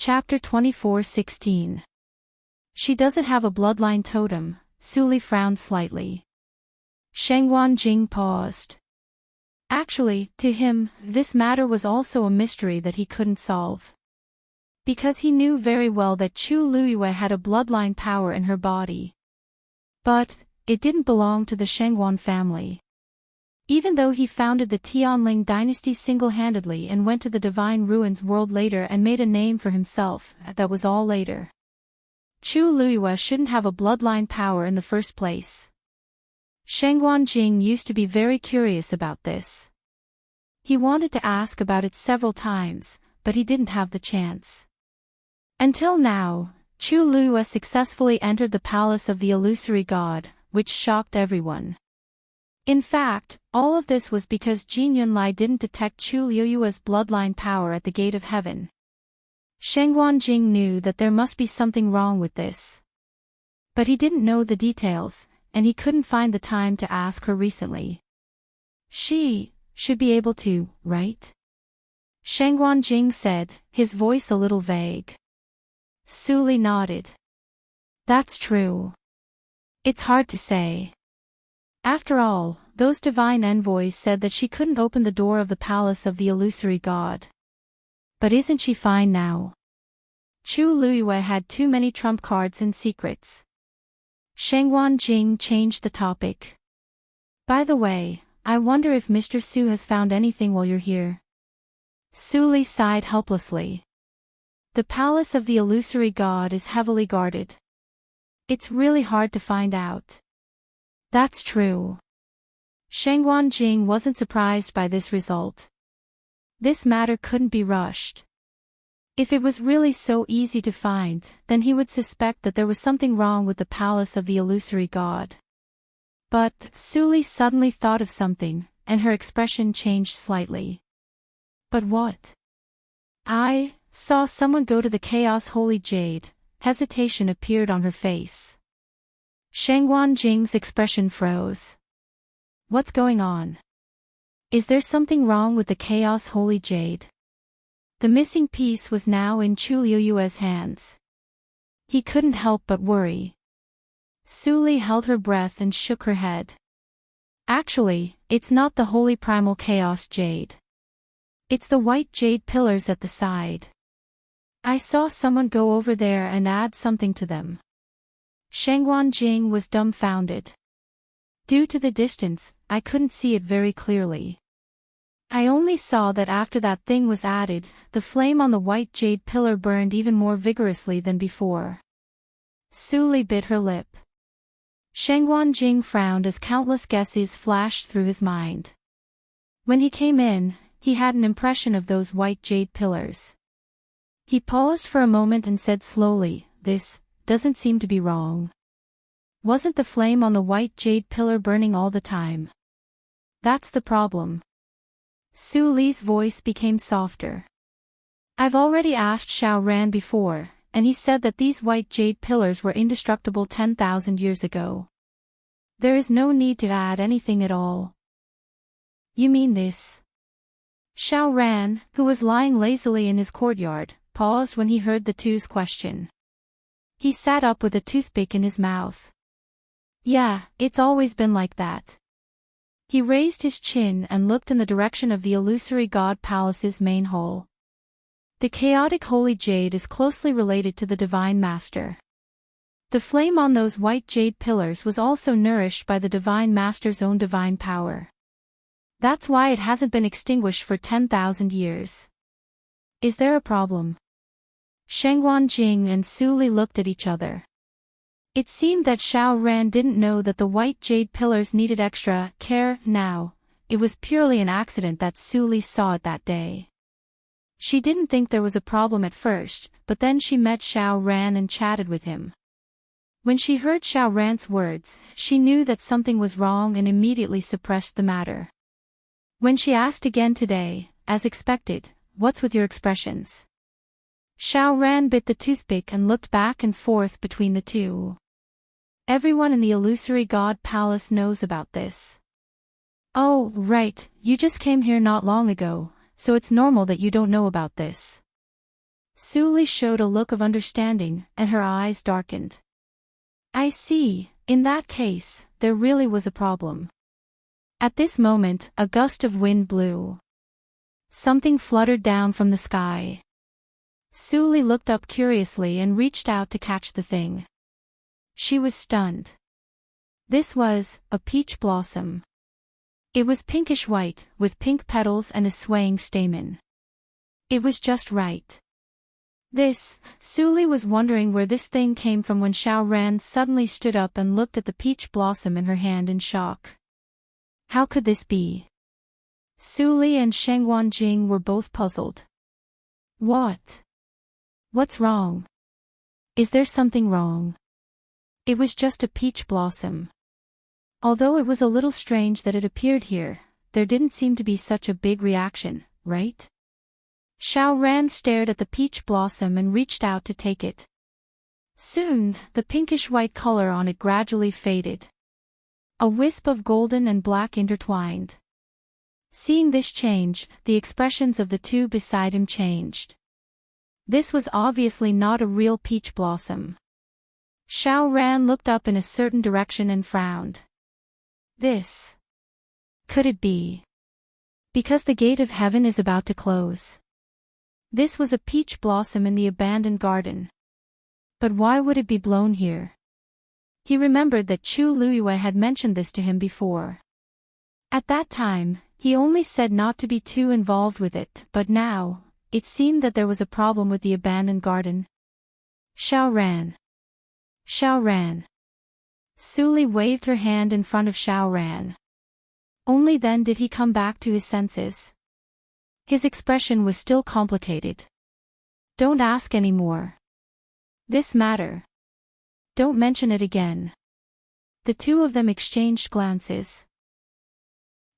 Chapter 24:16. She doesn't have a bloodline totem. Suli frowned slightly. Shengguan Jing paused. Actually, to him, this matter was also a mystery that he couldn't solve. Because he knew very well that Chu Luyue had a bloodline power in her body. But it didn't belong to the Shengguan family. Even though he founded the Tianling dynasty single-handedly and went to the Divine Ruins world later and made a name for himself, that was all later. Chu Luyue shouldn't have a bloodline power in the first place. Shengguan Jing used to be very curious about this. He wanted to ask about it several times, but he didn't have the chance. Until now, Chu Luyue successfully entered the palace of the illusory god, which shocked everyone. In fact, all of this was because Jin Yunlai didn't detect Chu Luyue's bloodline power at the gate of heaven. Shengguan Jing knew that there must be something wrong with this. But he didn't know the details, and he couldn't find the time to ask her recently. She should be able to, right? Shengguan Jing said, his voice a little vague. Suli nodded. That's true. It's hard to say. After all, those divine envoys said that she couldn't open the door of the palace of the illusory god. But isn't she fine now? Chu Luyue had too many trump cards and secrets. Shengguan Jing changed the topic. By the way, I wonder if Mr. Su has found anything while you're here. Suli sighed helplessly. The palace of the illusory god is heavily guarded. It's really hard to find out. That's true. Shengguan Jing wasn't surprised by this result. This matter couldn't be rushed. If it was really so easy to find, then he would suspect that there was something wrong with the palace of the illusory god. But Suli suddenly thought of something, and her expression changed slightly. But what? I saw someone go to the Chaos Holy Jade. Hesitation appeared on her face. Shengguan Jing's expression froze. What's going on? Is there something wrong with the Chaos Holy Jade? The missing piece was now in Chu Luyue's hands. He couldn't help but worry. Suli held her breath and shook her head. Actually, it's not the Holy Primal Chaos Jade. It's the white jade pillars at the side. I saw someone go over there and add something to them. Shengguan Jing was dumbfounded. Due to the distance, I couldn't see it very clearly. I only saw that after that thing was added, the flame on the white jade pillar burned even more vigorously than before. Suli bit her lip. Shengguan Jing frowned as countless guesses flashed through his mind. When he came in, he had an impression of those white jade pillars. He paused for a moment and said slowly, "This doesn't seem to be wrong. Wasn't the flame on the white jade pillar burning all the time? That's the problem." Suli's voice became softer. I've already asked Xiao Ran before, and he said that these white jade pillars were indestructible 10,000 years ago. There is no need to add anything at all. You mean this? Xiao Ran, who was lying lazily in his courtyard, paused when he heard the two's question. He sat up with a toothpick in his mouth. Yeah, it's always been like that. He raised his chin and looked in the direction of the illusory god palace's main hall. The chaotic holy jade is closely related to the divine master. The flame on those white jade pillars was also nourished by the divine master's own divine power. That's why it hasn't been extinguished for 10,000 years. Is there a problem? Shengguan Jing and Suli looked at each other. It seemed that Xiao Ran didn't know that the white jade pillars needed extra care now. It was purely an accident that Suli saw it that day. She didn't think there was a problem at first, but then she met Xiao Ran and chatted with him. When she heard Xiao Ran's words, she knew that something was wrong and immediately suppressed the matter. When she asked again today, as expected, "What's with your expressions?" Xiao Ran bit the toothpick and looked back and forth between the two. Everyone in the illusory god palace knows about this. Oh, right, you just came here not long ago, so it's normal that you don't know about this. Suli showed a look of understanding, and her eyes darkened. I see, in that case, there really was a problem. At this moment, a gust of wind blew. Something fluttered down from the sky. Suli looked up curiously and reached out to catch the thing. She was stunned. This was a peach blossom. It was pinkish-white, with pink petals and a swaying stamen. It was just right. Suli was wondering where this thing came from when Xiaoran suddenly stood up and looked at the peach blossom in her hand in shock. How could this be? Suli and Shengwanjing were both puzzled. What's wrong? Is there something wrong? It was just a peach blossom. Although it was a little strange that it appeared here, there didn't seem to be such a big reaction, right? Xiaoran stared at the peach blossom and reached out to take it. Soon, the pinkish-white color on it gradually faded. A wisp of golden and black intertwined. Seeing this change, the expressions of the two beside him changed. This was obviously not a real peach blossom. Xiaoran looked up in a certain direction and frowned. Could it be? Because the gate of heaven is about to close. This was a peach blossom in the abandoned garden. But why would it be blown here? He remembered that Chu Luyue had mentioned this to him before. At that time, he only said not to be too involved with it, but now, it seemed that there was a problem with the abandoned garden. Xiaoran. Suli waved her hand in front of Xiaoran. Only then did he come back to his senses. His expression was still complicated. Don't ask any more. This matter. Don't mention it again. The two of them exchanged glances.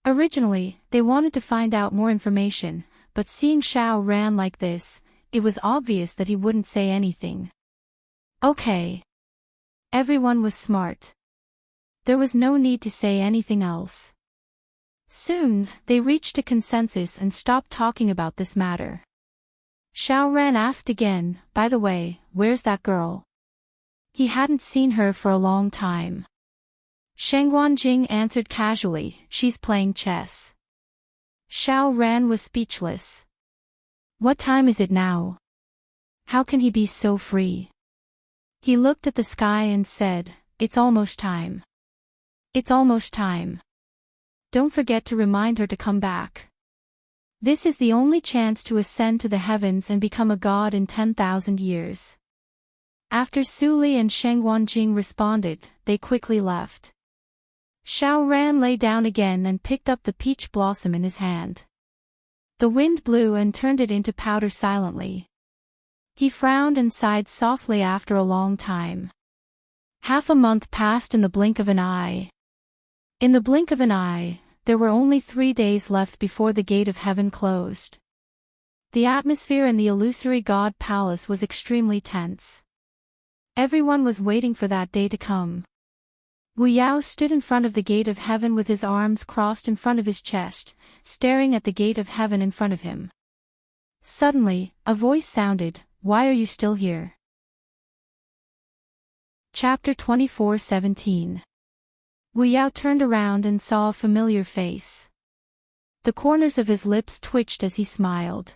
Originally, they wanted to find out more information, but seeing Xiaoran like this, it was obvious that he wouldn't say anything. Okay. Everyone was smart. There was no need to say anything else. Soon, they reached a consensus and stopped talking about this matter. Xiaoran asked again, by the way, where's that girl? He hadn't seen her for a long time. Shengwanjing answered casually, she's playing chess. Xiaoran was speechless. What time is it now? How can he be so free? He looked at the sky and said, it's almost time. It's almost time. Don't forget to remind her to come back. This is the only chance to ascend to the heavens and become a god in 10,000 years. After Suli and Shengwanjing responded, they quickly left. Xiaoran lay down again and picked up the peach blossom in his hand. The wind blew and turned it into powder silently. He frowned and sighed softly after a long time. Half a month passed in the blink of an eye. In the blink of an eye, there were only 3 days left before the gate of heaven closed. The atmosphere in the illusory god palace was extremely tense. Everyone was waiting for that day to come. Wu Yao stood in front of the gate of heaven with his arms crossed in front of his chest, staring at the gate of heaven in front of him. Suddenly, a voice sounded, "Why are you still here?" Chapter 24:17. Wu Yao turned around and saw a familiar face. The corners of his lips twitched as he smiled.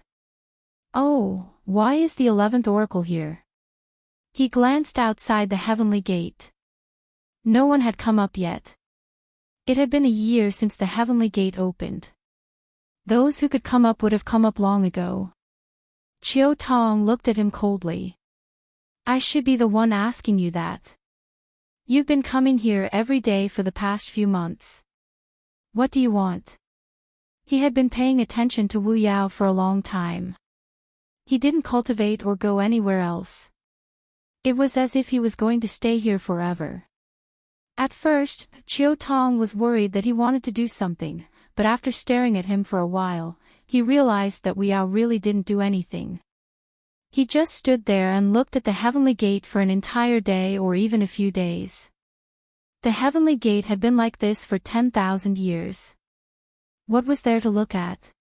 Oh, why is the 11th oracle here? He glanced outside the heavenly gate. No one had come up yet. It had been a year since the heavenly gate opened. Those who could come up would have come up long ago. Chiao Tong looked at him coldly. I should be the one asking you that. You've been coming here every day for the past few months. What do you want? He had been paying attention to Wu Yao for a long time. He didn't cultivate or go anywhere else. It was as if he was going to stay here forever. At first, Chiao Tong was worried that he wanted to do something, but after staring at him for a while, he realized that Wu Yao really didn't do anything. He just stood there and looked at the heavenly gate for an entire day or even a few days. The heavenly gate had been like this for 10,000 years. What was there to look at?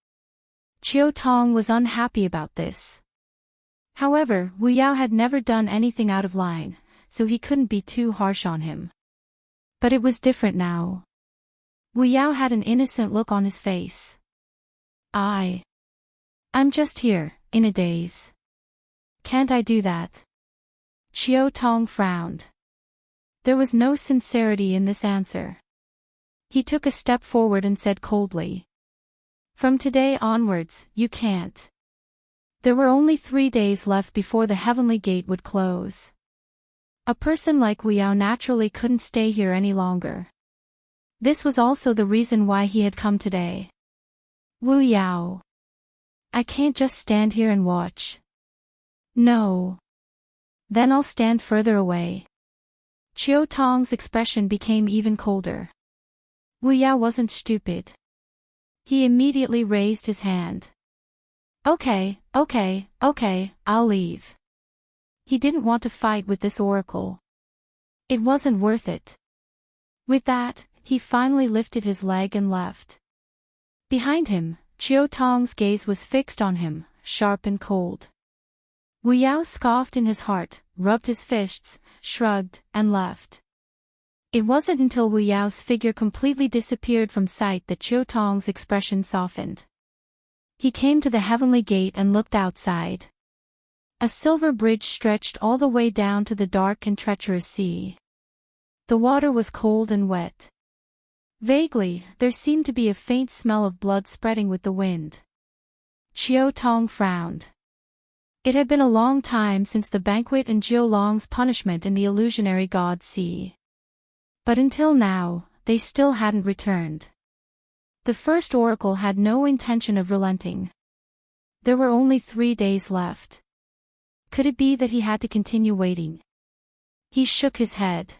Chiao Tong was unhappy about this. However, Wu Yao had never done anything out of line, so he couldn't be too harsh on him. But it was different now. Wu Yao had an innocent look on his face. I'm just here, in a daze. Can't I do that? Chiao Tong frowned. There was no sincerity in this answer. He took a step forward and said coldly. From today onwards, you can't. There were only 3 days left before the heavenly gate would close. A person like Wu Yao naturally couldn't stay here any longer. This was also the reason why he had come today. Wu Yao. I can't just stand here and watch. No. Then I'll stand further away. Chiao Tong's expression became even colder. Wu Yao wasn't stupid. He immediately raised his hand. Okay, I'll leave. He didn't want to fight with this oracle. It wasn't worth it. With that, he finally lifted his leg and left. Behind him, Chiao Tong's gaze was fixed on him, sharp and cold. Wu Yao scoffed in his heart, rubbed his fists, shrugged, and left. It wasn't until Wu Yao's figure completely disappeared from sight that Chiao Tong's expression softened. He came to the heavenly gate and looked outside. A silver bridge stretched all the way down to the dark and treacherous sea. The water was cold and wet. Vaguely, there seemed to be a faint smell of blood spreading with the wind. Chiao Tong frowned. It had been a long time since the banquet and Jiu Long's punishment in the illusionary god sea. But until now, they still hadn't returned. The first oracle had no intention of relenting. There were only 3 days left. Could it be that he had to continue waiting? He shook his head.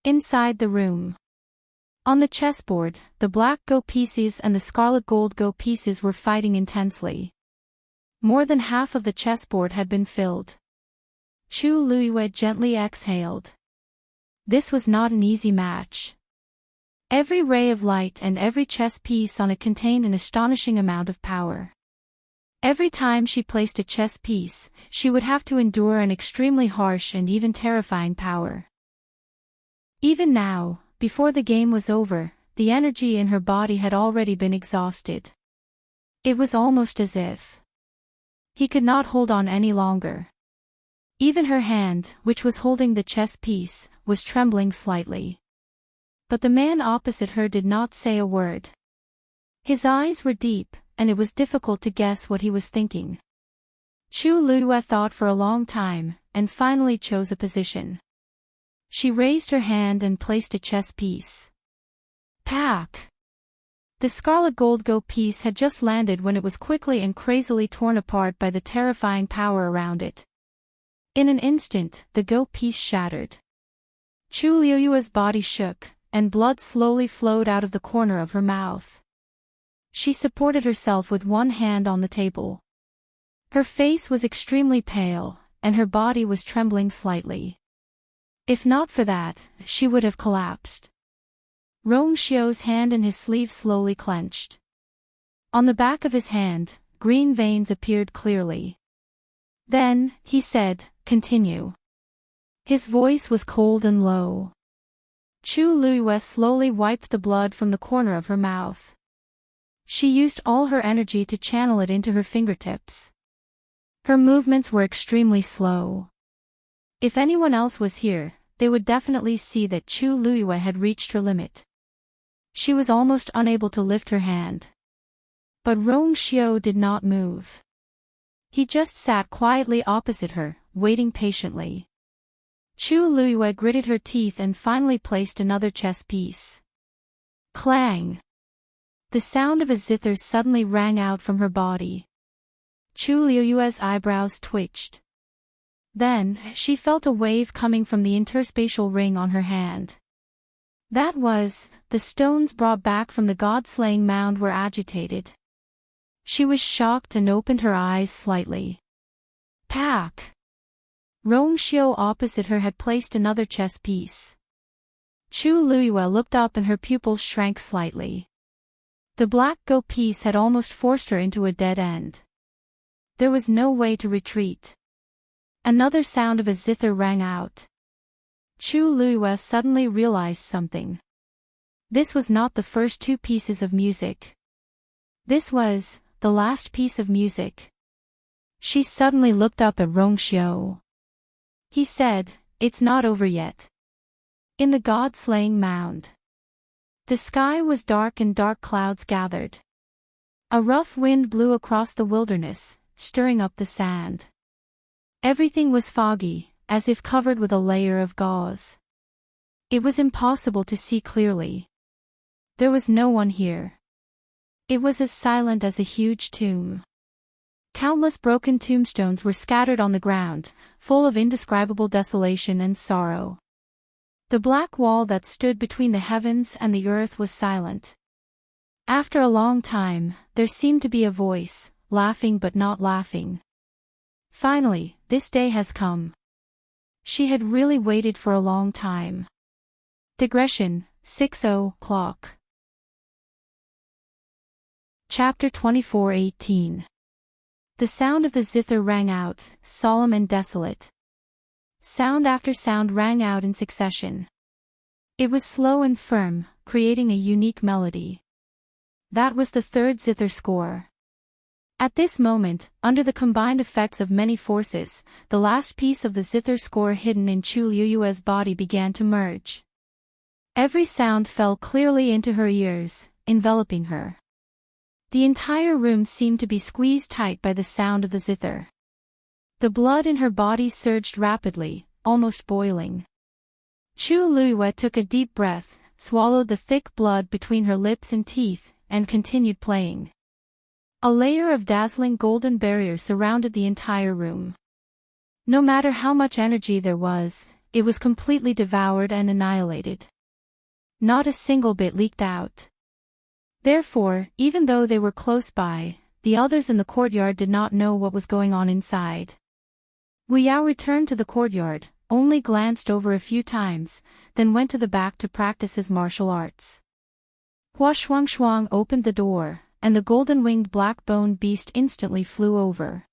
Inside the room. On the chessboard, the black go pieces and the scarlet gold go pieces were fighting intensely. More than half of the chessboard had been filled. Chu Luiyue gently exhaled. This was not an easy match. Every ray of light and every chess piece on it contained an astonishing amount of power. Every time she placed a chess piece, she would have to endure an extremely harsh and even terrifying power. Even now, before the game was over, the energy in her body had already been exhausted. It was almost as if he could not hold on any longer. Even her hand, which was holding the chess piece, was trembling slightly. But the man opposite her did not say a word. His eyes were deep, and it was difficult to guess what he was thinking. Chu Luiyue thought for a long time, and finally chose a position. She raised her hand and placed a chess piece. Pack! The scarlet gold go piece had just landed when it was quickly and crazily torn apart by the terrifying power around it. In an instant, the go piece shattered. Chu Luiyue's body shook, and blood slowly flowed out of the corner of her mouth. She supported herself with one hand on the table. Her face was extremely pale, and her body was trembling slightly. If not for that, she would have collapsed. Rong Xiu's hand in his sleeve slowly clenched. On the back of his hand, green veins appeared clearly. Then, he said, "Continue." His voice was cold and low. Chu Luiyue slowly wiped the blood from the corner of her mouth. She used all her energy to channel it into her fingertips. Her movements were extremely slow. If anyone else was here, they would definitely see that Chu Luiyue had reached her limit. She was almost unable to lift her hand. But Rong Xiu did not move. He just sat quietly opposite her, waiting patiently. Chu Luiyue gritted her teeth and finally placed another chess piece. Clang! The sound of a zither suddenly rang out from her body. Chu Luiyue's eyebrows twitched. Then, she felt a wave coming from the interspatial ring on her hand. That was, the stones brought back from the god-slaying mound were agitated. She was shocked and opened her eyes slightly. Pack! Rong Xiu opposite her had placed another chess piece. Chu Luiyue looked up and her pupils shrank slightly. The black go piece had almost forced her into a dead end. There was no way to retreat. Another sound of a zither rang out. Chu Luiyue suddenly realized something. This was not the first two pieces of music. This was the last piece of music. She suddenly looked up at Rongxiu. He said, "It's not over yet." In the god-slaying mound. The sky was dark and dark clouds gathered. A rough wind blew across the wilderness, stirring up the sand. Everything was foggy, as if covered with a layer of gauze. It was impossible to see clearly. There was no one here. It was as silent as a huge tomb. Countless broken tombstones were scattered on the ground, full of indescribable desolation and sorrow. The black wall that stood between the heavens and the earth was silent. After a long time, there seemed to be a voice, laughing but not laughing. Finally, this day has come. She had really waited for a long time. Digression, 6:00. Chapter 24:18. The sound of the zither rang out, solemn and desolate. Sound after sound rang out in succession. It was slow and firm, creating a unique melody. That was the third zither score. At this moment, under the combined effects of many forces, the last piece of the zither score hidden in Chu Luiyue's body began to merge. Every sound fell clearly into her ears, enveloping her. The entire room seemed to be squeezed tight by the sound of the zither. The blood in her body surged rapidly, almost boiling. Chu Luiyue took a deep breath, swallowed the thick blood between her lips and teeth, and continued playing. A layer of dazzling golden barrier surrounded the entire room. No matter how much energy there was, it was completely devoured and annihilated. Not a single bit leaked out. Therefore, even though they were close by, the others in the courtyard did not know what was going on inside. Wu Yao returned to the courtyard, only glanced over a few times, then went to the back to practice his martial arts. Hua Shuangshuang opened the door, and the golden-winged black-boned beast instantly flew over.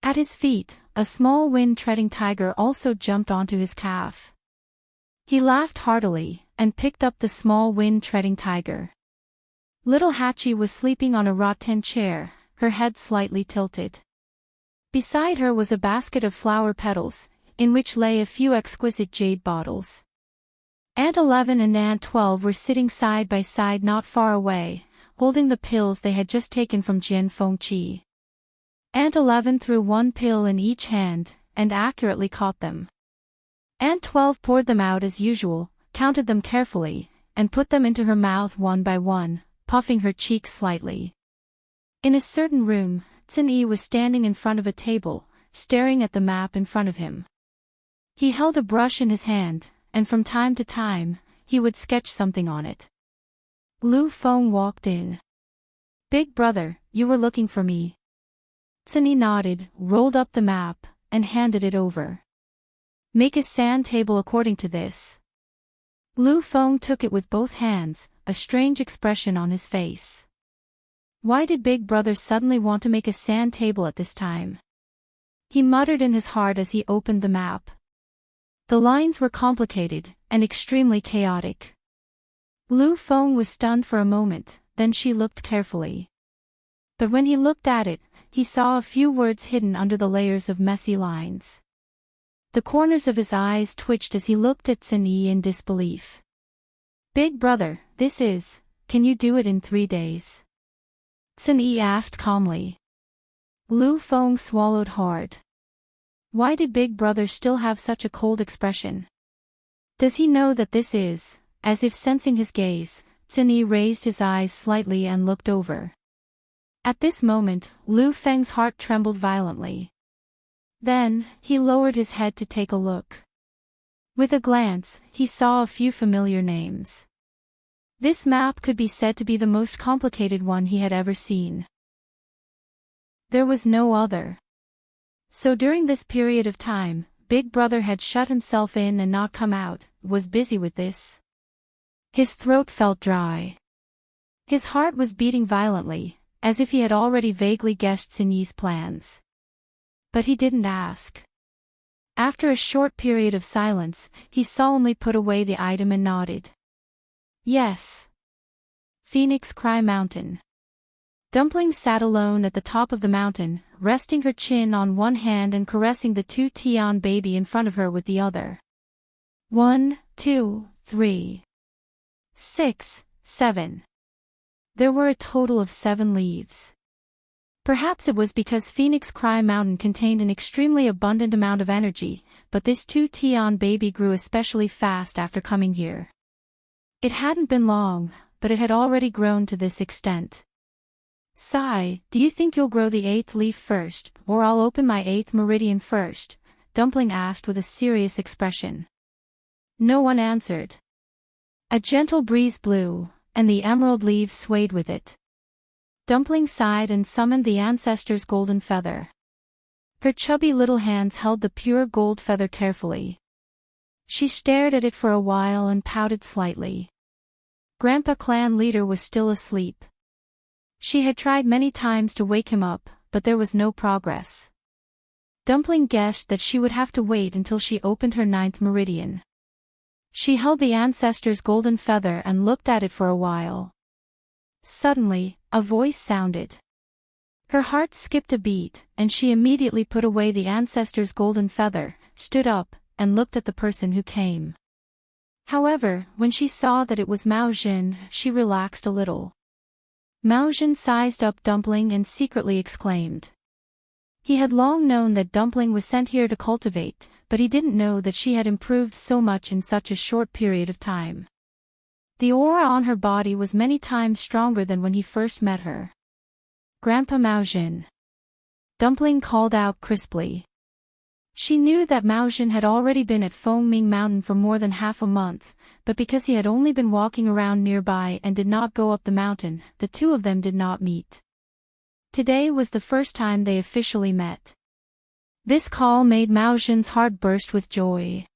At his feet, a small wind-treading tiger also jumped onto his calf. He laughed heartily, and picked up the small wind-treading tiger. Little Hachi was sleeping on a rattan chair, her head slightly tilted. Beside her was a basket of flower petals, in which lay a few exquisite jade bottles. Aunt 11 and Aunt 12 were sitting side by side not far away, holding the pills they had just taken from Jian Fengqi. Aunt 11 threw one pill in each hand, and accurately caught them. Aunt 12 poured them out as usual, counted them carefully, and put them into her mouth one by one, puffing her cheeks slightly. In a certain room, Xin Yi was standing in front of a table, staring at the map in front of him. He held a brush in his hand, and from time to time, he would sketch something on it. Lu Feng walked in. "Big brother, you were looking for me." Xin Yi nodded, rolled up the map, and handed it over. "Make a sand table according to this." Lu Feng took it with both hands, a strange expression on his face. Why did Big Brother suddenly want to make a sand table at this time? He muttered in his heart as he opened the map. The lines were complicated, and extremely chaotic. Lu Feng was stunned for a moment, then she looked carefully. But when he looked at it, he saw a few words hidden under the layers of messy lines. The corners of his eyes twitched as he looked at Xin Yi in disbelief. "Big brother, can you do it in 3 days?" Xin Yi asked calmly. Lu Feng swallowed hard. Why did Big Brother still have such a cold expression? Does he know that this is? As if sensing his gaze, Xin Yi raised his eyes slightly and looked over. At this moment, Lu Feng's heart trembled violently. Then, he lowered his head to take a look. With a glance, he saw a few familiar names. This map could be said to be the most complicated one he had ever seen. There was no other. So during this period of time, Big Brother had shut himself in and not come out, was busy with this. His throat felt dry. His heart was beating violently, as if he had already vaguely guessed Sinyi's plans. But he didn't ask. After a short period of silence, he solemnly put away the item and nodded. Yes. Phoenix Cry Mountain. Dumpling sat alone at the top of the mountain, resting her chin on one hand and caressing the 2 Tian baby in front of her with the other. 1, 2, 3, 6, 7. There were a total of 7 leaves. Perhaps it was because Phoenix Cry Mountain contained an extremely abundant amount of energy, but this 2 Tian baby grew especially fast after coming here. It hadn't been long, but it had already grown to this extent. Sigh, do you think you'll grow the 8th leaf first, or I'll open my 8th meridian first? Dumpling asked with a serious expression. No one answered. A gentle breeze blew, and the emerald leaves swayed with it. Dumpling sighed and summoned the ancestor's golden feather. Her chubby little hands held the pure gold feather carefully. She stared at it for a while and pouted slightly. Grandpa Clan Leader was still asleep. She had tried many times to wake him up, but there was no progress. Dumpling guessed that she would have to wait until she opened her 9th meridian. She held the ancestor's golden feather and looked at it for a while. Suddenly, a voice sounded. Her heart skipped a beat, and she immediately put away the ancestor's golden feather, stood up, and looked at the person who came. However, when she saw that it was Mao Jin, she relaxed a little. Mao Jin sized up Dumpling and secretly exclaimed. He had long known that Dumpling was sent here to cultivate, but he didn't know that she had improved so much in such a short period of time. The aura on her body was many times stronger than when he first met her. Grandpa Mao Jin. Dumpling called out crisply. She knew that Mao Jin had already been at Fengming Mountain for more than half a month, but because he had only been walking around nearby and did not go up the mountain, the two of them did not meet. Today was the first time they officially met. This call made Mao Jin's heart burst with joy.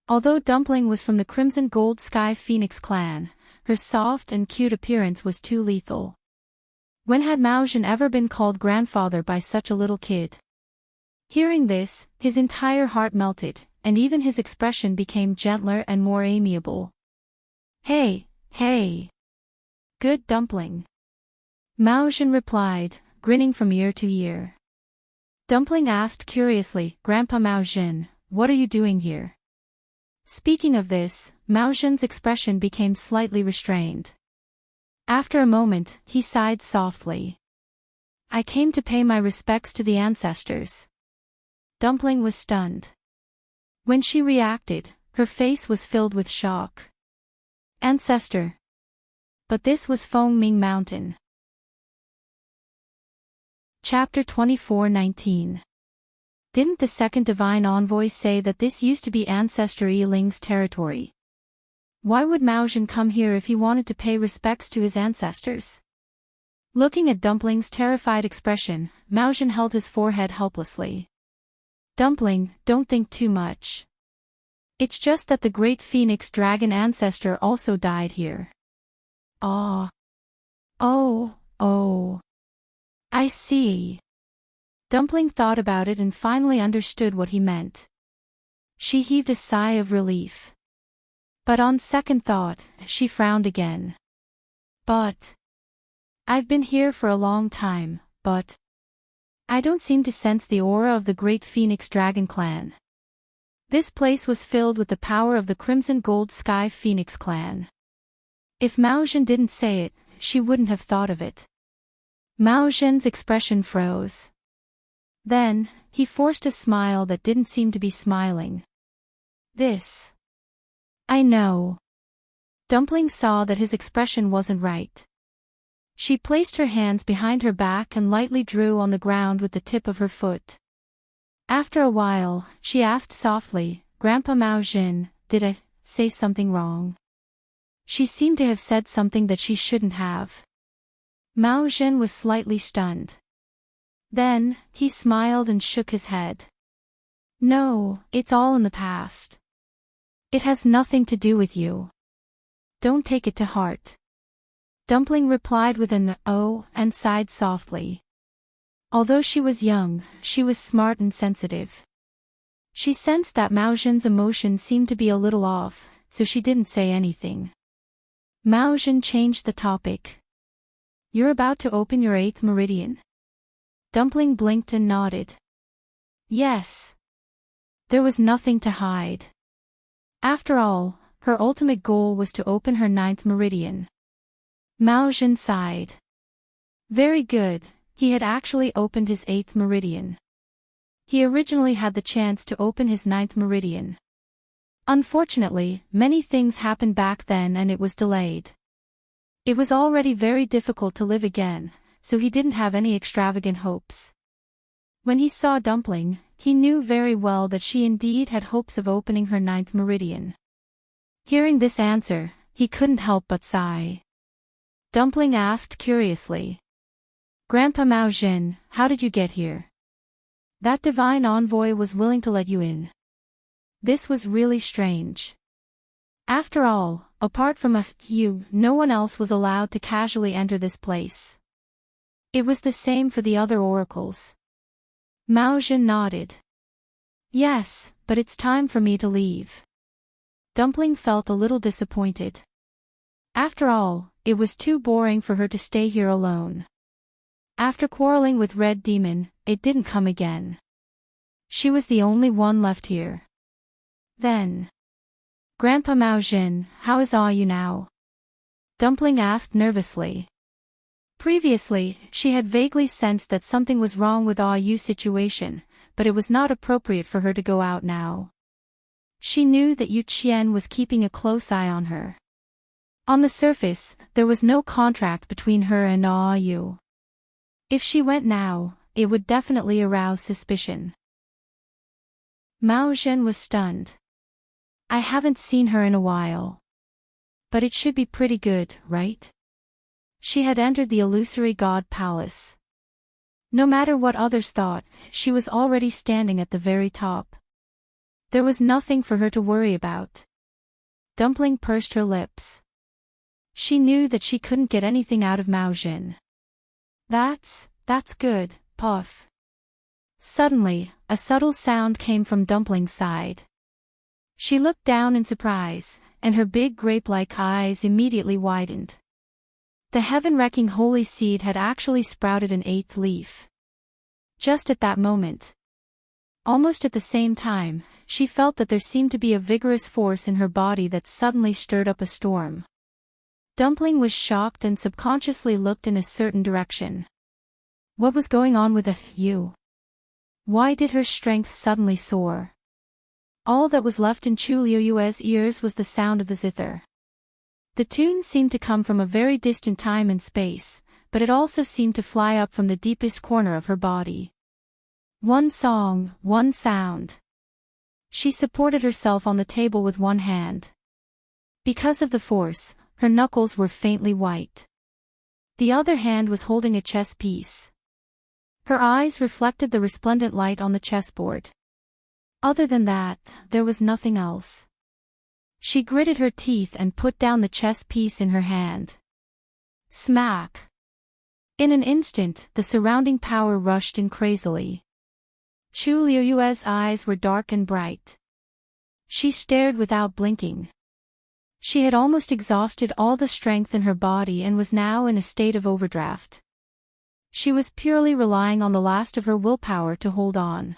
Although Dumpling was from the Crimson Gold Sky Phoenix clan, her soft and cute appearance was too lethal. When had Mao Jin ever been called grandfather by such a little kid? Hearing this, his entire heart melted, and even his expression became gentler and more amiable. Hey, hey. Good Dumpling. Mao Jin replied, grinning from ear to ear. Dumpling asked curiously, Grandpa Mao Jin, what are you doing here? Speaking of this, Mao Jin's expression became slightly restrained. After a moment, he sighed softly. I came to pay my respects to the ancestors. Dumpling was stunned. When she reacted, her face was filled with shock. Ancestor. But this was Fengming Mountain. Chapter 24:19. Didn't the second divine envoy say that this used to be Ancestor Yiling's territory? Why would Mao Jin come here if he wanted to pay respects to his ancestors? Looking at Dumpling's terrified expression, Mao Jin held his forehead helplessly. Dumpling, don't think too much. It's just that the great phoenix dragon ancestor also died here. Ah. Oh. I see. Dumpling thought about it and finally understood what he meant. She heaved a sigh of relief. But on second thought, she frowned again. But I've been here for a long time, but I don't seem to sense the aura of the great Phoenix Dragon clan. This place was filled with the power of the Crimson Gold Sky Phoenix clan. If Mao Jin didn't say it, she wouldn't have thought of it. Mao Jin's expression froze. Then, he forced a smile that didn't seem to be smiling. This. I know. Dumpling saw that his expression wasn't right. She placed her hands behind her back and lightly drew on the ground with the tip of her foot. After a while, she asked softly, Grandpa Mao Jin, did I say something wrong? She seemed to have said something that she shouldn't have. Mao Jin was slightly stunned. Then, he smiled and shook his head. No, it's all in the past. It has nothing to do with you. Don't take it to heart. Dumpling replied with an "oh" and sighed softly. Although she was young, she was smart and sensitive. She sensed that Mao Zhen's emotion seemed to be a little off, so she didn't say anything. Mao Zhen changed the topic. "You're about to open your 8th meridian?" Dumpling blinked and nodded. Yes. There was nothing to hide. After all, her ultimate goal was to open her 9th meridian. Mao Zhen sighed. Very good, he had actually opened his 8th meridian. He originally had the chance to open his 9th meridian. Unfortunately, many things happened back then and it was delayed. It was already very difficult to live again, so he didn't have any extravagant hopes. When he saw Dumpling, he knew very well that she indeed had hopes of opening her 9th meridian. Hearing this answer, he couldn't help but sigh. Dumpling asked curiously. "Grandpa Mao Zhen, how did you get here? That divine envoy was willing to let you in." This was really strange. After all, apart from you, no one else was allowed to casually enter this place. It was the same for the other oracles. Mao Zhen nodded. "Yes, but it's time for me to leave." Dumpling felt a little disappointed. After all, it was too boring for her to stay here alone. After quarreling with Red Demon, it didn't come again. She was the only one left here. Then, "Grandpa Mao Zhen, how is you now?" Dumpling asked nervously. Previously, she had vaguely sensed that something was wrong with Yu's situation, but it was not appropriate for her to go out now. She knew that Yu Qian was keeping a close eye on her. On the surface, there was no contract between her and Yu. If she went now, it would definitely arouse suspicion. Mao Zhen was stunned. "I haven't seen her in a while. But it should be pretty good, right?" She had entered the illusory god palace. No matter what others thought, she was already standing at the very top. There was nothing for her to worry about. Dumpling pursed her lips. She knew that she couldn't get anything out of Mao Zhen. That's good, puff." Suddenly, a subtle sound came from Dumpling's side. She looked down in surprise, and her big grape-like eyes immediately widened. The heaven-wrecking holy seed had actually sprouted an 8th leaf. Just at that moment. Almost at the same time, she felt that there seemed to be a vigorous force in her body that suddenly stirred up a storm. Dumpling was shocked and subconsciously looked in a certain direction. What was going on with Yu? Why did her strength suddenly soar? All that was left in Chu Liuyue's ears was the sound of the zither. The tune seemed to come from a very distant time and space, but it also seemed to fly up from the deepest corner of her body. One song, one sound. She supported herself on the table with one hand. Because of the force, her knuckles were faintly white. The other hand was holding a chess piece. Her eyes reflected the resplendent light on the chessboard. Other than that, there was nothing else. She gritted her teeth and put down the chess piece in her hand. Smack! In an instant, the surrounding power rushed in crazily. Chu Liuyue's eyes were dark and bright. She stared without blinking. She had almost exhausted all the strength in her body and was now in a state of overdraft. She was purely relying on the last of her willpower to hold on.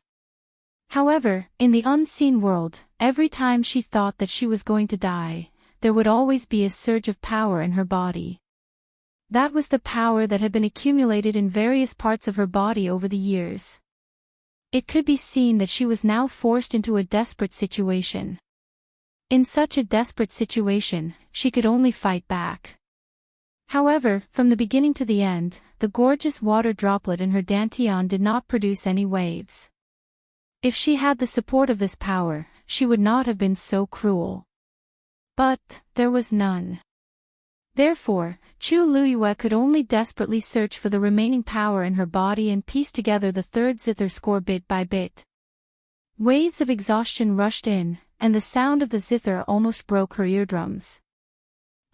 However, in the unseen world, every time she thought that she was going to die, there would always be a surge of power in her body. That was the power that had been accumulated in various parts of her body over the years. It could be seen that she was now forced into a desperate situation. In such a desperate situation, she could only fight back. However, from the beginning to the end, the gorgeous water droplet in her dantian did not produce any waves. If she had the support of this power, she would not have been so cruel. But there was none. Therefore, Chu Liyue could only desperately search for the remaining power in her body and piece together the third zither score bit by bit. Waves of exhaustion rushed in, and the sound of the zither almost broke her eardrums.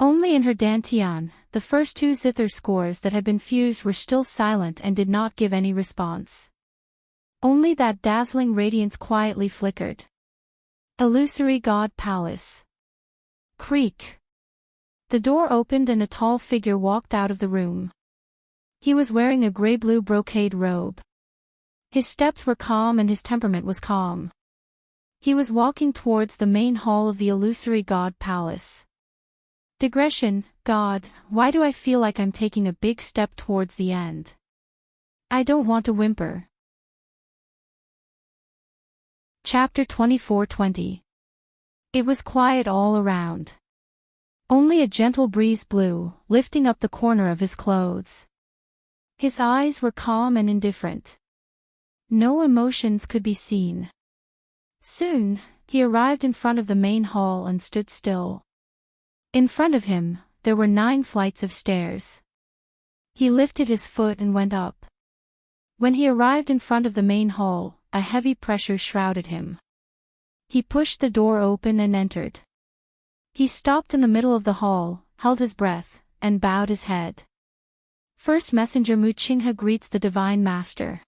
Only in her dantian, the first two zither scores that had been fused were still silent and did not give any response. Only that dazzling radiance quietly flickered. Illusory God Palace. Creak. The door opened and a tall figure walked out of the room. He was wearing a gray-blue brocade robe. His steps were calm and his temperament was calm. He was walking towards the main hall of the Illusory God Palace. Digression, God, why do I feel like I'm taking a big step towards the end? I don't want to whimper. Chapter 24:20. It was quiet all around. Only a gentle breeze blew, lifting up the corner of his clothes. His eyes were calm and indifferent. No emotions could be seen. Soon, he arrived in front of the main hall and stood still. In front of him, there were 9 flights of stairs. He lifted his foot and went up. When he arrived in front of the main hall, a heavy pressure shrouded him. He pushed the door open and entered. He stopped in the middle of the hall, held his breath, and bowed his head. First Messenger Mu Qinghe greets the Divine Master.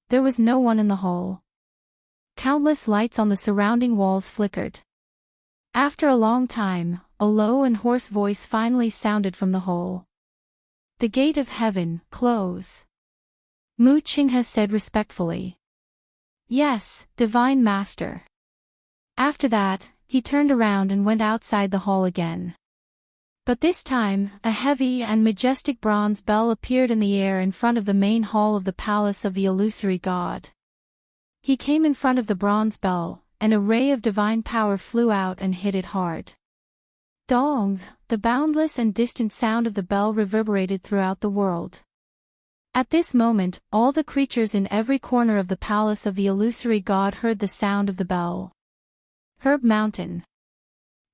There was no one in the hall. Countless lights on the surrounding walls flickered. After a long time, a low and hoarse voice finally sounded from the hall. The gate of heaven, close. Mu Qinghe said respectfully. Yes, Divine Master. After that, he turned around and went outside the hall again. But this time, a heavy and majestic bronze bell appeared in the air in front of the main hall of the palace of the illusory god. He came in front of the bronze bell, and a ray of divine power flew out and hit it hard. Dong, the boundless and distant sound of the bell reverberated throughout the world. At this moment, all the creatures in every corner of the palace of the illusory god heard the sound of the bell. Herb Mountain.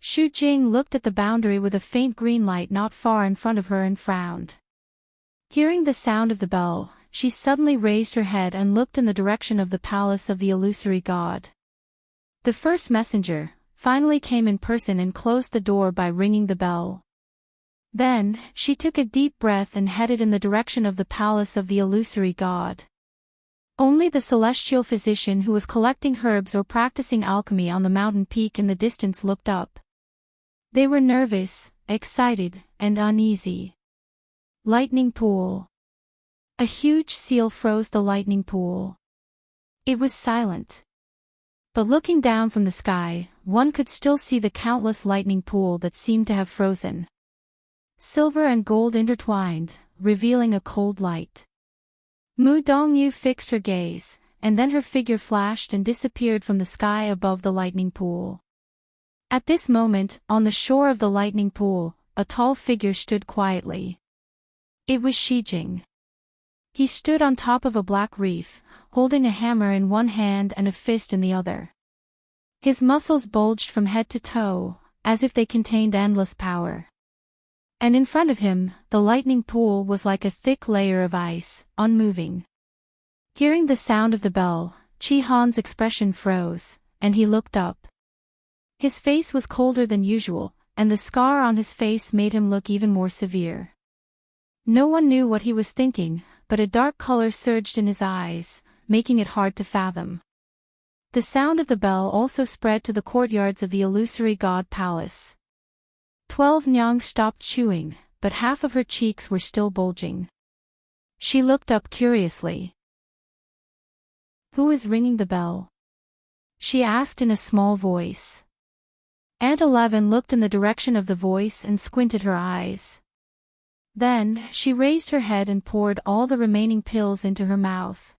Xu Jing looked at the boundary with a faint green light not far in front of her and frowned. Hearing the sound of the bell, she suddenly raised her head and looked in the direction of the palace of the illusory god. The first messenger finally came in person and closed the door by ringing the bell. Then, she took a deep breath and headed in the direction of the palace of the illusory god. Only the celestial physician who was collecting herbs or practicing alchemy on the mountain peak in the distance looked up. They were nervous, excited, and uneasy. Lightning pool. A huge seal froze the lightning pool. It was silent. But looking down from the sky, one could still see the countless lightning pool that seemed to have frozen. Silver and gold intertwined, revealing a cold light. Mu Dongyu fixed her gaze, and then her figure flashed and disappeared from the sky above the lightning pool. At this moment, on the shore of the lightning pool, a tall figure stood quietly. It was Shijing. He stood on top of a black reef, holding a hammer in one hand and a fist in the other. His muscles bulged from head to toe, as if they contained endless power. And in front of him, the lightning pool was like a thick layer of ice, unmoving. Hearing the sound of the bell, Qi Han's expression froze, and he looked up. His face was colder than usual, and the scar on his face made him look even more severe. No one knew what he was thinking, but a dark color surged in his eyes, making it hard to fathom. The sound of the bell also spread to the courtyards of the illusory god palace. 12 Nyang stopped chewing, but half of her cheeks were still bulging. She looked up curiously. Who is ringing the bell? She asked in a small voice. Aunt 11 looked in the direction of the voice and squinted her eyes. Then, she raised her head and poured all the remaining pills into her mouth.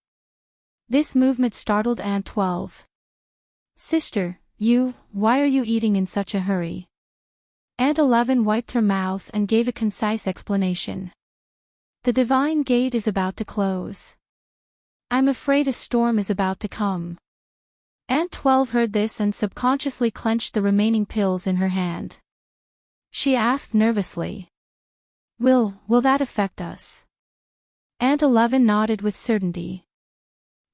This movement startled Aunt 12. Sister, why are you eating in such a hurry? Aunt 11 wiped her mouth and gave a concise explanation. The divine gate is about to close. I'm afraid a storm is about to come. Aunt 12 heard this and subconsciously clenched the remaining pills in her hand. She asked nervously. Will that affect us? Aunt 11 nodded with certainty.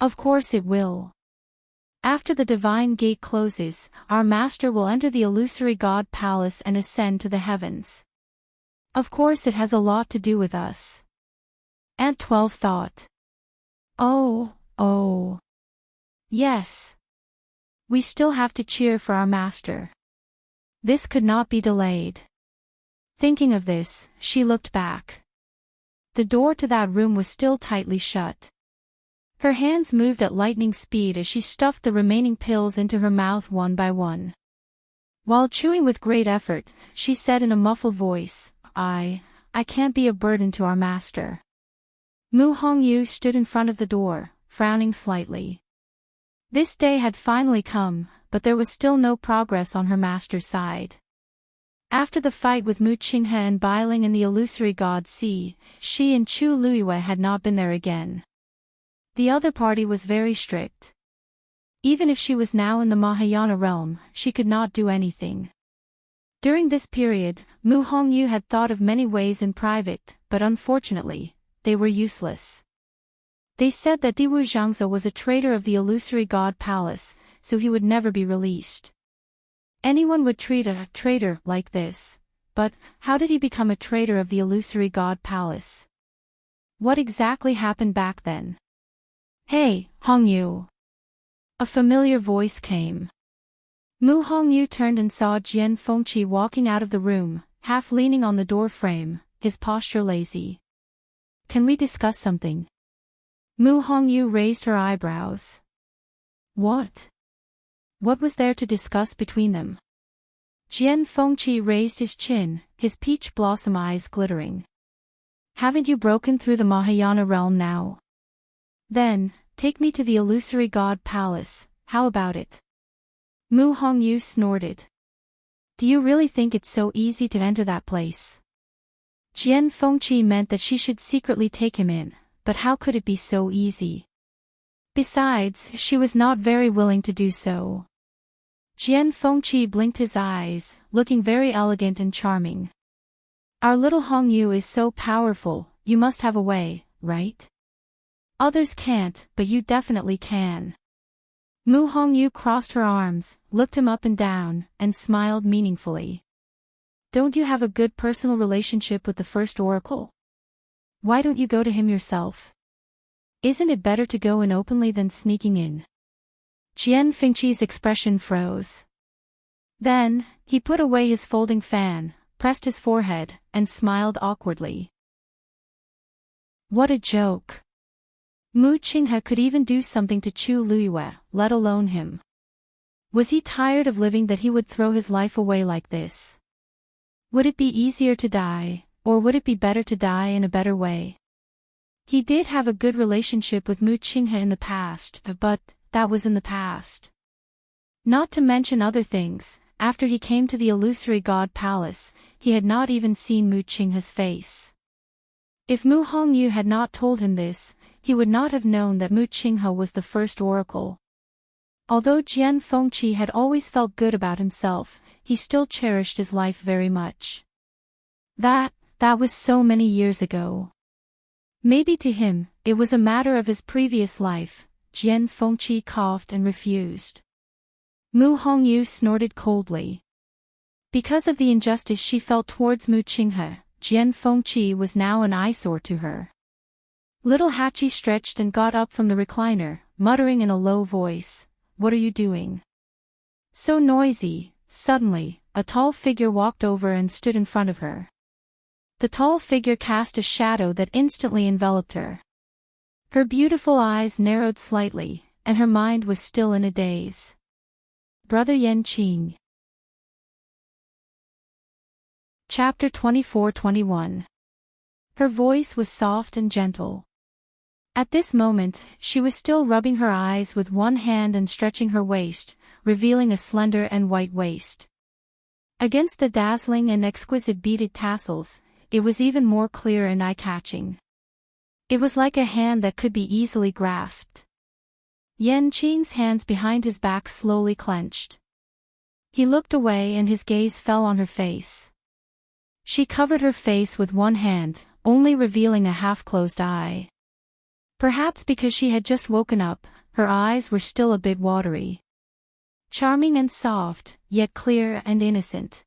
Of course it will. After the divine gate closes, our master will enter the illusory god palace and ascend to the heavens. Of course it has a lot to do with us. Aunt 12 thought. Oh. Yes. We still have to cheer for our master. This could not be delayed. Thinking of this, she looked back. The door to that room was still tightly shut. Her hands moved at lightning speed as she stuffed the remaining pills into her mouth one by one. While chewing with great effort, she said in a muffled voice, I can't be a burden to our master. Mu Hongyu stood in front of the door, frowning slightly. This day had finally come, but there was still no progress on her master's side. After the fight with Mu Qinghe and Bailing in the illusory god sea, she and Chu Luiyue had not been there again. The other party was very strict. Even if she was now in the Mahayana realm, she could not do anything. During this period, Mu Hongyu had thought of many ways in private, but unfortunately, they were useless. They said that Diwu Zhangze was a traitor of the illusory god palace, so he would never be released. Anyone would treat a traitor like this, but how did he become a traitor of the illusory god palace? What exactly happened back then? Hey, Hongyu! A familiar voice came. Mu Hongyu turned and saw Jian Fengqi walking out of the room, half leaning on the door frame, his posture lazy. Can we discuss something? Mu Hongyu raised her eyebrows. What? What was there to discuss between them? Jian Fengqi raised his chin, his peach blossom eyes glittering. Haven't you broken through the Mahayana realm now? Then, take me to the illusory god palace, how about it? Mu Hongyu snorted. Do you really think it's so easy to enter that place? Jian Fengqi meant that she should secretly take him in, but how could it be so easy? Besides, she was not very willing to do so. Jian Fengqi blinked his eyes, looking very elegant and charming. Our little Hongyu is so powerful, you must have a way, right? Others can't, but you definitely can. Mu Hongyu crossed her arms, looked him up and down, and smiled meaningfully. Don't you have a good personal relationship with the first oracle? Why don't you go to him yourself? Isn't it better to go in openly than sneaking in? Jian Fengqi's expression froze. Then, he put away his folding fan, pressed his forehead, and smiled awkwardly. What a joke. Mu Qinghe could even do something to Chu Luiyue, let alone him. Was he tired of living that he would throw his life away like this? Would it be easier to die, or would it be better to die in a better way? He did have a good relationship with Mu Qinghe in the past, but that was in the past. Not to mention other things, after he came to the illusory god palace, he had not even seen Mu Qinghe's face. If Mu Hongyu had not told him this, he would not have known that Mu Qinghe was the first oracle. Although Jian Fengqi had always felt good about himself, he still cherished his life very much. That was so many years ago. Maybe to him, it was a matter of his previous life. Jian Fengqi coughed and refused. Mu Hongyu snorted coldly. Because of the injustice she felt towards Mu Qinghe, Jian Fengqi was now an eyesore to her. Little Hachi stretched and got up from the recliner, muttering in a low voice, "What are you doing?" So noisy. Suddenly, a tall figure walked over and stood in front of her. The tall figure cast a shadow that instantly enveloped her. Her beautiful eyes narrowed slightly, and her mind was still in a daze. Brother Yanqing. Chapter 24-21. Her voice was soft and gentle. At this moment, she was still rubbing her eyes with one hand and stretching her waist, revealing a slender and white waist. Against the dazzling and exquisite beaded tassels, it was even more clear and eye-catching. It was like a hand that could be easily grasped. Yanqing's hands behind his back slowly clenched. He looked away and his gaze fell on her face. She covered her face with one hand, only revealing a half-closed eye. Perhaps because she had just woken up, her eyes were still a bit watery. Charming and soft, yet clear and innocent.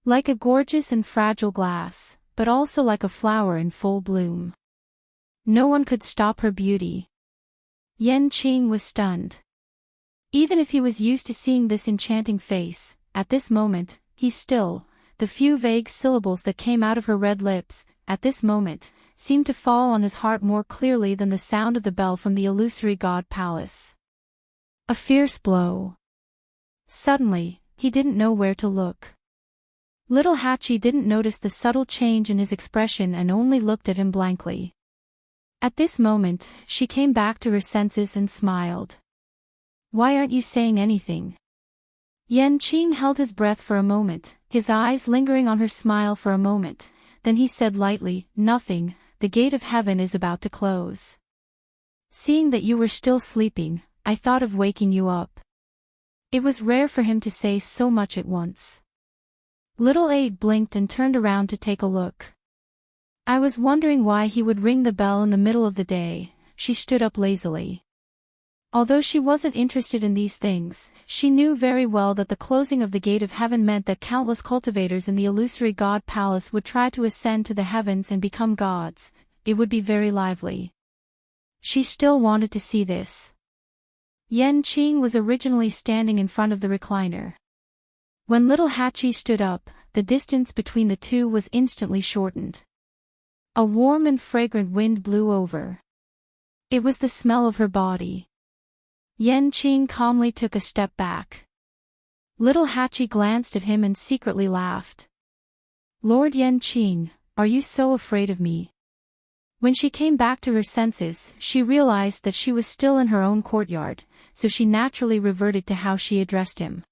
Like a gorgeous and fragile glass, but also like a flower in full bloom. No one could stop her beauty. Qing was stunned. Even if he was used to seeing this enchanting face, at this moment, the few vague syllables that came out of her red lips, at this moment, seemed to fall on his heart more clearly than the sound of the bell from the illusory god palace. A fierce blow. Suddenly, he didn't know where to look. Little Hachi didn't notice the subtle change in his expression and only looked at him blankly. At this moment, she came back to her senses and smiled. "Why aren't you saying anything?" Qing held his breath for a moment, his eyes lingering on her smile for a moment, then he said lightly, "Nothing, the gate of heaven is about to close. Seeing that you were still sleeping, I thought of waking you up." It was rare for him to say so much at once. Little Aid blinked and turned around to take a look. "I was wondering why he would ring the bell in the middle of the day," she stood up lazily. Although she wasn't interested in these things, she knew very well that the closing of the gate of heaven meant that countless cultivators in the illusory god palace would try to ascend to the heavens and become gods. It would be very lively. She still wanted to see this. Qing was originally standing in front of the recliner. When little Hachi stood up, the distance between the two was instantly shortened. A warm and fragrant wind blew over. It was the smell of her body. Qing calmly took a step back. Little Hachi glanced at him and secretly laughed. "Lord Qing, are you so afraid of me?" When she came back to her senses, she realized that she was still in her own courtyard, so she naturally reverted to how she addressed him.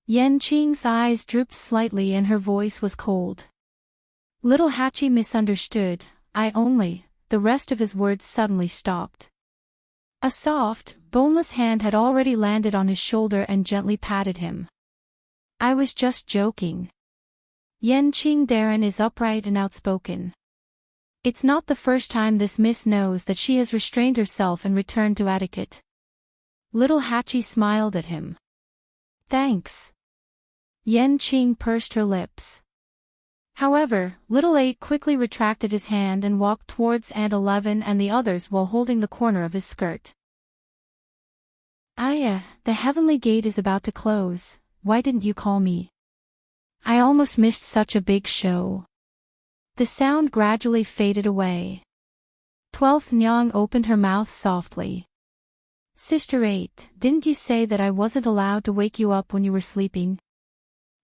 Qing's eyes drooped slightly and her voice was cold. Little Hachi misunderstood. The rest of his words suddenly stopped. A soft, boneless hand had already landed on his shoulder and gently patted him. "I was just joking. Qing Darren is upright and outspoken. It's not the first time this miss knows that she has restrained herself and returned to etiquette." Little Hachi smiled at him. "Thanks." Qing pursed her lips. However, Little 8 quickly retracted his hand and walked towards Aunt 11 and the others while holding the corner of his skirt. The heavenly gate is about to close, why didn't you call me? I almost missed such a big show." The sound gradually faded away. 12th Nyang opened her mouth softly. "Sister 8, didn't you say that I wasn't allowed to wake you up when you were sleeping?"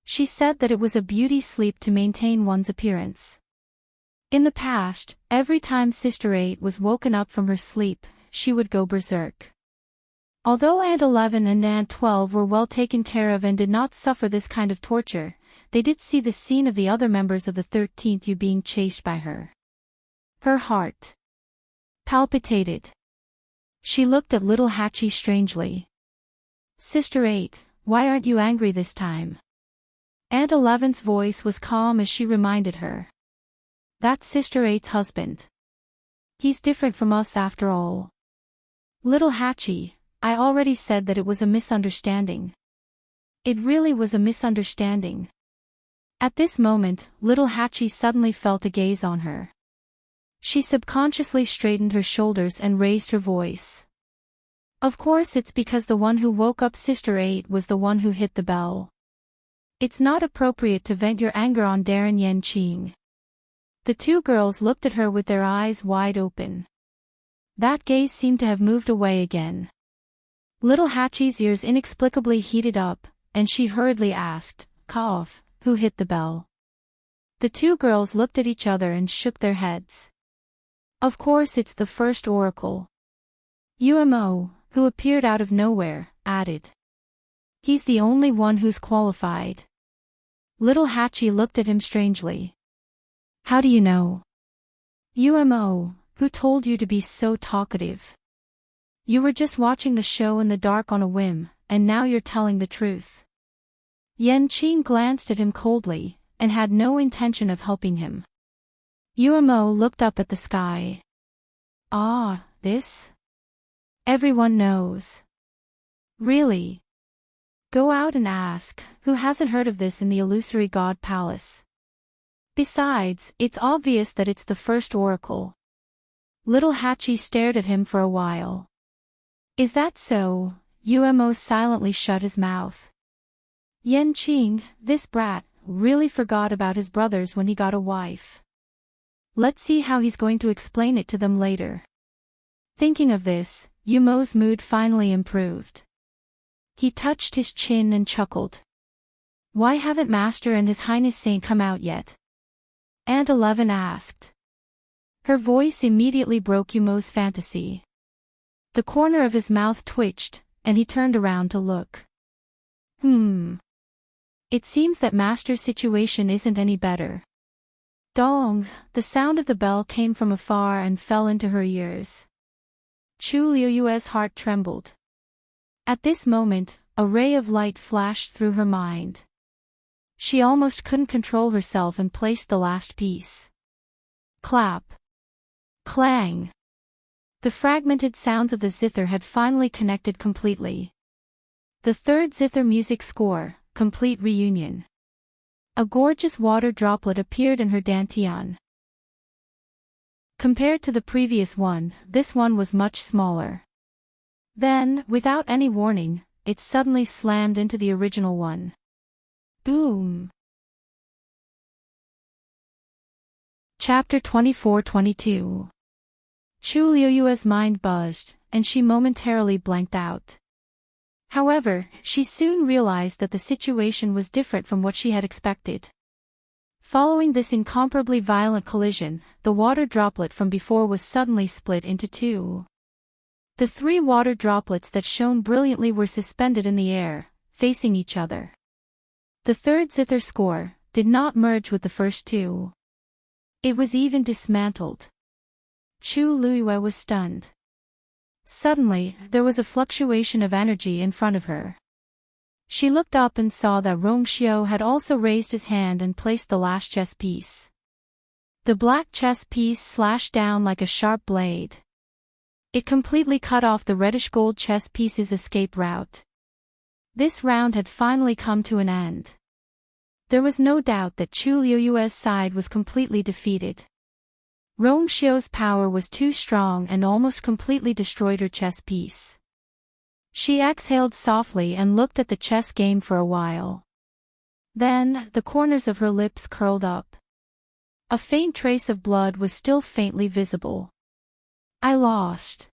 She said that it was a beauty sleep to maintain one's appearance. In the past, every time Sister 8 was woken up from her sleep, she would go berserk. Although Aunt 11 and Aunt 12 were well taken care of and did not suffer this kind of torture, they did see the scene of the other members of the 13th U being chased by her. Her heart palpitated. She looked at little Hachi strangely. "Sister 8, why aren't you angry this time?" Aunt 11's voice was calm as she reminded her. "That's Sister 8's husband. He's different from us after all." "Little Hachi, I already said that it was a misunderstanding." It really was a misunderstanding. At this moment, little Hachi suddenly felt a gaze on her. She subconsciously straightened her shoulders and raised her voice. "Of course it's because the one who woke up Sister 8 was the one who hit the bell. It's not appropriate to vent your anger on Darren Qing." The two girls looked at her with their eyes wide open. That gaze seemed to have moved away again. Little Hachi's ears inexplicably heated up, and she hurriedly asked, "Cough, who hit the bell?" The two girls looked at each other and shook their heads. "Of course it's the first oracle. Umo, who appeared out of nowhere, added. He's the only one who's qualified." Little Hachi looked at him strangely. "How do you know?" "Umo, who told you to be so talkative? You were just watching the show in the dark on a whim, and now you're telling the truth." Qing glanced at him coldly, and had no intention of helping him. Umo looked up at the sky. "Ah, this? Everyone knows. Really? Go out and ask, who hasn't heard of this in the illusory god palace? Besides, it's obvious that it's the first oracle. Little Hachi stared at him for a while. Is that so? Umo silently shut his mouth. Yenqing, this brat, really forgot about his brothers when he got a wife. Let's see how he's going to explain it to them later. Thinking of this, Umo's mood finally improved. He touched his chin and chuckled. Why haven't Master and His Highness Saint come out yet? Aunt 11 asked. Her voice immediately broke Umo's fantasy. The corner of his mouth twitched, and he turned around to look. It seems that Master's situation isn't any better. Dong, the sound of the bell came from afar and fell into her ears. Chu Liuyue's heart trembled. At this moment, a ray of light flashed through her mind. She almost couldn't control herself and placed the last piece. Clap. Clang. The fragmented sounds of the zither had finally connected completely. The third zither music score, complete reunion. A gorgeous water droplet appeared in her dantian. Compared to the previous one, this one was much smaller. Then, without any warning, it suddenly slammed into the original one. Boom! Chapter 24-22. Chu Liuyue's mind buzzed, and she momentarily blanked out. However, she soon realized that the situation was different from what she had expected. Following this incomparably violent collision, the water droplet from before was suddenly split into two. The three water droplets that shone brilliantly were suspended in the air, facing each other. The third zither score did not merge with the first two. It was even dismantled. Chu Liyue was stunned. Suddenly, there was a fluctuation of energy in front of her. She looked up and saw that Rongxiu had also raised his hand and placed the last chess piece. The black chess piece slashed down like a sharp blade. It completely cut off the reddish-gold chess piece's escape route. This round had finally come to an end. There was no doubt that Chu Liuyue's side was completely defeated. Rongxiu's power was too strong and almost completely destroyed her chess piece. She exhaled softly and looked at the chess game for a while. Then, the corners of her lips curled up. A faint trace of blood was still faintly visible. I lost.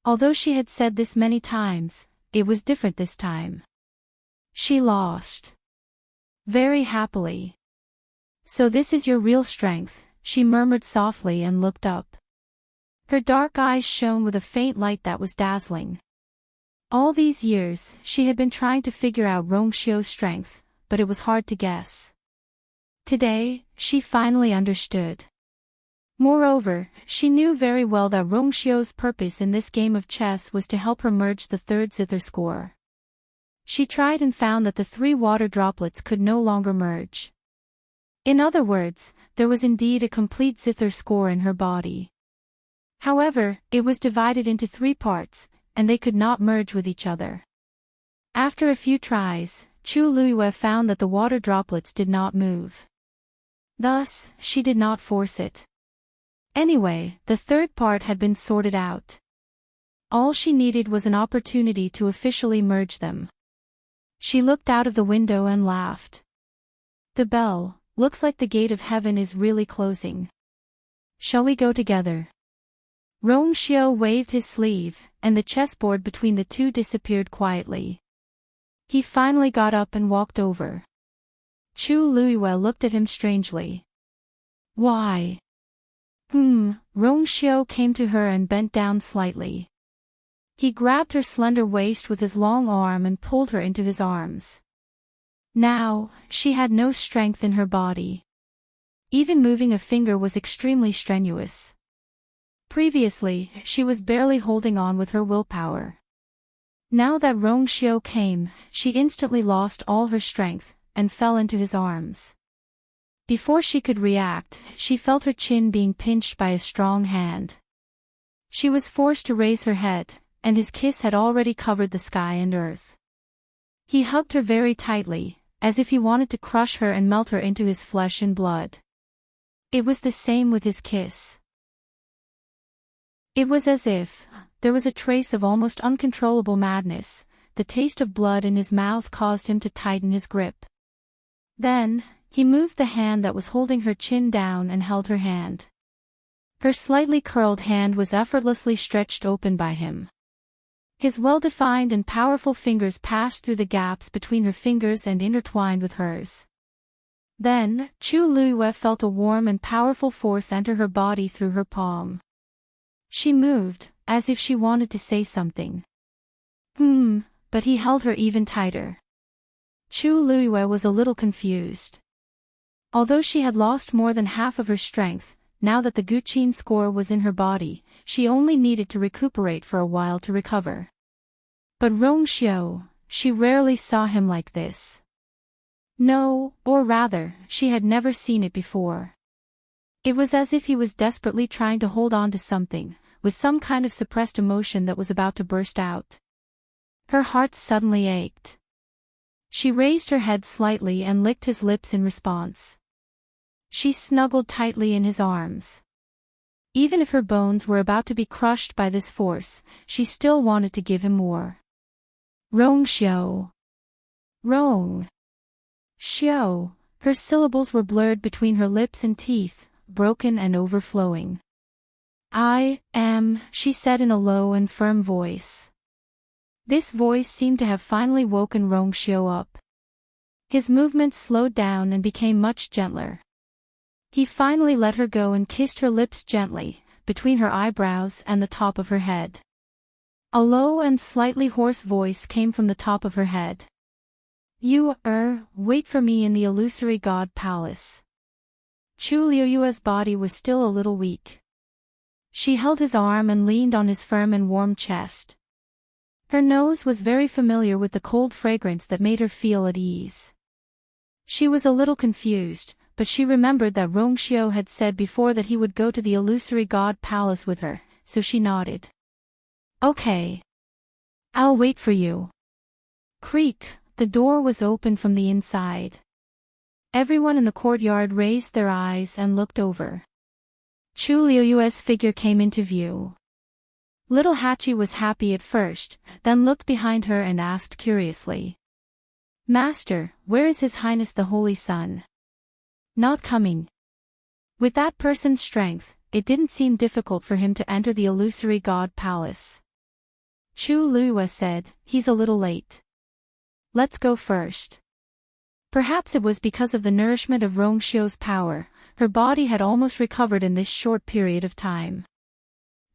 Although she had said this many times, it was different this time. She lost. Very happily. So this is your real strength, she murmured softly and looked up. Her dark eyes shone with a faint light that was dazzling. All these years, she had been trying to figure out Rongxiu's strength, but it was hard to guess. Today, she finally understood. Moreover, she knew very well that Rongxiu's purpose in this game of chess was to help her merge the third zither score. She tried and found that the three water droplets could no longer merge. In other words, there was indeed a complete zither score in her body. However, it was divided into three parts, and they could not merge with each other. After a few tries, Chu Liyue found that the water droplets did not move. Thus, she did not force it. Anyway, the third part had been sorted out. All she needed was an opportunity to officially merge them. She looked out of the window and laughed. The bell, looks like the gate of heaven is really closing. Shall we go together? Rongxiu waved his sleeve, and the chessboard between the two disappeared quietly. He finally got up and walked over. Chu Liyue looked at him strangely. Why? Rongxiu came to her and bent down slightly. He grabbed her slender waist with his long arm and pulled her into his arms. Now, she had no strength in her body. Even moving a finger was extremely strenuous. Previously, she was barely holding on with her willpower. Now that Rongxiu came, she instantly lost all her strength, and fell into his arms. Before she could react, she felt her chin being pinched by a strong hand. She was forced to raise her head, and his kiss had already covered the sky and earth. He hugged her very tightly, as if he wanted to crush her and melt her into his flesh and blood. It was the same with his kiss. It was as if there was a trace of almost uncontrollable madness. The taste of blood in his mouth caused him to tighten his grip. Then, he moved the hand that was holding her chin down and held her hand. Her slightly curled hand was effortlessly stretched open by him. His well-defined and powerful fingers passed through the gaps between her fingers and intertwined with hers. Then, Chu Luiyue felt a warm and powerful force enter her body through her palm. She moved, as if she wanted to say something. But he held her even tighter. Chu Luiyue was a little confused. Although she had lost more than half of her strength, now that the Guqin score was in her body, she only needed to recuperate for a while to recover. But Rongxiu, she rarely saw him like this. No, or rather, she had never seen it before. It was as if he was desperately trying to hold on to something, with some kind of suppressed emotion that was about to burst out. Her heart suddenly ached. She raised her head slightly and licked his lips in response. She snuggled tightly in his arms. Even if her bones were about to be crushed by this force, she still wanted to give him more. Rongxiu. Rong. Xiu. Her syllables were blurred between her lips and teeth, broken and overflowing. I am, she said in a low and firm voice. This voice seemed to have finally woken Rongxiu up. His movements slowed down and became much gentler. He finally let her go and kissed her lips gently, between her eyebrows and the top of her head. A low and slightly hoarse voice came from the top of her head. You, wait for me in the illusory god palace. Chu Luiyue's body was still a little weak. She held his arm and leaned on his firm and warm chest. Her nose was very familiar with the cold fragrance that made her feel at ease. She was a little confused, but she remembered that Rongxiu had said before that he would go to the illusory god palace with her, so she nodded. Okay. I'll wait for you. Creak, the door was open from the inside. Everyone in the courtyard raised their eyes and looked over. Chu Luiyue's figure came into view. Little Hachi was happy at first, then looked behind her and asked curiously. Master, where is His Highness the Holy Sun? Not coming. With that person's strength, it didn't seem difficult for him to enter the illusory god palace. Chu Luiyue said, he's a little late. Let's go first. Perhaps it was because of the nourishment of Rongxiu's power, her body had almost recovered in this short period of time.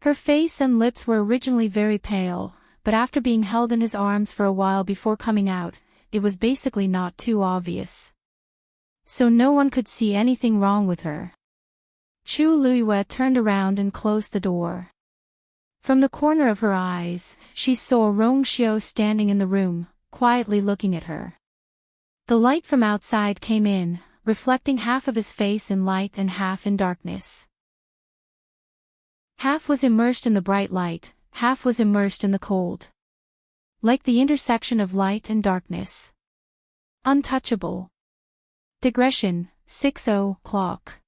Her face and lips were originally very pale, but after being held in his arms for a while before coming out, it was basically not too obvious. So no one could see anything wrong with her. Chu Luiyue turned around and closed the door. From the corner of her eyes, she saw Rongxiu standing in the room, quietly looking at her. The light from outside came in, reflecting half of his face in light and half in darkness. Half was immersed in the bright light, half was immersed in the cold. Like the intersection of light and darkness. Untouchable. Digression, 60 clock.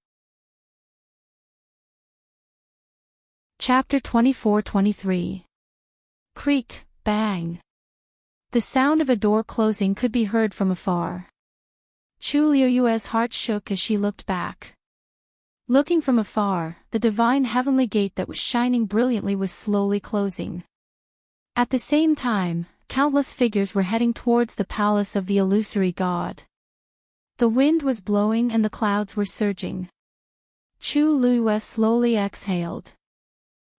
Chapter 24-23. Creak, bang. The sound of a door closing could be heard from afar. Chu Luiyue's heart shook as she looked back. Looking from afar, the divine heavenly gate that was shining brilliantly was slowly closing. At the same time, countless figures were heading towards the palace of the illusory god. The wind was blowing and the clouds were surging. Chu Luiyue slowly exhaled.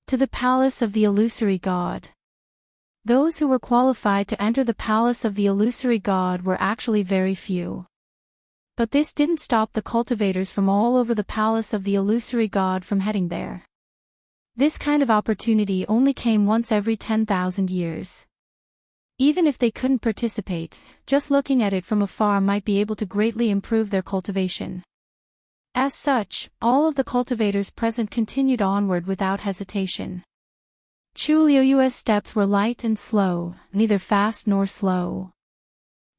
To the palace of the illusory god. Those who were qualified to enter the palace of the illusory god were actually very few. But this didn't stop the cultivators from all over the palace of the illusory god from heading there. This kind of opportunity only came once every 10,000 years. Even if they couldn't participate, just looking at it from afar might be able to greatly improve their cultivation. As such, all of the cultivators present continued onward without hesitation. Chu Liuyue's steps were light and slow, neither fast nor slow.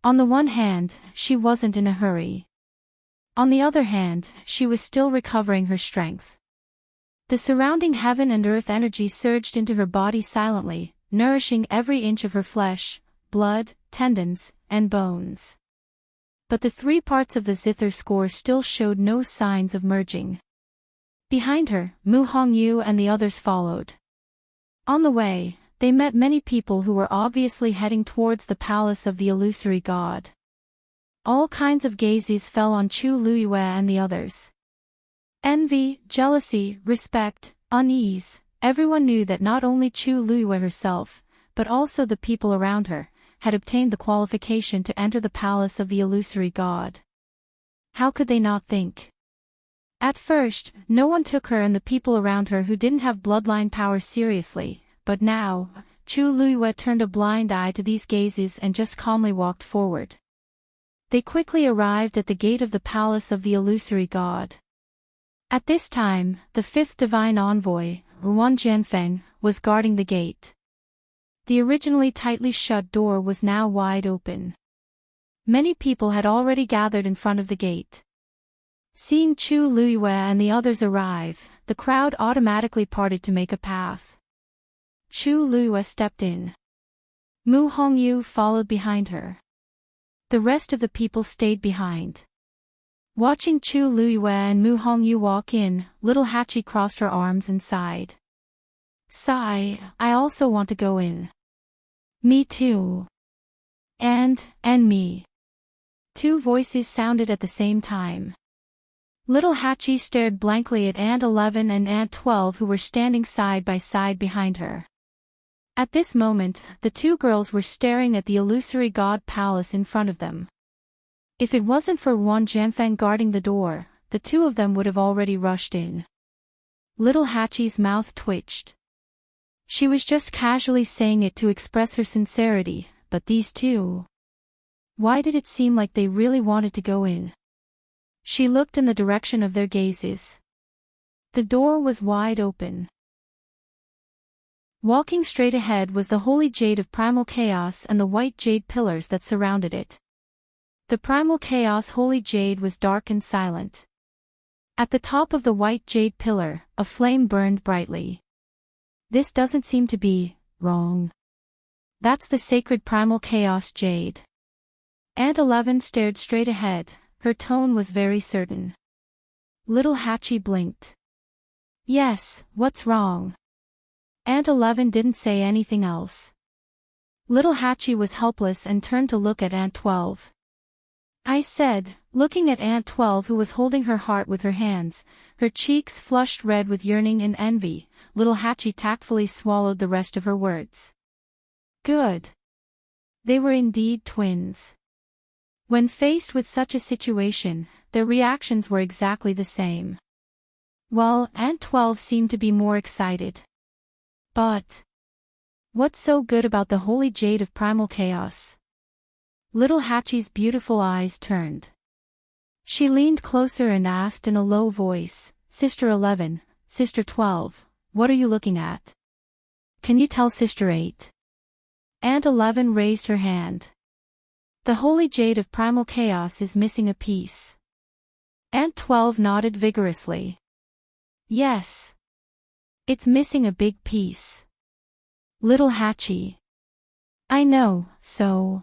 On the one hand, she wasn't in a hurry. On the other hand, she was still recovering her strength. The surrounding heaven and earth energy surged into her body silently, nourishing every inch of her flesh, blood, tendons, and bones. But the 3 parts of the zither score still showed no signs of merging. Behind her, Mu Hongyu and the others followed. On the way, they met many people who were obviously heading towards the palace of the illusory god. All kinds of gazes fell on Chu Liyue and the others. Envy, jealousy, respect, unease, everyone knew that not only Chu Liyue herself, but also the people around her, had obtained the qualification to enter the palace of the illusory god. How could they not think? At first, no one took her and the people around her who didn't have bloodline power seriously, but now, Chu Liyue turned a blind eye to these gazes and just calmly walked forward. They quickly arrived at the gate of the palace of the illusory god. At this time, the 5th divine envoy, Ruan Jianfeng, was guarding the gate. The originally tightly shut door was now wide open. Many people had already gathered in front of the gate. Seeing Chu Liyue and the others arrive, the crowd automatically parted to make a path. Chu Liyue stepped in. Mu Hongyu followed behind her. The rest of the people stayed behind. Watching Chu Liyue and Mu Hongyu walk in, little Hachi crossed her arms and sighed. Sigh, I also want to go in. Me too. And me. 2 voices sounded at the same time. Little Hachi stared blankly at Aunt 11 and Aunt 12 who were standing side by side behind her. At this moment, the 2 girls were staring at the illusory god palace in front of them. If it wasn't for Ruan Jianfeng guarding the door, the 2 of them would have already rushed in. Little Hachi's mouth twitched. She was just casually saying it to express her sincerity, but these 2. Why did it seem like they really wanted to go in? She looked in the direction of their gazes. The door was wide open. Walking straight ahead was the holy jade of primal chaos and the white jade pillars that surrounded it. The primal chaos holy jade was dark and silent. At the top of the white jade pillar, a flame burned brightly. This doesn't seem to be wrong. That's the sacred primal chaos jade. Aunt 11 stared straight ahead. Her tone was very certain. Little Hachi blinked. Yes, what's wrong? Aunt 11 didn't say anything else. Little Hachi was helpless and turned to look at Aunt 12. I said, looking at Aunt 12 who was holding her heart with her hands, her cheeks flushed red with yearning and envy. Little Hachi tactfully swallowed the rest of her words. Good. They were indeed twins. When faced with such a situation, their reactions were exactly the same. Well, Aunt 12 seemed to be more excited. But what's so good about the holy jade of primal chaos? Little Hachi's beautiful eyes turned. She leaned closer and asked in a low voice, Sister 11, Sister 12, what are you looking at? Can you tell Sister 8? Aunt 11 raised her hand. The holy jade of primal chaos is missing a piece. Aunt 12 nodded vigorously. Yes. It's missing a big piece. Little Hachi. I know, so.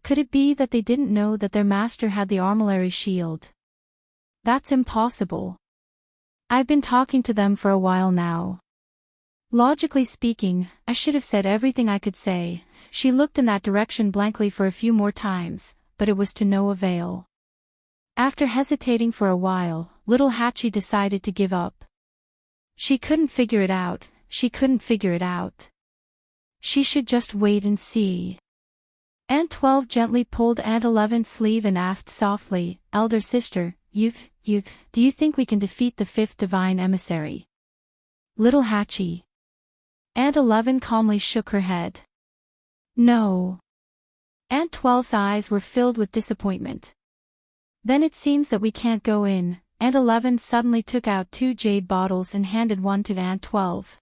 Could it be that they didn't know that their master had the armillary shield? That's impossible. I've been talking to them for a while now. Logically speaking, I should have said everything I could say. She looked in that direction blankly for a few more times, but it was to no avail. After hesitating for a while, little Hachi decided to give up. She couldn't figure it out, she should just wait and see. Aunt 12 gently pulled Aunt 11's sleeve and asked softly, Elder sister, do you think we can defeat the 5th divine emissary? Little Hachi. Aunt 11 calmly shook her head. No. Aunt 12's eyes were filled with disappointment. Then it seems that we can't go in. Aunt 11 suddenly took out 2 jade bottles and handed one to Aunt 12.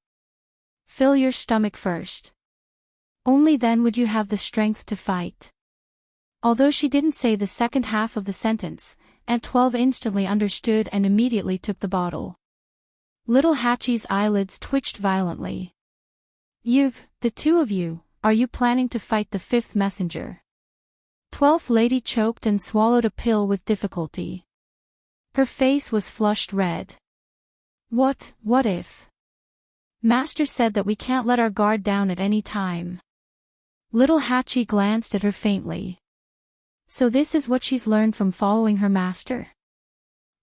Fill your stomach first. Only then would you have the strength to fight. Although she didn't say the second half of the sentence, Aunt 12 instantly understood and immediately took the bottle. Little Hatchie's eyelids twitched violently. The two of you, are you planning to fight the fifth messenger? 12th lady choked and swallowed a pill with difficulty. Her face was flushed red. What if? Master said that we can't let our guard down at any time. Little Hatchie glanced at her faintly. So this is what she's learned from following her master?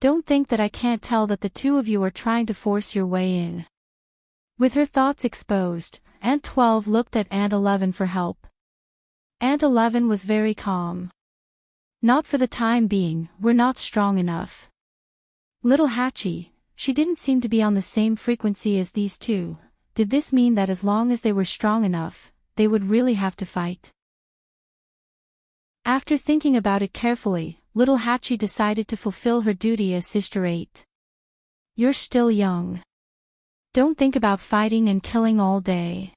Don't think that I can't tell that the two of you are trying to force your way in. With her thoughts exposed, Aunt 12 looked at Aunt 11 for help. Aunt 11 was very calm. Not for the time being, we're not strong enough. Little Hatchie, she didn't seem to be on the same frequency as these two. Did this mean that as long as they were strong enough, they would really have to fight? After thinking about it carefully, Little Hatchie decided to fulfill her duty as Sister 8. You're still young. Don't think about fighting and killing all day.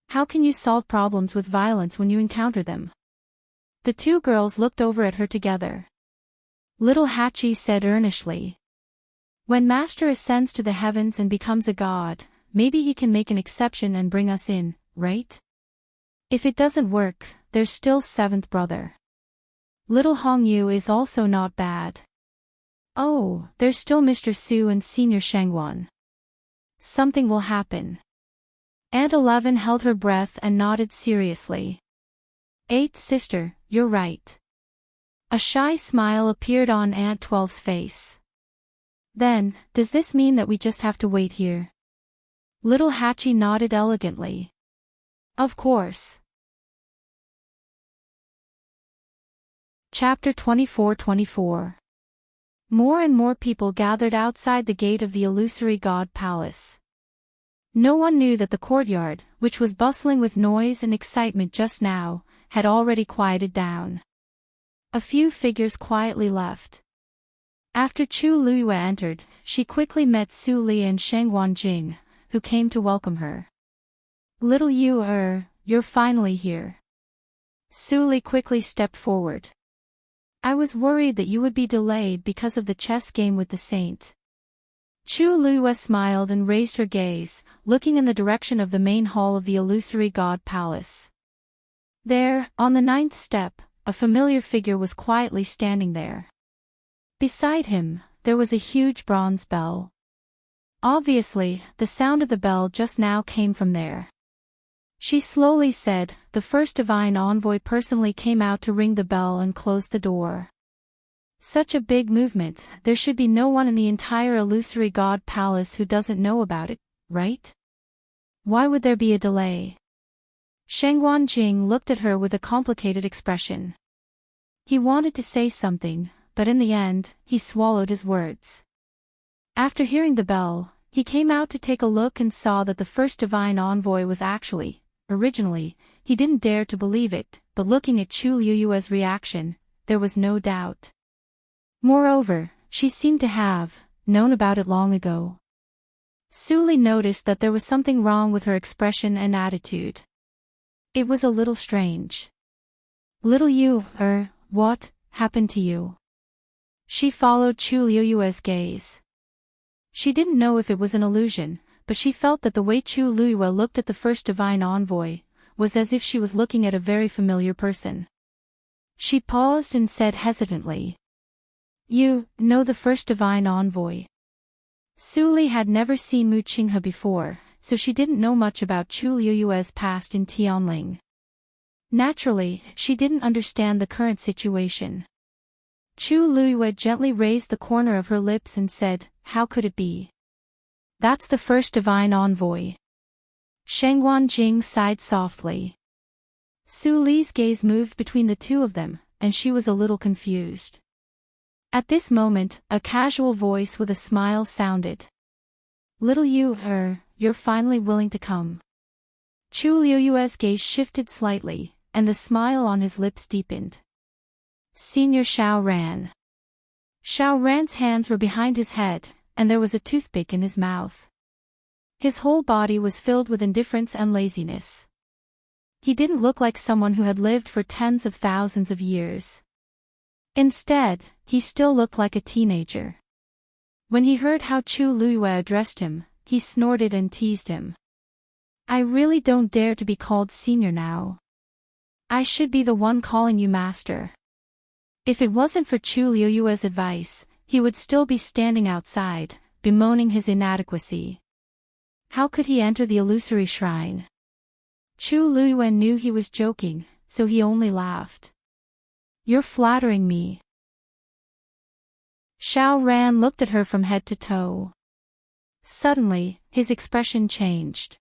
How can you solve problems with violence when you encounter them? The two girls looked over at her together. Little Hatchie said earnestly. When Master ascends to the heavens and becomes a god, maybe he can make an exception and bring us in, right? If it doesn't work, there's still seventh brother. Little Hongyu is also not bad. Oh, there's still Mr. Su and Senior Shangwan. Something will happen. Aunt 11 held her breath and nodded seriously. Eighth sister, you're right. A shy smile appeared on Aunt 12's face. Then, does this mean that we just have to wait here? Little Hatchie nodded elegantly. Of course. Chapter 24-24. More and more people gathered outside the gate of the illusory god palace. No one knew that the courtyard, which was bustling with noise and excitement just now, had already quieted down. A few figures quietly left. After Chu Luyue entered, she quickly met Su Li and Shengwan Jing, who came to welcome her. Little you're finally here. Su Li quickly stepped forward. I was worried that you would be delayed because of the chess game with the saint. Chu Luyue smiled and raised her gaze, looking in the direction of the main hall of the illusory god palace. There, on the 9th step, a familiar figure was quietly standing there. Beside him, there was a huge bronze bell. Obviously, the sound of the bell just now came from there. She slowly said, the first divine envoy personally came out to ring the bell and close the door. Such a big movement, there should be no one in the entire illusory god palace who doesn't know about it, right? Why would there be a delay? Shengwan Jing looked at her with a complicated expression. He wanted to say something, but in the end, he swallowed his words. After hearing the bell, he came out to take a look and saw that the first divine envoy was originally, he didn't dare to believe it, but looking at Chu Luyue's reaction, there was no doubt. Moreover, she seemed to have known about it long ago. Su Li noticed that there was something wrong with her expression and attitude. It was a little strange. Little you, what happened to you? She followed Chu Luyue's gaze. She didn't know if it was an illusion, but she felt that the way Chu Luyue looked at the first divine envoy was as if she was looking at a very familiar person. She paused and said hesitantly, You know the first divine envoy. Su Li had never seen Mu Qinghe before, so she didn't know much about Chu Luyue's past in Tianling. Naturally, she didn't understand the current situation. Chu Luyue gently raised the corner of her lips and said, How could it be? That's the first divine envoy. Shengwan Jing sighed softly. Su Li's gaze moved between the two of them, and she was a little confused. At this moment, a casual voice with a smile sounded. Little you're finally willing to come. Chu Luyue's gaze shifted slightly, and the smile on his lips deepened. Senior Xiao Ran. Xiao Ran's hands were behind his head, and there was a toothpick in his mouth. His whole body was filled with indifference and laziness. He didn't look like someone who had lived for tens of thousands of years. Instead, he still looked like a teenager. When he heard how Chu Luiyue addressed him, he snorted and teased him. I really don't dare to be called senior now. I should be the one calling you master. If it wasn't for Chu Luiyue's advice, he would still be standing outside, bemoaning his inadequacy. How could he enter the illusory shrine? Chu Luiyue knew he was joking, so he only laughed. You're flattering me. Xiao Ran looked at her from head to toe. Suddenly, his expression changed.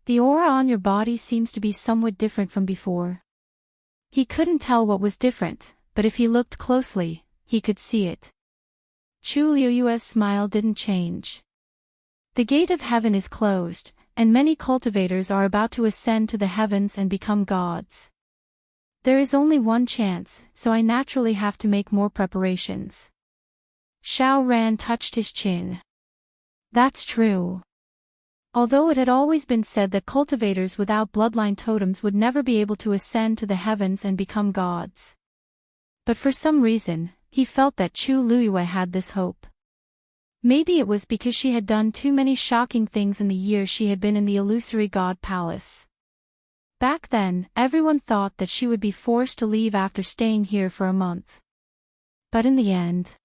The aura on your body seems to be somewhat different from before. He couldn't tell what was different, but if he looked closely, he could see it. Chu Luiyue's smile didn't change. The gate of heaven is closed, and many cultivators are about to ascend to the heavens and become gods. There is only one chance, so I naturally have to make more preparations. Xiao Ran touched his chin. That's true. Although it had always been said that cultivators without bloodline totems would never be able to ascend to the heavens and become gods. But for some reason, he felt that Chu Luiyue had this hope. Maybe it was because she had done too many shocking things in the years she had been in the illusory god palace. Back then, everyone thought that she would be forced to leave after staying here for a month. But in the end,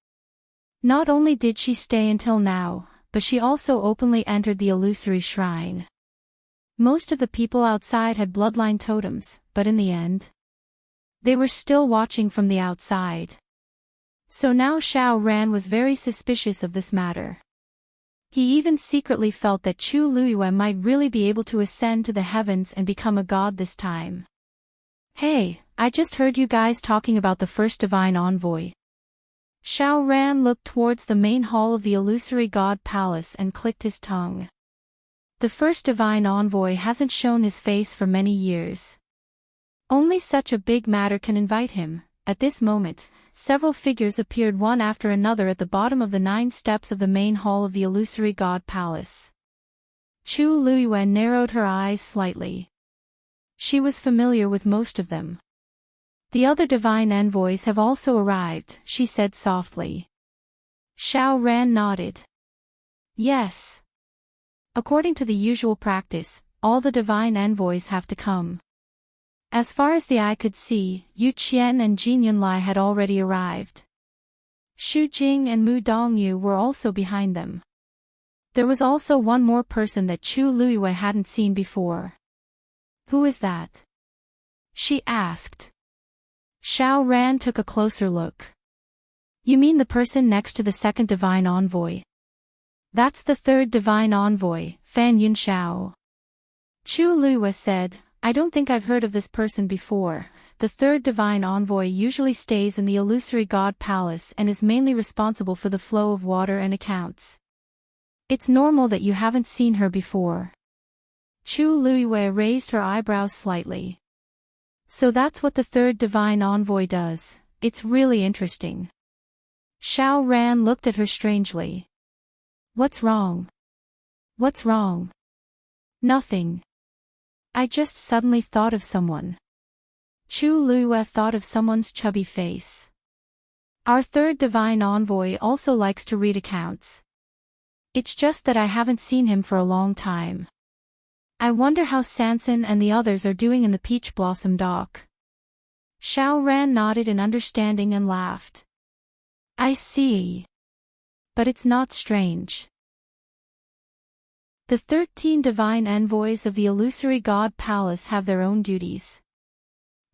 not only did she stay until now, but she also openly entered the illusory shrine. Most of the people outside had bloodline totems, but in the end, they were still watching from the outside. So now Xiao Ran was very suspicious of this matter. He even secretly felt that Chu Luiyue might really be able to ascend to the heavens and become a god this time. Hey, I just heard you guys talking about the first divine envoy. Xiao Ran looked towards the main hall of the illusory god palace and clicked his tongue. The first divine envoy hasn't shown his face for many years. Only such a big matter can invite him. At this moment, several figures appeared one after another at the bottom of the 9 steps of the main hall of the illusory god palace. Chu Luiyue narrowed her eyes slightly. She was familiar with most of them. The other divine envoys have also arrived, she said softly. Xiao Ran nodded. Yes. According to the usual practice, all the divine envoys have to come. As far as the eye could see, Yu Qian and Jin Yunlai had already arrived. Xu Jing and Mu Dongyu were also behind them. There was also one more person that Chu Luiyue hadn't seen before. Who is that? She asked. Xiao Ran took a closer look. You mean the person next to the second divine envoy? That's the third divine envoy, Fan Yunxiao. Chu Luiyue said, I don't think I've heard of this person before. The third divine envoy usually stays in the illusory god palace and is mainly responsible for the flow of water and accounts. It's normal that you haven't seen her before. Chu Luiyue raised her eyebrows slightly. So that's what the third divine envoy does. It's really interesting. Xiao Ran looked at her strangely. What's wrong? What's wrong? Nothing. I just suddenly thought of someone. Chu Luiyue thought of someone's chubby face. Our third divine envoy also likes to read accounts. It's just that I haven't seen him for a long time. I wonder how Sanson and the others are doing in the Peach Blossom Dock. Xiao Ran nodded in understanding and laughed. I see. But it's not strange. The 13 divine envoys of the illusory god palace have their own duties.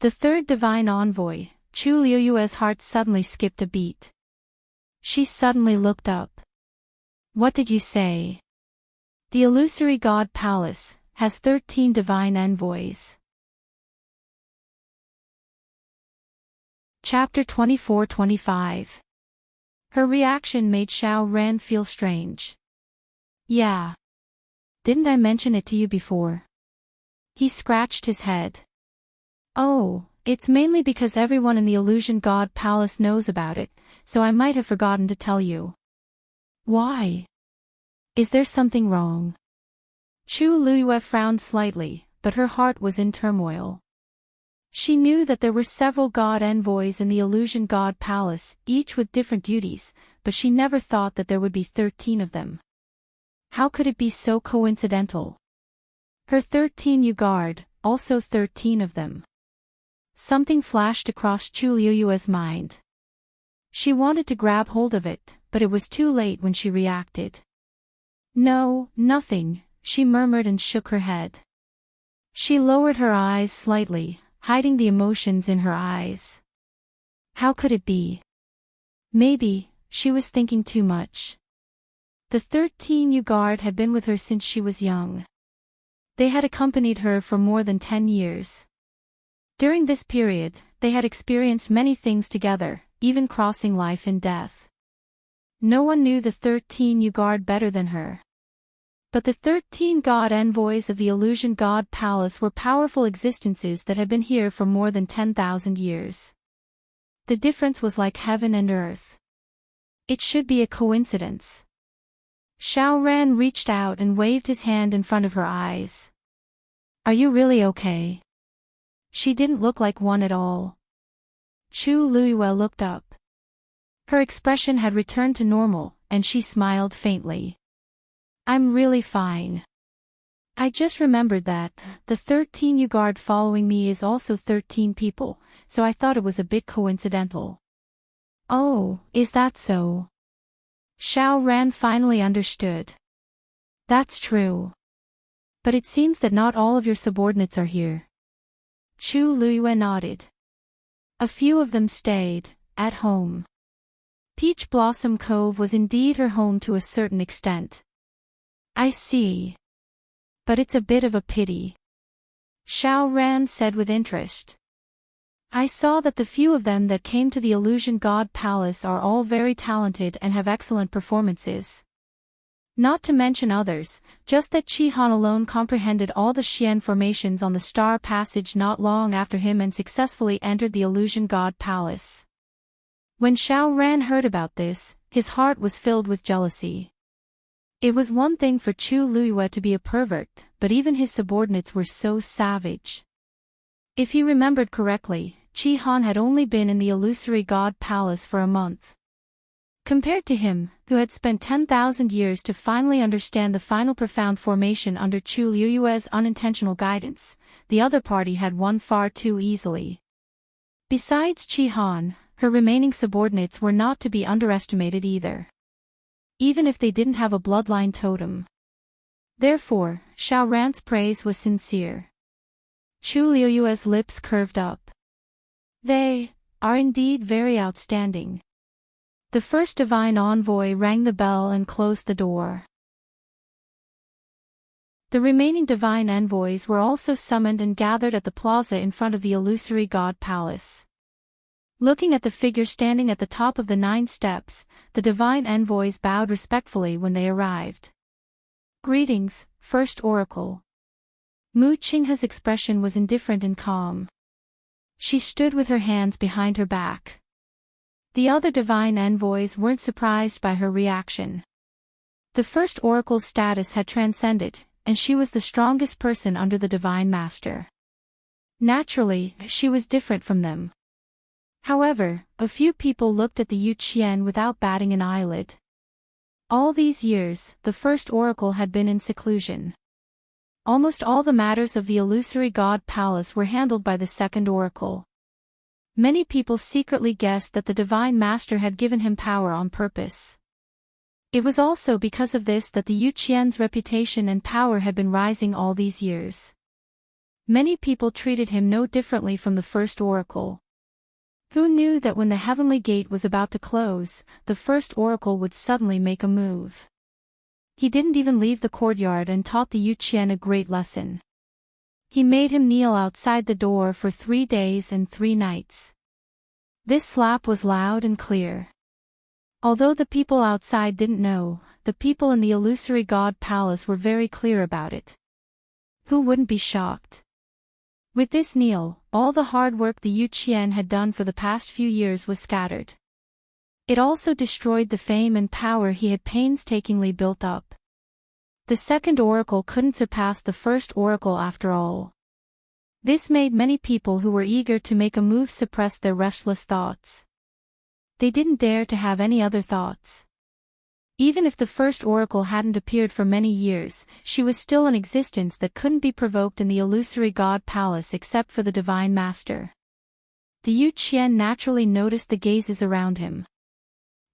The third divine envoy, Chu Luiyue's heart suddenly skipped a beat. She suddenly looked up. What did you say? The illusory god palace has 13 divine envoys. Chapter 24-25. Her reaction made Xiao Ran feel strange. Yeah. Didn't I mention it to you before? He scratched his head. Oh, it's mainly because everyone in the Illusion God Palace knows about it, so I might have forgotten to tell you. Why? Is there something wrong? Chu Liyue frowned slightly, but her heart was in turmoil. She knew that there were several god envoys in the Illusion God Palace, each with different duties, but she never thought that there would be 13 of them. How could it be so coincidental? Her 13 guard, also 13 of them. Something flashed across Chu Liyue's mind. She wanted to grab hold of it, but it was too late when she reacted. No, nothing, she murmured and shook her head. She lowered her eyes slightly, hiding the emotions in her eyes. How could it be? Maybe, she was thinking too much. The 13 guard had been with her since she was young. They had accompanied her for more than 10 years. During this period, they had experienced many things together, even crossing life and death. No one knew the 13 guard better than her. But the 13 god envoys of the Illusion God Palace were powerful existences that had been here for more than 10,000 years. The difference was like heaven and earth. It should be a coincidence. Xiao Ran reached out and waved his hand in front of her eyes. Are you really okay? She didn't look like one at all. Chu Liyue looked up. Her expression had returned to normal, and she smiled faintly. I'm really fine. I just remembered that the 13 guard following me is also 13 people, so I thought it was a bit coincidental. Oh, is that so? Xiao Ran finally understood. That's true. But it seems that not all of your subordinates are here. Chu Liyue nodded. A few of them stayed, at home. Peach Blossom Cove was indeed her home to a certain extent. I see. But it's a bit of a pity. Xiao Ran said with interest. I saw that the few of them that came to the Illusion God Palace are all very talented and have excellent performances. Not to mention others, just that Qi Han alone comprehended all the Xian formations on the Star Passage not long after him and successfully entered the Illusion God Palace. When Xiao Ran heard about this, his heart was filled with jealousy. It was one thing for Chu Liyue to be a pervert, but even his subordinates were so savage. If he remembered correctly, Qi Han had only been in the Illusory God Palace for a month. Compared to him, who had spent 10,000 years to finally understand the final profound formation under Chu Liyue's unintentional guidance, the other party had won far too easily. Besides Qi Han, her remaining subordinates were not to be underestimated either. Even if they didn't have a bloodline totem. Therefore, Xiao Ran's praise was sincere. Chu Liyue's lips curved up. They are indeed very outstanding. The first divine envoy rang the bell and closed the door. The remaining divine envoys were also summoned and gathered at the plaza in front of the Illusory God Palace. Looking at the figure standing at the top of the 9 steps, the divine envoys bowed respectfully when they arrived. Greetings, First Oracle. Mu Qinghe's expression was indifferent and calm. She stood with her hands behind her back. The other divine envoys weren't surprised by her reaction. The First Oracle's status had transcended, and she was the strongest person under the Divine Master. Naturally, she was different from them. However, a few people looked at the Yu Qian without batting an eyelid. All these years, the First Oracle had been in seclusion. Almost all the matters of the Illusory God Palace were handled by the Second Oracle. Many people secretly guessed that the Divine Master had given him power on purpose. It was also because of this that the Yu Qian's reputation and power had been rising all these years. Many people treated him no differently from the First Oracle. Who knew that when the Heavenly Gate was about to close, the First Oracle would suddenly make a move? He didn't even leave the courtyard and taught the Yu Qian a great lesson. He made him kneel outside the door for 3 days and 3 nights. This slap was loud and clear. Although the people outside didn't know, the people in the Illusory God Palace were very clear about it. Who wouldn't be shocked? With this kneel, all the hard work the Yu Qian had done for the past few years was scattered. It also destroyed the fame and power he had painstakingly built up. The second oracle couldn't surpass the first oracle after all. This made many people who were eager to make a move suppress their restless thoughts. They didn't dare to have any other thoughts. Even if the first oracle hadn't appeared for many years, she was still an existence that couldn't be provoked in the illusory god palace except for the divine master. The Yu Qian naturally noticed the gazes around him.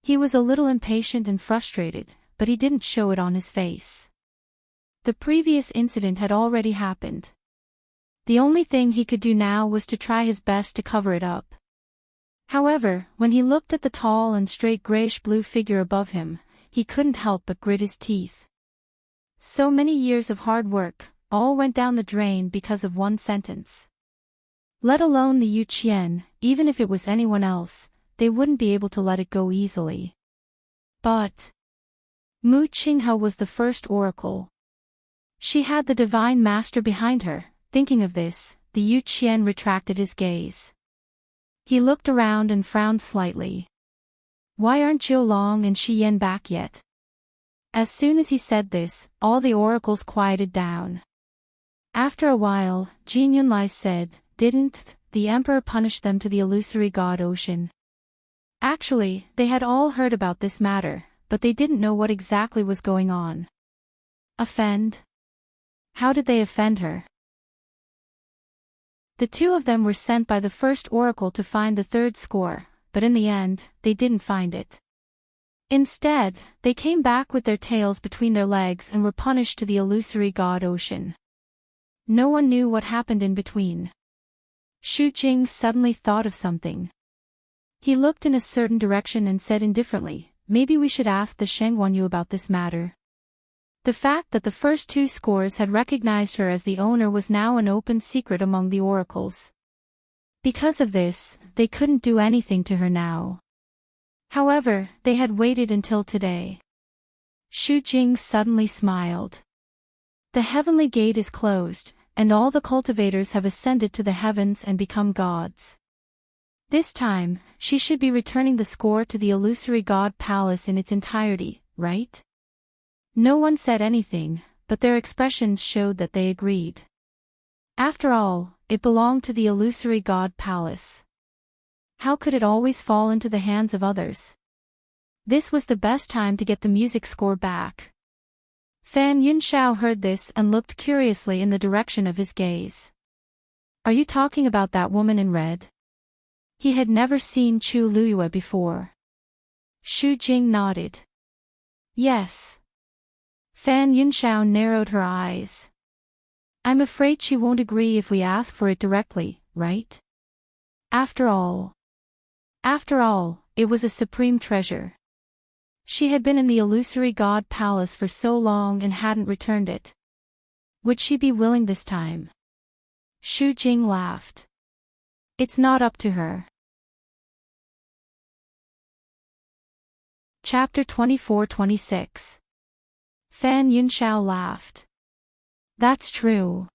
He was a little impatient and frustrated, but he didn't show it on his face. The previous incident had already happened. The only thing he could do now was to try his best to cover it up. However, when he looked at the tall and straight grayish-blue figure above him, he couldn't help but grit his teeth. So many years of hard work, all went down the drain because of one sentence. Let alone the Yu Qian, even if it was anyone else, they wouldn't be able to let it go easily. But Mu Qinghe was the first oracle. She had the divine master behind her. Thinking of this, the Yu Qian retracted his gaze. He looked around and frowned slightly. Why aren't Zhou Long and Shi Yan back yet? As soon as he said this, all the oracles quieted down. After a while, Jin Yunlai said, "Didn't the emperor punish them to the illusory god ocean?" Actually, they had all heard about this matter, but they didn't know what exactly was going on. Offend? How did they offend her? The two of them were sent by the first oracle to find the third score, but in the end, they didn't find it. Instead, they came back with their tails between their legs and were punished to the illusory god ocean. No one knew what happened in between. Shu Jing suddenly thought of something. He looked in a certain direction and said indifferently, "Maybe we should ask the Shengguanyu about this matter." The fact that the first two scores had recognized her as the owner was now an open secret among the oracles. Because of this, they couldn't do anything to her now. However, they had waited until today. Shu Jing suddenly smiled. The heavenly gate is closed, and all the cultivators have ascended to the heavens and become gods. This time, she should be returning the score to the illusory god palace in its entirety, right? No one said anything, but their expressions showed that they agreed. After all, it belonged to the illusory god palace. How could it always fall into the hands of others? This was the best time to get the music score back. Fan Yunxiao heard this and looked curiously in the direction of his gaze. "Are you talking about that woman in red?" He had never seen Chu Luyue before. Shu Jing nodded. "Yes." Fan Yunxiao narrowed her eyes. "I'm afraid she won't agree if we ask for it directly, right? After all, it was a supreme treasure. She had been in the illusory god palace for so long and hadn't returned it. Would she be willing this time?" Shu Jing laughed. "It's not up to her." Chapter 24-26. Fan Yunxiao laughed. "That's true."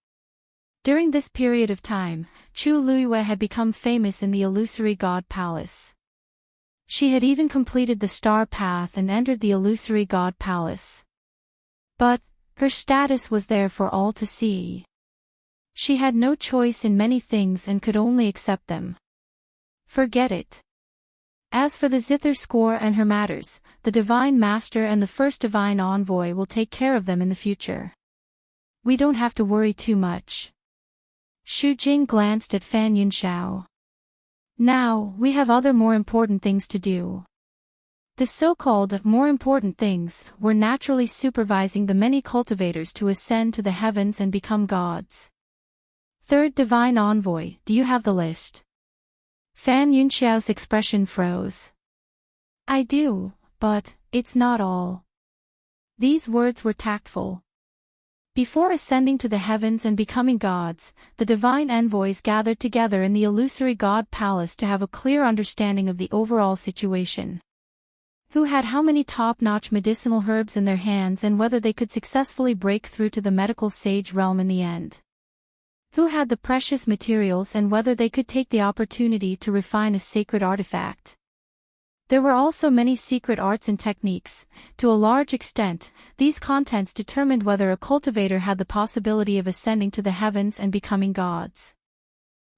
During this period of time, Chu Luyue had become famous in the illusory god palace. She had even completed the star path and entered the illusory god palace. But her status was there for all to see. She had no choice in many things and could only accept them. Forget it. As for the zither score and her matters, the Divine Master and the first Divine Envoy will take care of them in the future. We don't have to worry too much. Shu Jing glanced at Fan Yunxiao. Now, we have other more important things to do. The so-called more important things were naturally supervising the many cultivators to ascend to the heavens and become gods. Third Divine Envoy, do you have the list? Fan Yunxiao's expression froze. I do, but it's not all. These words were tactful. Before ascending to the heavens and becoming gods, the divine envoys gathered together in the illusory god palace to have a clear understanding of the overall situation. Who had how many top-notch medicinal herbs in their hands and whether they could successfully break through to the medical sage realm in the end. Who had the precious materials and whether they could take the opportunity to refine a sacred artifact. There were also many secret arts and techniques. To a large extent, these contents determined whether a cultivator had the possibility of ascending to the heavens and becoming gods.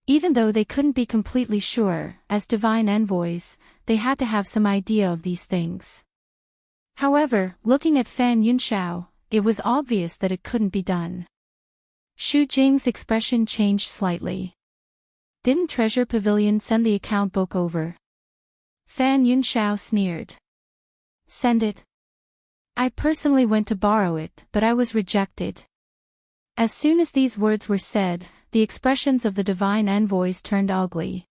Even though they couldn't be completely sure, as divine envoys, they had to have some idea of these things. However, looking at Fan Yunxiao, it was obvious that it couldn't be done. Xu Jing's expression changed slightly. Didn't Treasure Pavilion send the account book over? Fan Yunxiao sneered. Send it. I personally went to borrow it, but I was rejected. As soon as these words were said, the expressions of the divine envoys turned ugly.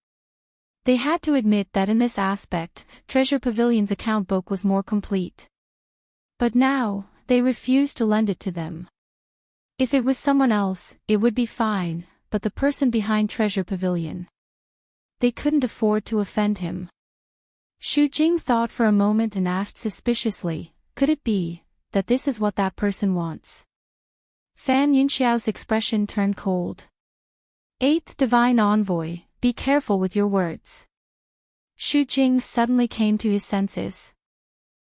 They had to admit that in this aspect, Treasure Pavilion's account book was more complete. But now, they refused to lend it to them. If it was someone else, it would be fine, but the person behind Treasure Pavilion. They couldn't afford to offend him. Xu Jing thought for a moment and asked suspiciously, could it be that this is what that person wants? Fan Yunxiao's expression turned cold. Eighth Divine Envoy, be careful with your words. Xu Jing suddenly came to his senses.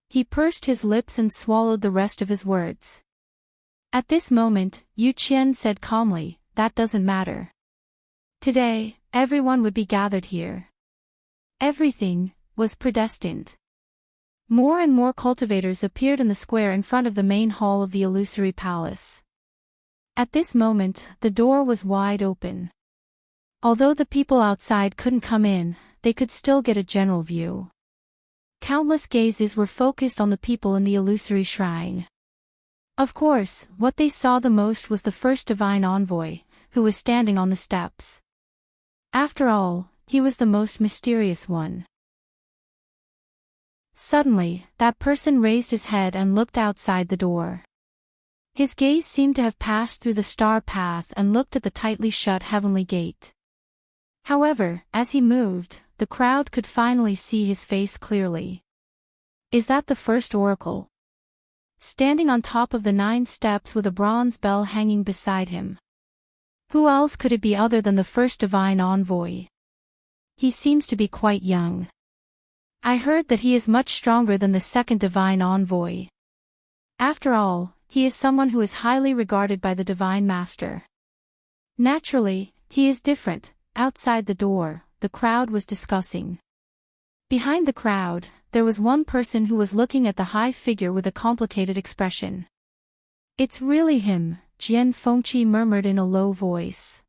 He pursed his lips and swallowed the rest of his words. At this moment, Yu Qian said calmly, that doesn't matter. Today, everyone would be gathered here. Everything was predestined. More and more cultivators appeared in the square in front of the main hall of the illusory palace. At this moment, the door was wide open. Although the people outside couldn't come in, they could still get a general view. Countless gazes were focused on the people in the illusory shrine. Of course, what they saw the most was the first divine envoy, who was standing on the steps. After all, he was the most mysterious one. Suddenly, that person raised his head and looked outside the door. His gaze seemed to have passed through the star path and looked at the tightly shut heavenly gate. However, as he moved, the crowd could finally see his face clearly. Is that the first oracle? Standing on top of the 9 steps with a bronze bell hanging beside him. Who else could it be other than the first divine envoy? He seems to be quite young. I heard that he is much stronger than the second divine envoy. After all, he is someone who is highly regarded by the divine master. Naturally, he is different. Outside the door, the crowd was discussing. Behind the crowd, there was one person who was looking at the high figure with a complicated expression. It's really him, Jian Fengqi murmured in a low voice.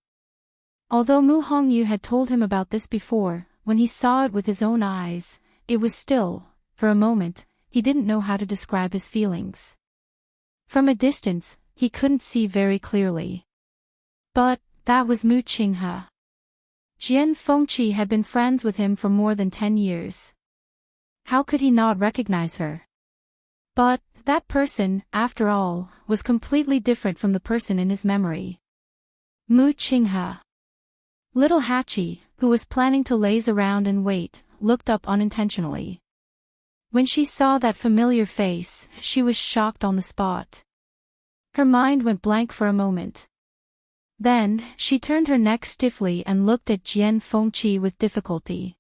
Although Mu Hongyu had told him about this before, when he saw it with his own eyes, it was still, for a moment, he didn't know how to describe his feelings. From a distance, he couldn't see very clearly. But, that was Mu Qinghe. Jian Fengqi had been friends with him for more than 10 years. How could he not recognize her? But, that person, after all, was completely different from the person in his memory. Mu Qinghe. Little Hachi, who was planning to laze around and wait, looked up unintentionally. When she saw that familiar face, she was shocked on the spot. Her mind went blank for a moment. Then, she turned her neck stiffly and looked at Jian Fengqi with difficulty.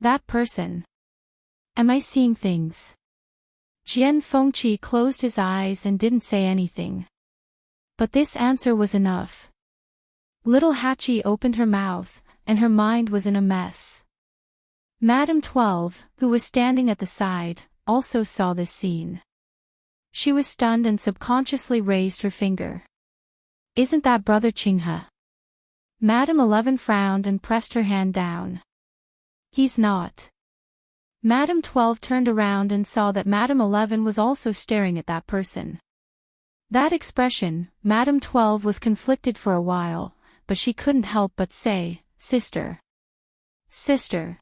That person. Am I seeing things? Jian Fengqi closed his eyes and didn't say anything. But this answer was enough. Little Hachi opened her mouth, and her mind was in a mess. Madame 12, who was standing at the side, also saw this scene. She was stunned and subconsciously raised her finger. Isn't that Brother Qinghe? Madame 11 frowned and pressed her hand down. He's not. Madame 12 turned around and saw that Madame 11 was also staring at that person. That expression, Madame 12 was conflicted for a while, but she couldn't help but say, Sister. Sister.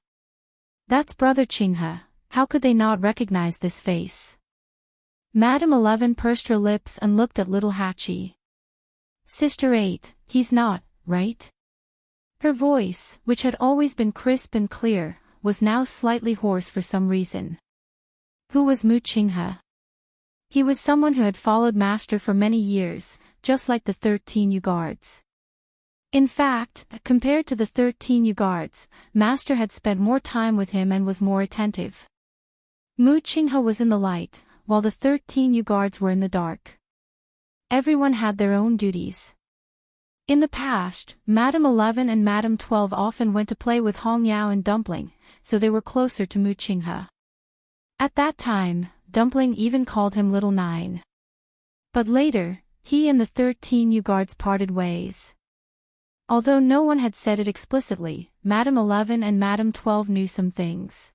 That's Brother Qinghe, how could they not recognize this face? Madame 11 pursed her lips and looked at little Hachi. Sister 8, he's not, right? Her voice, which had always been crisp and clear, was now slightly hoarse for some reason. Who was Mu Qinghe? He was someone who had followed Master for many years, just like the 13 Yu guards. In fact, compared to the 13 new guards, Master had spent more time with him and was more attentive. Mu Qinghe was in the light, while the 13 new guards were in the dark. Everyone had their own duties. In the past, Madame 11 and Madame 12 often went to play with Hong Yao and Dumpling, so they were closer to Mu Qinghe. At that time, Dumpling even called him Little Nine. But later, he and the 13 new guards parted ways. Although no one had said it explicitly, Madame 11 and Madame 12 knew some things,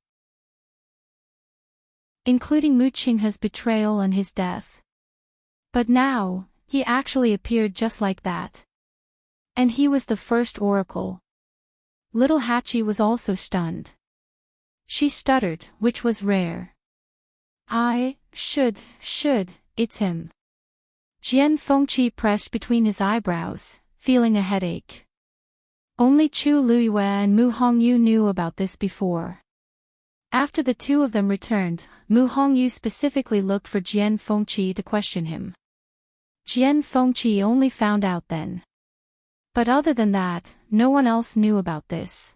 including Mu Qinghe's betrayal and his death. But now, he actually appeared just like that. And he was the first oracle. Little Hachi was also stunned. She stuttered, which was rare. It's him. Jian Fengqi pressed between his eyebrows, feeling a headache. Only Chu Luiyue and Mu Hongyu knew about this before. After the two of them returned, Mu Hongyu specifically looked for Jian Fengqi to question him. Jian Fengqi only found out then. But other than that, no one else knew about this.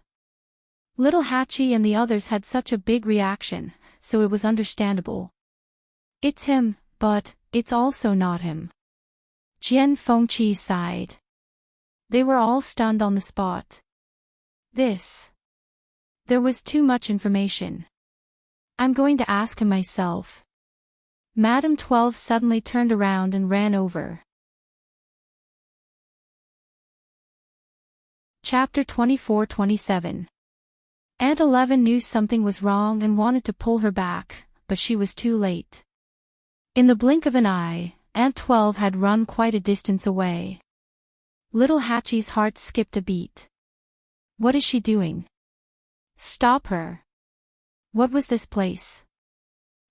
Little Hachi and the others had such a big reaction, so it was understandable. It's him, but it's also not him. Jian Fengqi sighed. They were all stunned on the spot. There was too much information. I'm going to ask him myself. Madame 12 suddenly turned around and ran over. Chapter 24-27. Aunt 11 knew something was wrong and wanted to pull her back, but she was too late. In the blink of an eye, Aunt 12 had run quite a distance away. Little Hachi's heart skipped a beat. What is she doing? Stop her. What was this place?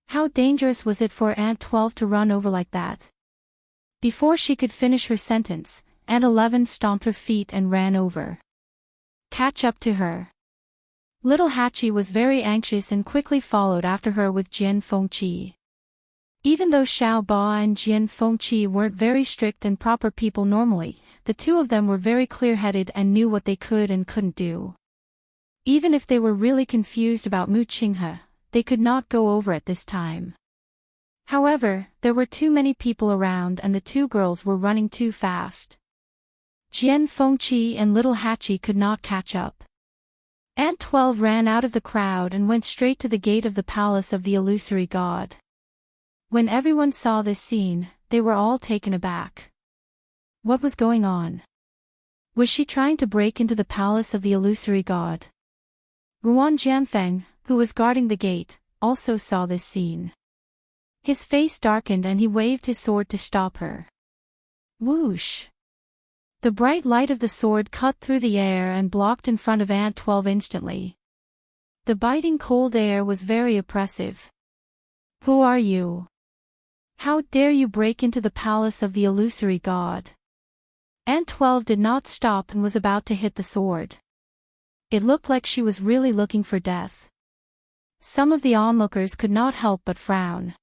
How dangerous was it for Aunt 12 to run over like that? Before she could finish her sentence, Aunt 11 stomped her feet and ran over. Catch up to her. Little Hachi was very anxious and quickly followed after her with Jian Fengqi. Even though Xiao Ba and Jian Fengqi weren't very strict and proper people normally, the two of them were very clear-headed and knew what they could and couldn't do. Even if they were really confused about Mu Qinghe, they could not go over at this time. However, there were too many people around and the two girls were running too fast. Jian Fengqi and Little Hachi could not catch up. Aunt 12 ran out of the crowd and went straight to the gate of the palace of the illusory god. When everyone saw this scene, they were all taken aback. What was going on? Was she trying to break into the palace of the illusory god? Ruan Jianfeng, who was guarding the gate, also saw this scene. His face darkened and he waved his sword to stop her. Whoosh! The bright light of the sword cut through the air and blocked in front of Aunt 12 instantly. The biting cold air was very oppressive. Who are you? How dare you break into the palace of the illusory god? Aunt 12 did not stop and was about to hit the sword. It looked like she was really looking for death. Some of the onlookers could not help but frown.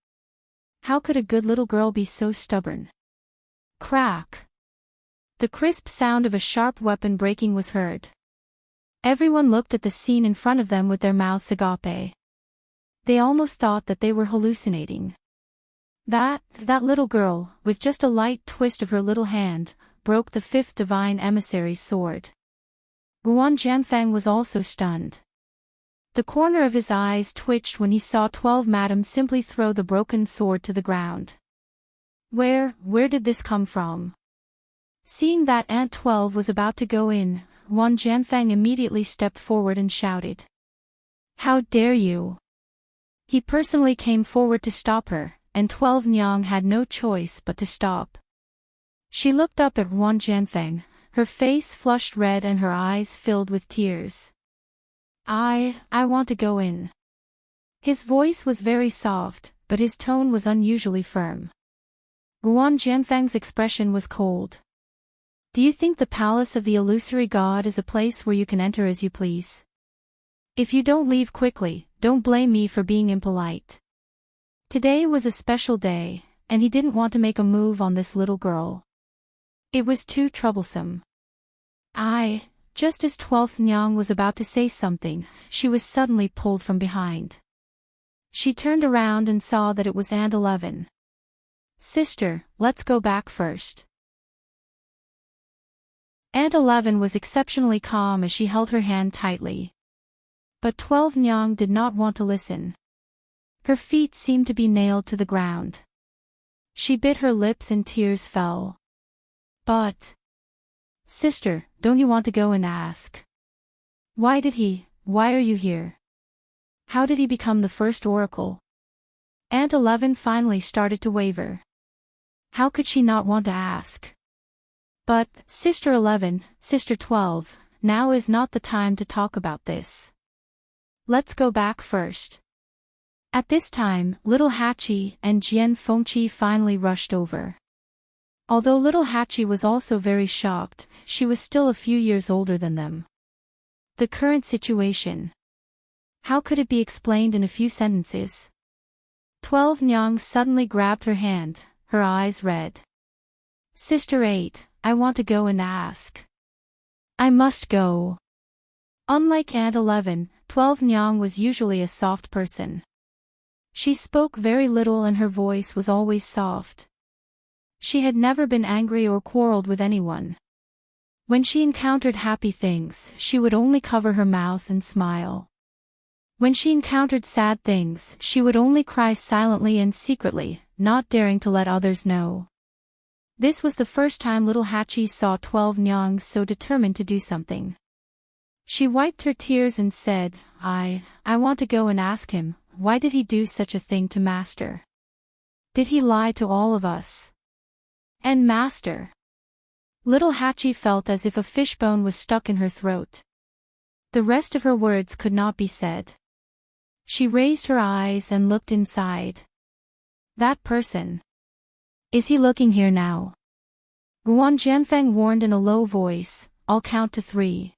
How could a good little girl be so stubborn? Crack! The crisp sound of a sharp weapon breaking was heard. Everyone looked at the scene in front of them with their mouths agape. They almost thought that they were hallucinating. That little girl, with just a light twist of her little hand, broke the fifth divine emissary's sword. Ruan Jianfeng was also stunned. The corner of his eyes twitched when he saw 12 madams simply throw the broken sword to the ground. Where did this come from? Seeing that Aunt 12 was about to go in, Ruan Jianfeng immediately stepped forward and shouted. How dare you! He personally came forward to stop her, and 12 Nyang had no choice but to stop. She looked up at Ruan Jianfeng, her face flushed red and her eyes filled with tears. I want to go in. His voice was very soft, but his tone was unusually firm. Ruan Jianfeng's expression was cold. Do you think the palace of the illusory god is a place where you can enter as you please? If you don't leave quickly, don't blame me for being impolite. Today was a special day, and he didn't want to make a move on this little girl. It was too troublesome. Just as 12th Nyang was about to say something, she was suddenly pulled from behind. She turned around and saw that it was Aunt 11. Sister, let's go back first. Aunt 11 was exceptionally calm as she held her hand tightly. But 12 Nyang did not want to listen. Her feet seemed to be nailed to the ground. She bit her lips and tears fell. But... Sister, don't you want to go and ask? Why are you here? How did he become the first oracle? Aunt 11 finally started to waver. How could she not want to ask? But, Sister 11, Sister 12, now is not the time to talk about this. Let's go back first. At this time, little Hachi and Jian Fengqi finally rushed over. Although little Hachi was also very shocked, she was still a few years older than them. The current situation. How could it be explained in a few sentences? 12 Nyang suddenly grabbed her hand, her eyes red. Sister 8, I want to go and ask. I must go. Unlike Aunt 11, 12 Nyang was usually a soft person. She spoke very little and her voice was always soft. She had never been angry or quarreled with anyone. When she encountered happy things, she would only cover her mouth and smile. When she encountered sad things, she would only cry silently and secretly, not daring to let others know. This was the first time little Hachi saw 12 Nyang so determined to do something. She wiped her tears and said, I want to go and ask him, why did he do such a thing to Master? Did he lie to all of us? And Master? Little Hachi felt as if a fishbone was stuck in her throat. The rest of her words could not be said. She raised her eyes and looked inside. That person. Is he looking here now? Guan Jianfeng warned in a low voice, I'll count to 3.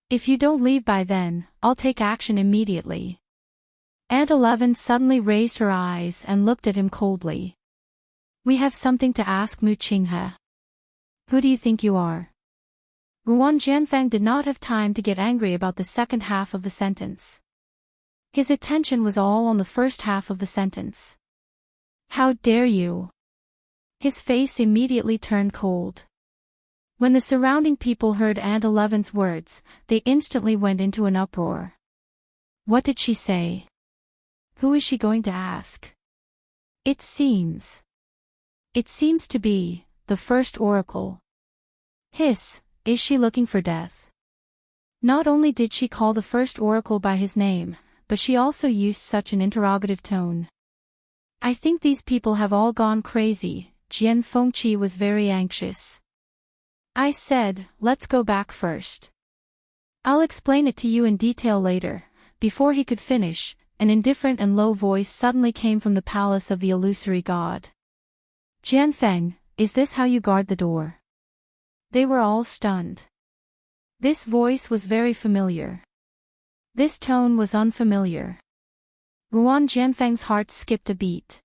If you don't leave by then, I'll take action immediately. Aunt 11 suddenly raised her eyes and looked at him coldly. We have something to ask Mu Qinghe. Who do you think you are? Guan Jianfeng did not have time to get angry about the second half of the sentence. His attention was all on the first half of the sentence. How dare you? His face immediately turned cold. When the surrounding people heard Aunt 11's words, they instantly went into an uproar. What did she say? Who is she going to ask? It seems to be the first oracle. Hiss, is she looking for death? Not only did she call the first oracle by his name, but she also used such an interrogative tone. I think these people have all gone crazy. Jian Fengqi was very anxious. I said, let's go back first. I'll explain it to you in detail later. Before he could finish, an indifferent and low voice suddenly came from the palace of the illusory god. Jianfeng, is this how you guard the door? They were all stunned. This voice was very familiar. This tone was unfamiliar. Guan Jianfeng's heart skipped a beat.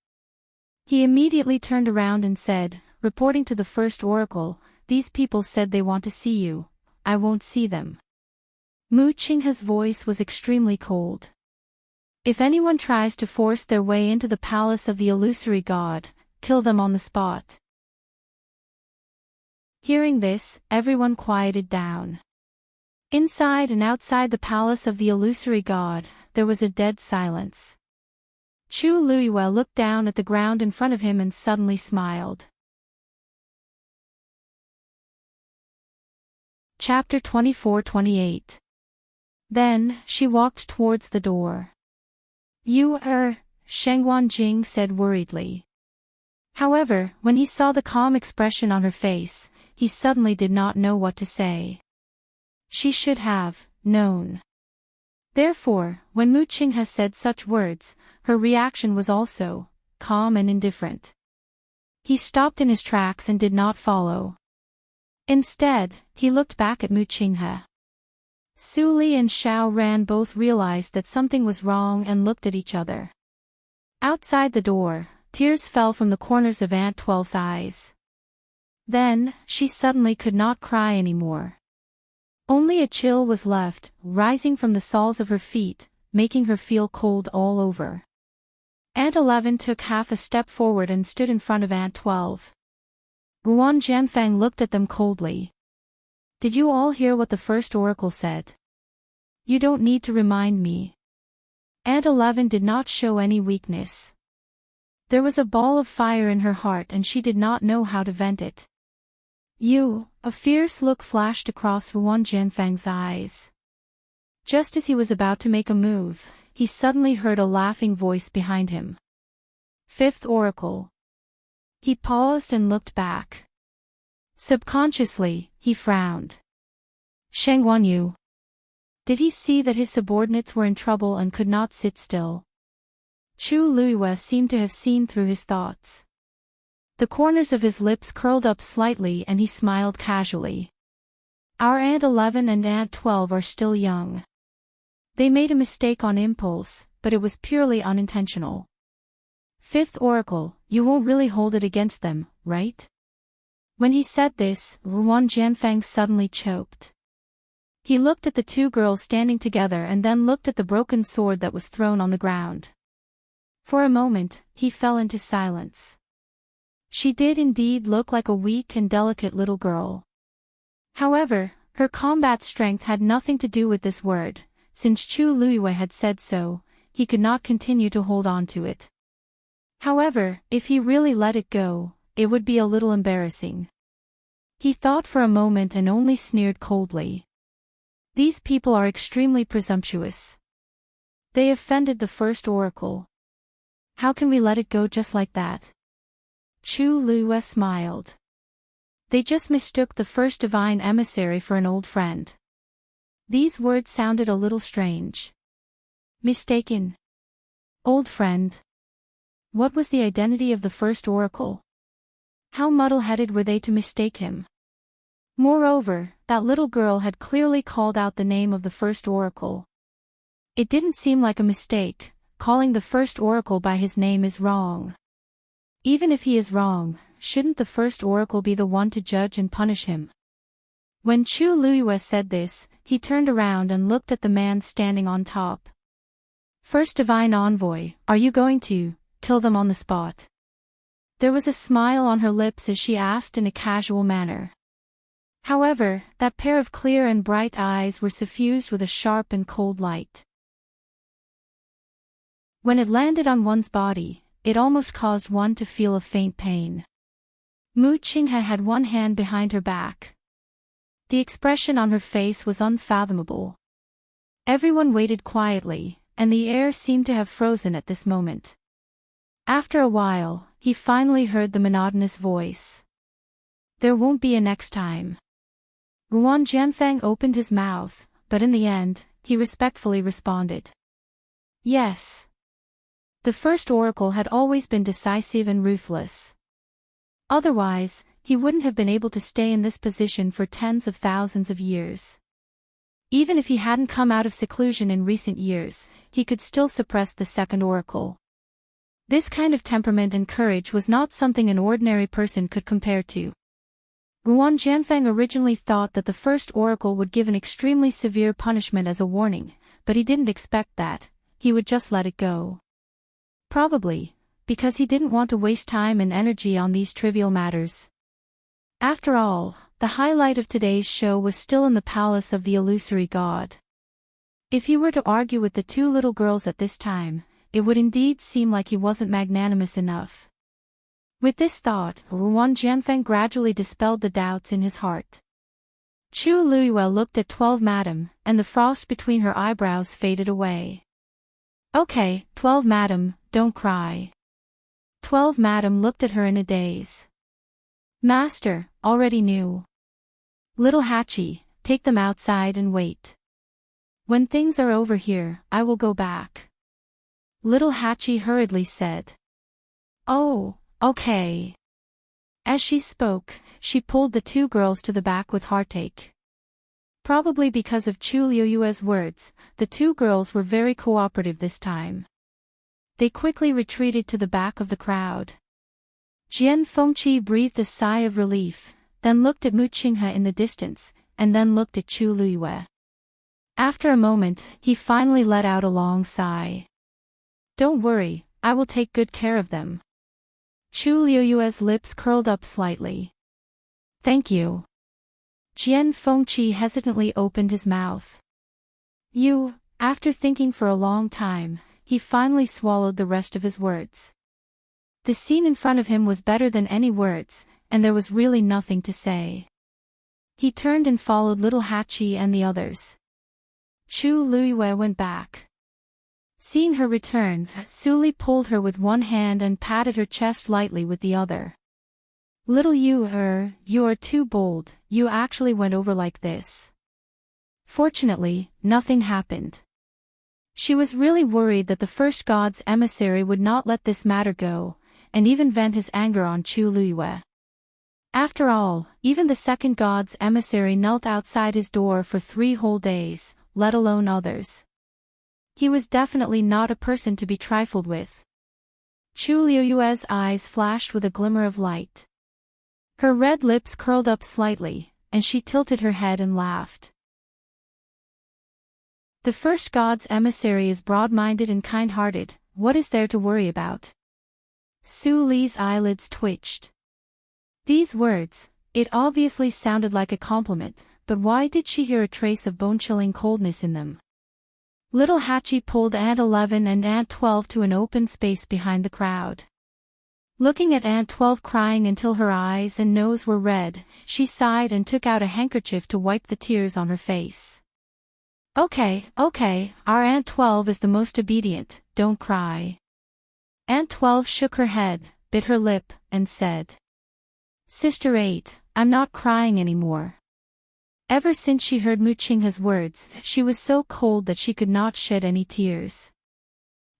He immediately turned around and said, reporting to the first oracle, these people said they want to see you. I won't see them. Mu Qinghe's voice was extremely cold. If anyone tries to force their way into the palace of the illusory god, kill them on the spot. Hearing this, everyone quieted down. Inside and outside the palace of the illusory god, there was a dead silence. Chu Luiyue looked down at the ground in front of him and suddenly smiled. Chapter 24-28. Then, she walked towards the door. Shengwan Jing said worriedly. However, when he saw the calm expression on her face, he suddenly did not know what to say. She should have known. Therefore, when Mu Qinghe said such words, her reaction was also calm and indifferent. He stopped in his tracks and did not follow. Instead, he looked back at Mu Qinghe. Su Li and Xiao Ran both realized that something was wrong and looked at each other. Outside the door, tears fell from the corners of Aunt 12's eyes. Then, she suddenly could not cry anymore. Only a chill was left, rising from the soles of her feet, making her feel cold all over. Aunt 11 took half a step forward and stood in front of Aunt 12. Ruan Jianfang looked at them coldly. Did you all hear what the first oracle said? You don't need to remind me. Aunt 11 did not show any weakness. There was a ball of fire in her heart and she did not know how to vent it. A fierce look flashed across Ruan Jianfang's eyes. Just as he was about to make a move, he suddenly heard a laughing voice behind him. Fifth oracle. He paused and looked back. Subconsciously, he frowned. Sheng Wanyu. Did he see that his subordinates were in trouble and could not sit still? Chu Luiyue seemed to have seen through his thoughts. The corners of his lips curled up slightly and he smiled casually. Our Aunt 11 and Aunt 12 are still young. They made a mistake on impulse, but it was purely unintentional. Fifth oracle, you won't really hold it against them, right? When he said this, Ruan Jianfang suddenly choked. He looked at the two girls standing together and then looked at the broken sword that was thrown on the ground. For a moment, he fell into silence. She did indeed look like a weak and delicate little girl. However, her combat strength had nothing to do with this word. Since Chu Luiyue had said so, he could not continue to hold on to it. However, if he really let it go, it would be a little embarrassing. He thought for a moment and only sneered coldly. These people are extremely presumptuous. They offended the first oracle. How can we let it go just like that? Chu Luiyue smiled. They just mistook the first divine emissary for an old friend. These words sounded a little strange. Mistaken? Old friend? What was the identity of the first oracle? How muddle-headed were they to mistake him? Moreover, that little girl had clearly called out the name of the first oracle. It didn't seem like a mistake. Calling the first oracle by his name is wrong. Even if he is wrong, shouldn't the first oracle be the one to judge and punish him? When Chu Luiyue said this, he turned around and looked at the man standing on top. First divine envoy, are you going to kill them on the spot? There was a smile on her lips as she asked in a casual manner. However, that pair of clear and bright eyes were suffused with a sharp and cold light. When it landed on one's body, it almost caused one to feel a faint pain. Mu Qinghe had one hand behind her back. The expression on her face was unfathomable. Everyone waited quietly, and the air seemed to have frozen at this moment. After a while, he finally heard the monotonous voice. There won't be a next time. Ruan Jianfang opened his mouth, but in the end, he respectfully responded. Yes. The first oracle had always been decisive and ruthless. Otherwise, he wouldn't have been able to stay in this position for tens of thousands of years. Even if he hadn't come out of seclusion in recent years, he could still suppress the second oracle. This kind of temperament and courage was not something an ordinary person could compare to. Ruan Jianfang originally thought that the first oracle would give an extremely severe punishment as a warning, but he didn't expect that. He would just let it go. Probably, because he didn't want to waste time and energy on these trivial matters. After all, the highlight of today's show was still in the palace of the illusory god. If he were to argue with the two little girls at this time, it would indeed seem like he wasn't magnanimous enough. With this thought, Ruan Jianfang gradually dispelled the doubts in his heart. Chu Luiyue looked at 12 Madam, and the frost between her eyebrows faded away. Okay, 12 Madam, don't cry. 12 Madam looked at her in a daze. Master, already knew. Little Hachi, take them outside and wait. When things are over here, I will go back. Little Hachi hurriedly said. Oh, okay. As she spoke, she pulled the two girls to the back with heartache. Probably because of Chu Luiyue's words, the two girls were very cooperative this time. They quickly retreated to the back of the crowd. Jian Fengqi breathed a sigh of relief, then looked at Mu Qinghe in the distance. and then looked at Chu Liyue. After a moment, he finally let out a long sigh. "Don't worry, I will take good care of them." Chu Liyue's lips curled up slightly. "Thank you." Jian Fengqi hesitantly opened his mouth. After thinking for a long time, he finally swallowed the rest of his words. The scene in front of him was better than any words, and there was really nothing to say. He turned and followed little Hachi and the others. Chu Liyue went back. Seeing her return, Suli pulled her with one hand and patted her chest lightly with the other. "Little you are too bold, you actually went over like this." Fortunately, nothing happened. She was really worried that the first god's emissary would not let this matter go, and even vent his anger on Chu Liyue. After all, even the second god's emissary knelt outside his door for 3 whole days, let alone others. He was definitely not a person to be trifled with. Chu Liyue's eyes flashed with a glimmer of light. Her red lips curled up slightly, and she tilted her head and laughed. "The first god's emissary is broad-minded and kind-hearted, what is there to worry about?" Su Li's eyelids twitched. These words, it obviously sounded like a compliment, but why did she hear a trace of bone-chilling coldness in them? Little Hachi pulled Aunt 11 and Aunt 12 to an open space behind the crowd. Looking at Aunt 12 crying until her eyes and nose were red, she sighed and took out a handkerchief to wipe the tears on her face. Okay, our Aunt 12 is the most obedient, don't cry." Aunt 12 shook her head, bit her lip, and said, "Sister 8, I'm not crying anymore." Ever since she heard Mu Qinghe's words, she was so cold that she could not shed any tears.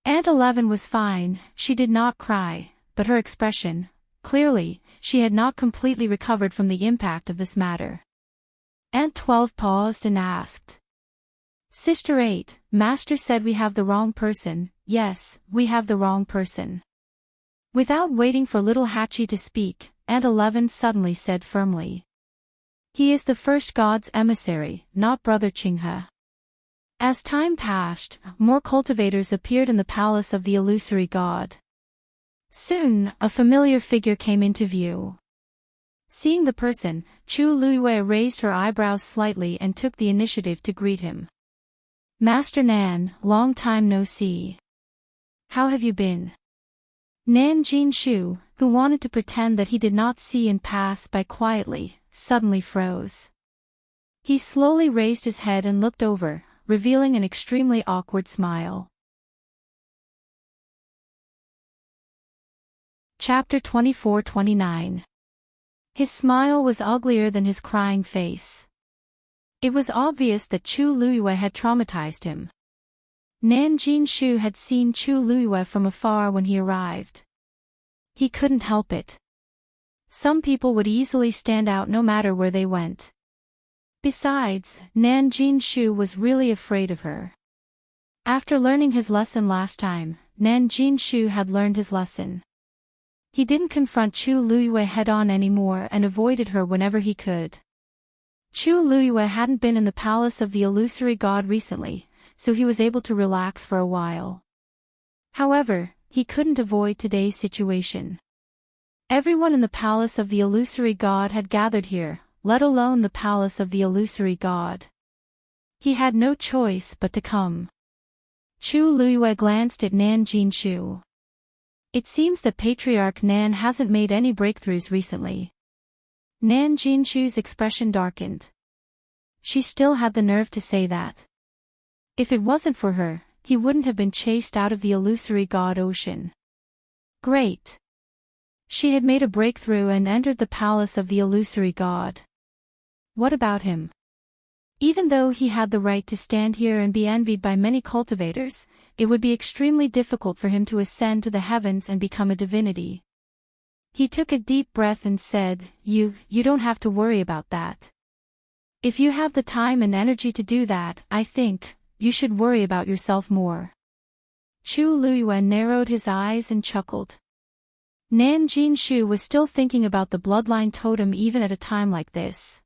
Aunt 11 was fine, she did not cry, but her expression, clearly, she had not completely recovered from the impact of this matter. Aunt 12 paused and asked, "Sister 8, Master said we have the wrong person." "Yes, we have the wrong person." Without waiting for little Hachi to speak, Aunt 11 suddenly said firmly, "He is the first god's emissary, not Brother Qinghe." As time passed, more cultivators appeared in the palace of the illusory god. Soon, a familiar figure came into view. Seeing the person, Chu Liyue raised her eyebrows slightly and took the initiative to greet him. "Master Nan, long time no see. How have you been?" Nan Jinshu, who wanted to pretend that he did not see and pass by quietly, suddenly froze. He slowly raised his head and looked over, revealing an extremely awkward smile. Chapter 24-29. His smile was uglier than his crying face. It was obvious that Chu Liyue had traumatized him. Nan Jinshu had seen Chu Liyue from afar when he arrived. He couldn't help it. Some people would easily stand out no matter where they went. Besides, Nan Jinshu was really afraid of her. After learning his lesson last time, Nan Jinshu had learned his lesson. He didn't confront Chu Liyue head-on anymore and avoided her whenever he could. Chu Liyue hadn't been in the palace of the illusory god recently, so he was able to relax for a while. However, he couldn't avoid today's situation. Everyone in the palace of the illusory god had gathered here, let alone the palace of the illusory god. He had no choice but to come. Chu Liyue glanced at Nan Jinshu. It seems that Patriarch Nan hasn't made any breakthroughs recently. Nan Jinshu's expression darkened. She still had the nerve to say that. If it wasn't for her, he wouldn't have been chased out of the illusory god ocean. Great. She had made a breakthrough and entered the palace of the illusory god. What about him? Even though he had the right to stand here and be envied by many cultivators, it would be extremely difficult for him to ascend to the heavens and become a divinity. He took a deep breath and said, You don't have to worry about that. If you have the time and energy to do that, I think, you should worry about yourself more. Chu Liyue narrowed his eyes and chuckled. Nan Jinshu was still thinking about the bloodline totem even at a time like this.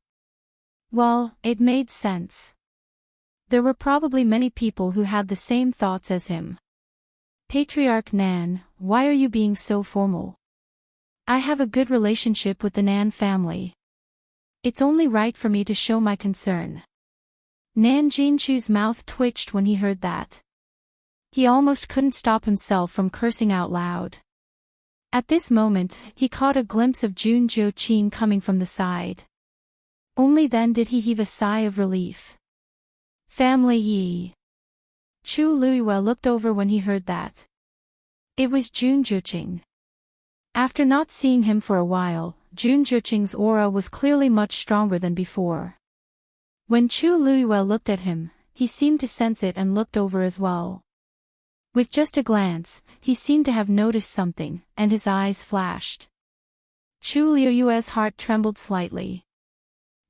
Well, it made sense. There were probably many people who had the same thoughts as him. Patriarch Nan, why are you being so formal? I have a good relationship with the Nan family. It's only right for me to show my concern. Nan Jinshu's mouth twitched when he heard that. He almost couldn't stop himself from cursing out loud. At this moment, he caught a glimpse of Jun Jo-chin coming from the side. Only then did he heave a sigh of relief. Family Yi. Chu Luiyue looked over when he heard that. It was Jun Jo-chin. After not seeing him for a while, Jun Jo-chin's aura was clearly much stronger than before. When Chu Luiyue looked at him, he seemed to sense it and looked over as well. With just a glance, he seemed to have noticed something, and his eyes flashed. Chu Luiyue's heart trembled slightly.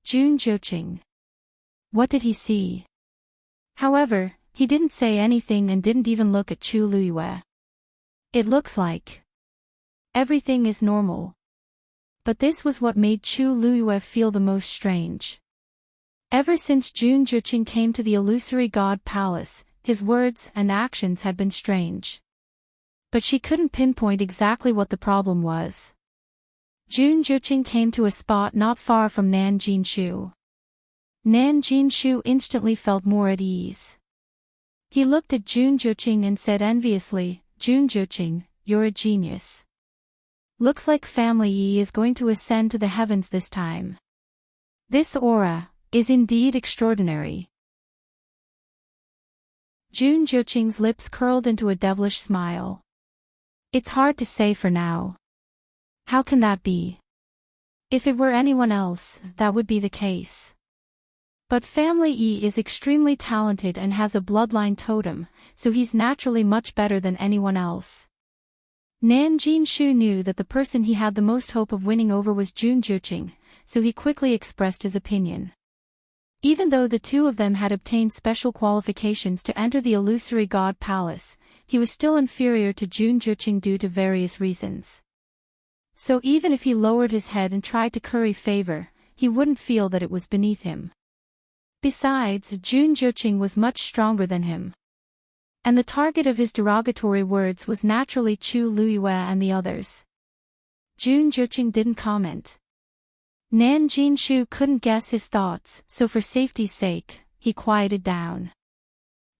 Jun Jo-chin. What did he see? However, he didn't say anything and didn't even look at Chu Luiyue. It looks like everything is normal. But this was what made Chu Luiyue feel the most strange. Ever since Jun Jo-chin came to the illusory god palace, his words and actions had been strange. But she couldn't pinpoint exactly what the problem was. Jun Jo-chin came to a spot not far from Nan Jinshu. Nan Jinshu instantly felt more at ease. He looked at Jun Jo-chin and said enviously, Jun Jo-chin, you're a genius. Looks like Family Yi is going to ascend to the heavens this time. This aura is indeed extraordinary. Jun Jo-chin's lips curled into a devilish smile. It's hard to say for now. How can that be? If it were anyone else, that would be the case. But Family Yi is extremely talented and has a bloodline totem, so he's naturally much better than anyone else. Nan Jinshu knew that the person he had the most hope of winning over was Jun Jo-chin, so he quickly expressed his opinion. Even though the two of them had obtained special qualifications to enter the illusory god palace, he was still inferior to Jun Jo-chin due to various reasons. So even if he lowered his head and tried to curry favor, he wouldn't feel that it was beneath him. Besides, Jun Jo-chin was much stronger than him. And the target of his derogatory words was naturally Chu Luiyue and the others. Jun Jo-chin didn't comment. Nan Jinshu couldn't guess his thoughts, so for safety's sake, he quieted down.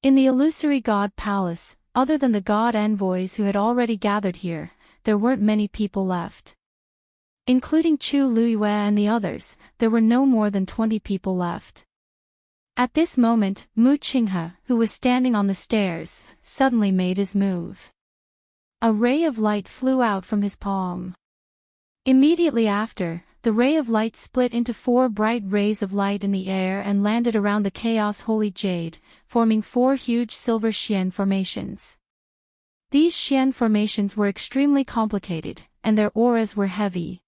In the illusory god palace, other than the god envoys who had already gathered here, there weren't many people left. Including Chu Luiyue and the others, there were no more than 20 people left. At this moment, Mu Qinghe, who was standing on the stairs, suddenly made his move. A ray of light flew out from his palm. Immediately after, the ray of light split into 4 bright rays of light in the air and landed around the Chaos Holy Jade, forming 4 huge silver Xian formations. These Xian formations were extremely complicated, and their auras were heavy.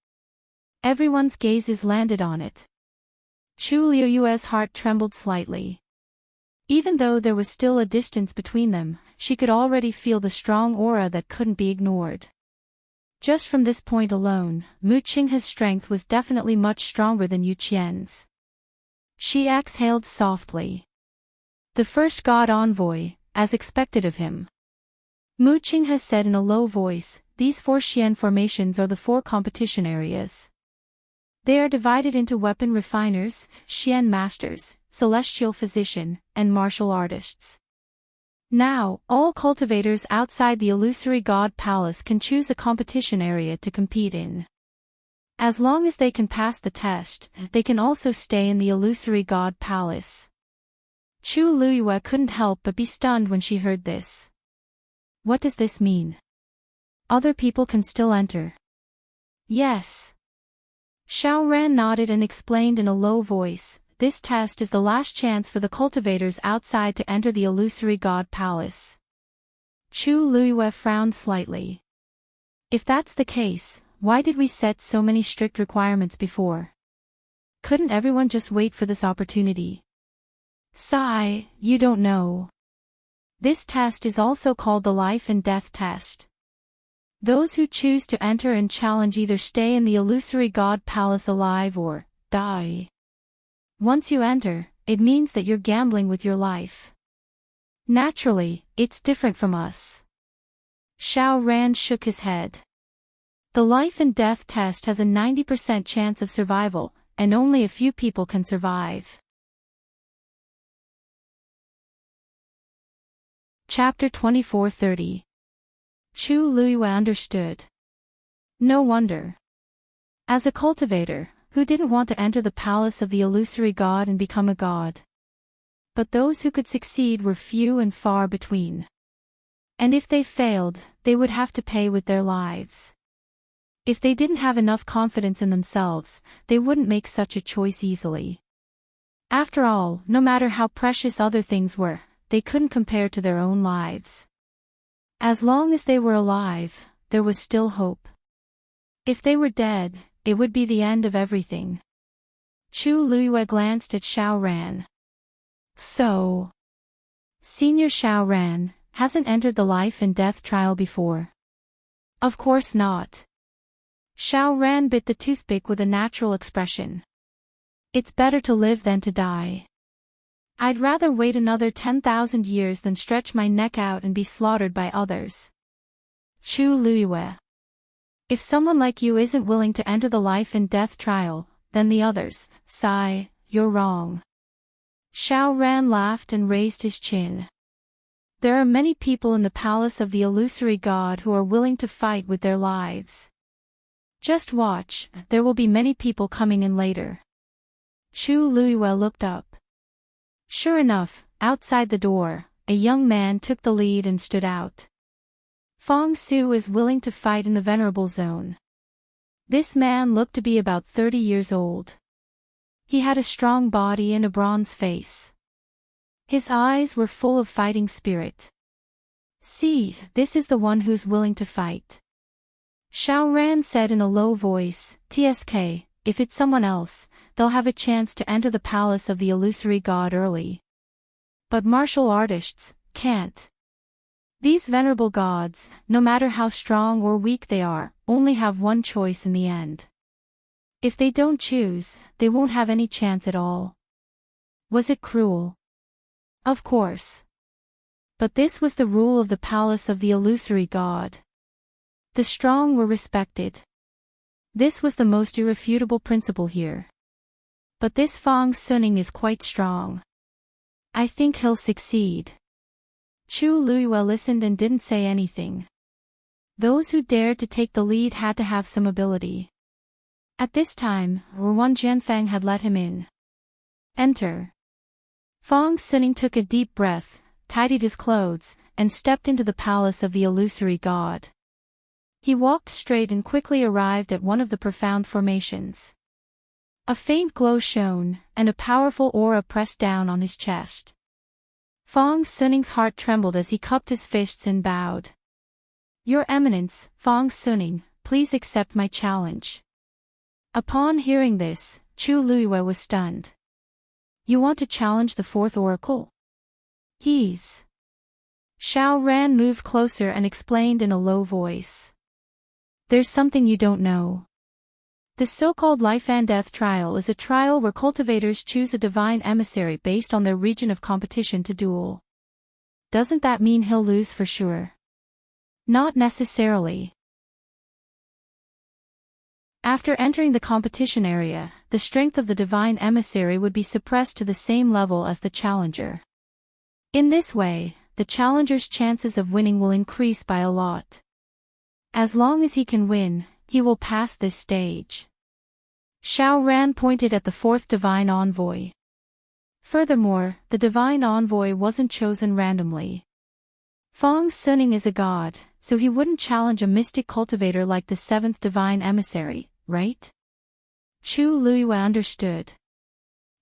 Everyone's gazes landed on it. Chu Luiyue's heart trembled slightly. Even though there was still a distance between them, she could already feel the strong aura that couldn't be ignored. Just from this point alone, Mu Qinghe's strength was definitely much stronger than Yu Qian's. She exhaled softly. The first god envoy, as expected of him. Mu Qinghe said in a low voice, these 4 Xian formations are the 4 competition areas. They are divided into weapon refiners, Xian masters, celestial physician, and martial artists. Now, all cultivators outside the illusory god palace can choose a competition area to compete in. As long as they can pass the test, they can also stay in the illusory god palace. Chu Luiyue couldn't help but be stunned when she heard this. What does this mean? Other people can still enter. Yes. Xiao Ran nodded and explained in a low voice, this test is the last chance for the cultivators outside to enter the illusory god palace. Chu Luiyue frowned slightly. If that's the case, why did we set so many strict requirements before? Couldn't everyone just wait for this opportunity? Sigh, you don't know. This test is also called the life and death test. Those who choose to enter and challenge either stay in the illusory god palace alive or die. Once you enter, it means that you're gambling with your life. Naturally, it's different from us. Xiao Ran shook his head. The life and death test has a 90% chance of survival, and only a few people can survive. Chapter 24:30. Chu Luiyue understood. No wonder. As a cultivator, who didn't want to enter the palace of the illusory god and become a god? But those who could succeed were few and far between. And if they failed, they would have to pay with their lives. If they didn't have enough confidence in themselves, they wouldn't make such a choice easily. After all, no matter how precious other things were, they couldn't compare to their own lives. As long as they were alive, there was still hope. If they were dead, it would be the end of everything. Chu Luiyue glanced at Xiao Ran. So, Senior Xiao Ran hasn't entered the life and death trial before. Of course not. Xiao Ran bit the toothpick with a natural expression. It's better to live than to die. I'd rather wait another 10,000 years than stretch my neck out and be slaughtered by others. Chu Luiyue. If someone like you isn't willing to enter the life and death trial, then the others, sigh, you're wrong. Xiao Ran laughed and raised his chin. There are many people in the palace of the illusory god who are willing to fight with their lives. Just watch, there will be many people coming in later. Chu Luiyue looked up. Sure enough, outside the door, a young man took the lead and stood out. Fong Su is willing to fight in the Venerable Zone. This man looked to be about 30 years old. He had a strong body and a bronze face. His eyes were full of fighting spirit. See, this is the one who's willing to fight. Xiao Ran said in a low voice, TSK, if it's someone else, they'll have a chance to enter the palace of the illusory god early. But martial artists can't. These venerable gods, no matter how strong or weak they are, only have one choice in the end. If they don't choose, they won't have any chance at all. Was it cruel? Of course. But this was the rule of the palace of the illusory god. The strong were respected. This was the most irrefutable principle here. But this Fong Suning is quite strong. I think he'll succeed. Chu Luiyue listened and didn't say anything. Those who dared to take the lead had to have some ability. At this time, Ruan Jianfang had let him in. Enter. Fong Suning took a deep breath, tidied his clothes, and stepped into the palace of the illusory god. He walked straight and quickly arrived at one of the profound formations. A faint glow shone, and a powerful aura pressed down on his chest. Fong Suning's heart trembled as he cupped his fists and bowed. Your Eminence, Fong Suning, please accept my challenge. Upon hearing this, Chu Luiyue was stunned. You want to challenge the fourth oracle? He's... Xiao Ran moved closer and explained in a low voice. There's something you don't know. The so-called life and death trial is a trial where cultivators choose a divine emissary based on their region of competition to duel. Doesn't that mean he'll lose for sure? Not necessarily. After entering the competition area, the strength of the divine emissary would be suppressed to the same level as the challenger. In this way, the challenger's chances of winning will increase by a lot. As long as he can win, he will pass this stage. Xiao Ran pointed at the fourth divine envoy. Furthermore, the divine envoy wasn't chosen randomly. Fong Suning is a god, so he wouldn't challenge a mystic cultivator like the seventh divine emissary, right? Chu Luiyue understood.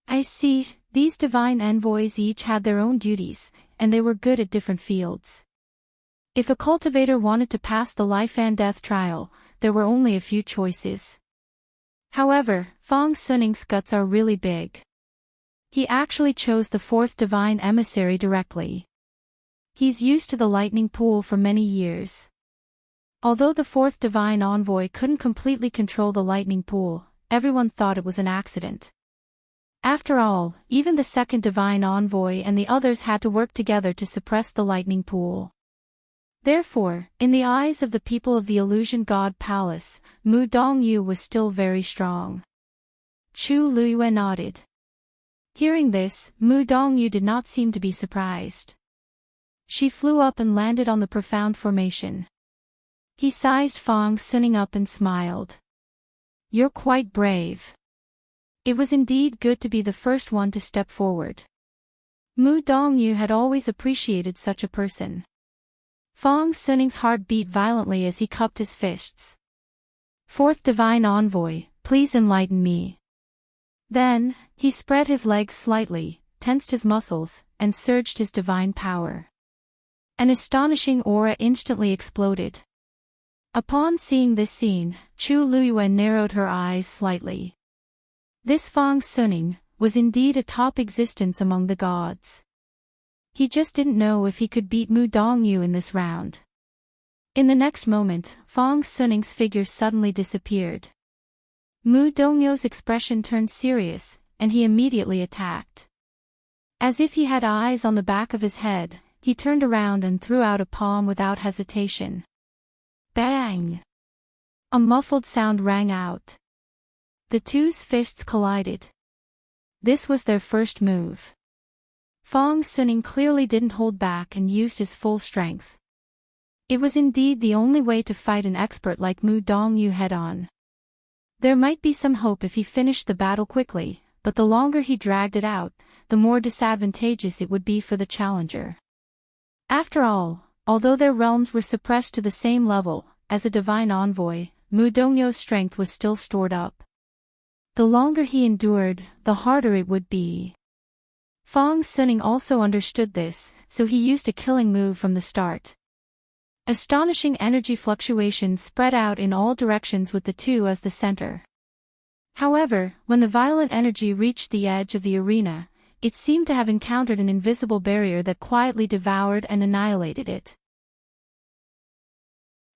I see, these divine envoys each had their own duties, and they were good at different fields. If a cultivator wanted to pass the life and death trial, there were only a few choices. However, Fong Suning's guts are really big. He actually chose the fourth divine emissary directly. He's used to the lightning pool for many years. Although the fourth divine envoy couldn't completely control the lightning pool, everyone thought it was an accident. After all, even the second divine envoy and the others had to work together to suppress the lightning pool. Therefore, in the eyes of the people of the Illusion God Palace, Mu Dongyu was still very strong. Chu Luiyue nodded. Hearing this, Mu Dongyu did not seem to be surprised. She flew up and landed on the profound formation. He sized Fang Suning up and smiled. "You're quite brave." It was indeed good to be the first one to step forward. Mu Dongyu had always appreciated such a person. Fang Suning's heart beat violently as he cupped his fists. "Fourth divine envoy, please enlighten me." Then, he spread his legs slightly, tensed his muscles, and surged his divine power. An astonishing aura instantly exploded. Upon seeing this scene, Chu Luiyue narrowed her eyes slightly. This Fang Suning was indeed a top existence among the gods. He just didn't know if he could beat Mu Dongyu in this round. In the next moment, Fang Suning's figure suddenly disappeared. Mu Dongyu's expression turned serious, and he immediately attacked. As if he had eyes on the back of his head, he turned around and threw out a palm without hesitation. Bang! A muffled sound rang out. The two's fists collided. This was their first move. Fang Suning clearly didn't hold back and used his full strength. It was indeed the only way to fight an expert like Mu Dongyu head-on. There might be some hope if he finished the battle quickly, but the longer he dragged it out, the more disadvantageous it would be for the challenger. After all, although their realms were suppressed to the same level as a divine envoy, Mu Dongyu's strength was still stored up. The longer he endured, the harder it would be. Fang Suning also understood this, so he used a killing move from the start. Astonishing energy fluctuations spread out in all directions with the two as the center. However, when the violent energy reached the edge of the arena, it seemed to have encountered an invisible barrier that quietly devoured and annihilated it.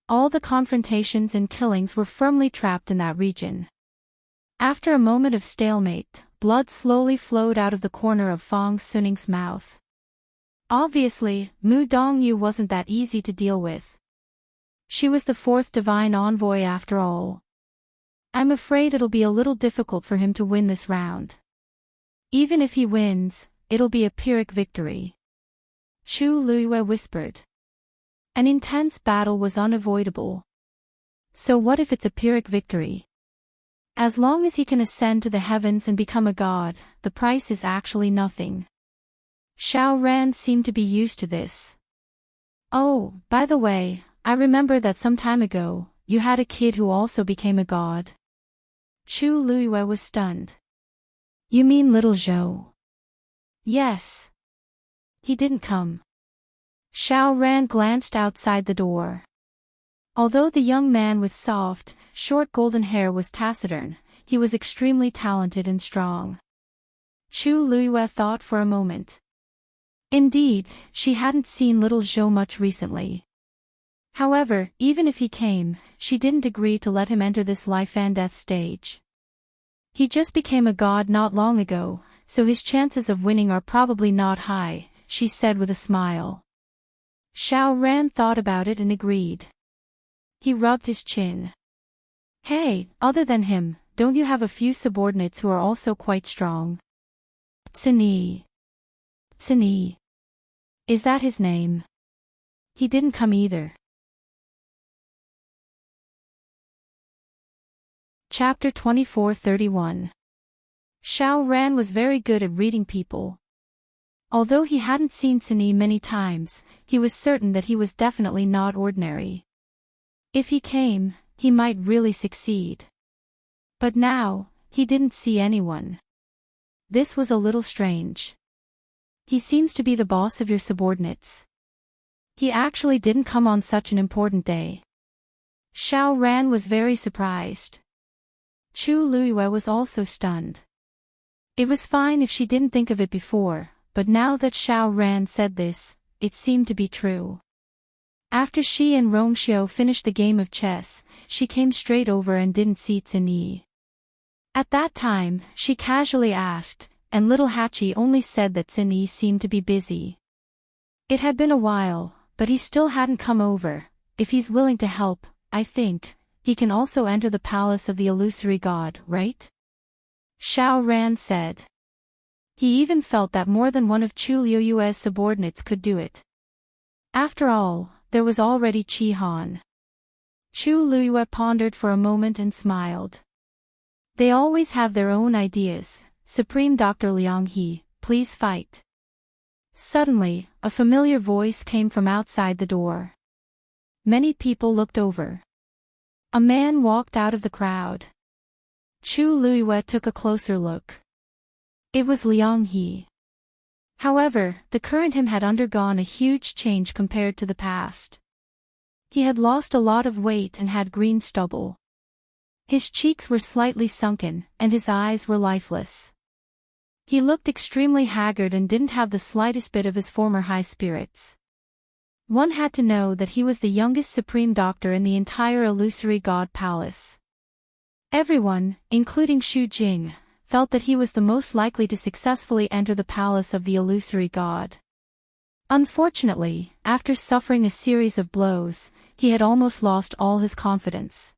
All the confrontations and killings were firmly trapped in that region. After a moment of stalemate, blood slowly flowed out of the corner of Fang Suning's mouth. Obviously, Mu Dongyu wasn't that easy to deal with. She was the fourth divine envoy after all. I'm afraid it'll be a little difficult for him to win this round. Even if he wins, it'll be a Pyrrhic victory. Chu Luiyue whispered. An intense battle was unavoidable. So what if it's a Pyrrhic victory? As long as he can ascend to the heavens and become a god, the price is actually nothing. Xiao Ran seemed to be used to this. "Oh, by the way, I remember that some time ago, you had a kid who also became a god." Chu Luiyue was stunned. "You mean little Zhou?" "Yes." "He didn't come." Xiao Ran glanced outside the door. Although the young man with soft, short golden hair was taciturn, he was extremely talented and strong. Chu Luiyue thought for a moment. Indeed, she hadn't seen little Zhou much recently. However, even if he came, she didn't agree to let him enter this life and death stage. He just became a god not long ago, so his chances of winning are probably not high, she said with a smile. Xiao Ran thought about it and agreed. He rubbed his chin. "Hey, other than him, don't you have a few subordinates who are also quite strong?" Tsini. Tsini. Is that his name? He didn't come either. Chapter 24:31. Xiao Ran was very good at reading people. Although he hadn't seen Tsini many times, he was certain that he was definitely not ordinary. If he came, he might really succeed. But now, he didn't see anyone. This was a little strange. He seems to be the boss of your subordinates. He actually didn't come on such an important day. Xiao Ran was very surprised. Chu Luiyue was also stunned. It was fine if she didn't think of it before, but now that Xiao Ran said this, it seemed to be true. After she and Rongxiu finished the game of chess, she came straight over and didn't see Tsini. At that time, she casually asked, and little Hachi only said that Xin Yi seemed to be busy. It had been a while, but he still hadn't come over. If he's willing to help, I think, he can also enter the palace of the illusory god, right? Xiao Ran said. He even felt that more than one of Chu Liuyue's subordinates could do it. After all, there was already Qi Han. Chu Liyue pondered for a moment and smiled. They always have their own ideas. Supreme Dr. Liang He, please fight. Suddenly, a familiar voice came from outside the door. Many people looked over. A man walked out of the crowd. Chu Liyue took a closer look. It was Liang He. However, the current him had undergone a huge change compared to the past. He had lost a lot of weight and had green stubble. His cheeks were slightly sunken, and his eyes were lifeless. He looked extremely haggard and didn't have the slightest bit of his former high spirits. One had to know that he was the youngest Supreme Doctor in the entire illusory god palace. Everyone, including Xu Jing, felt that he was the most likely to successfully enter the palace of the illusory god. Unfortunately, after suffering a series of blows, he had almost lost all his confidence.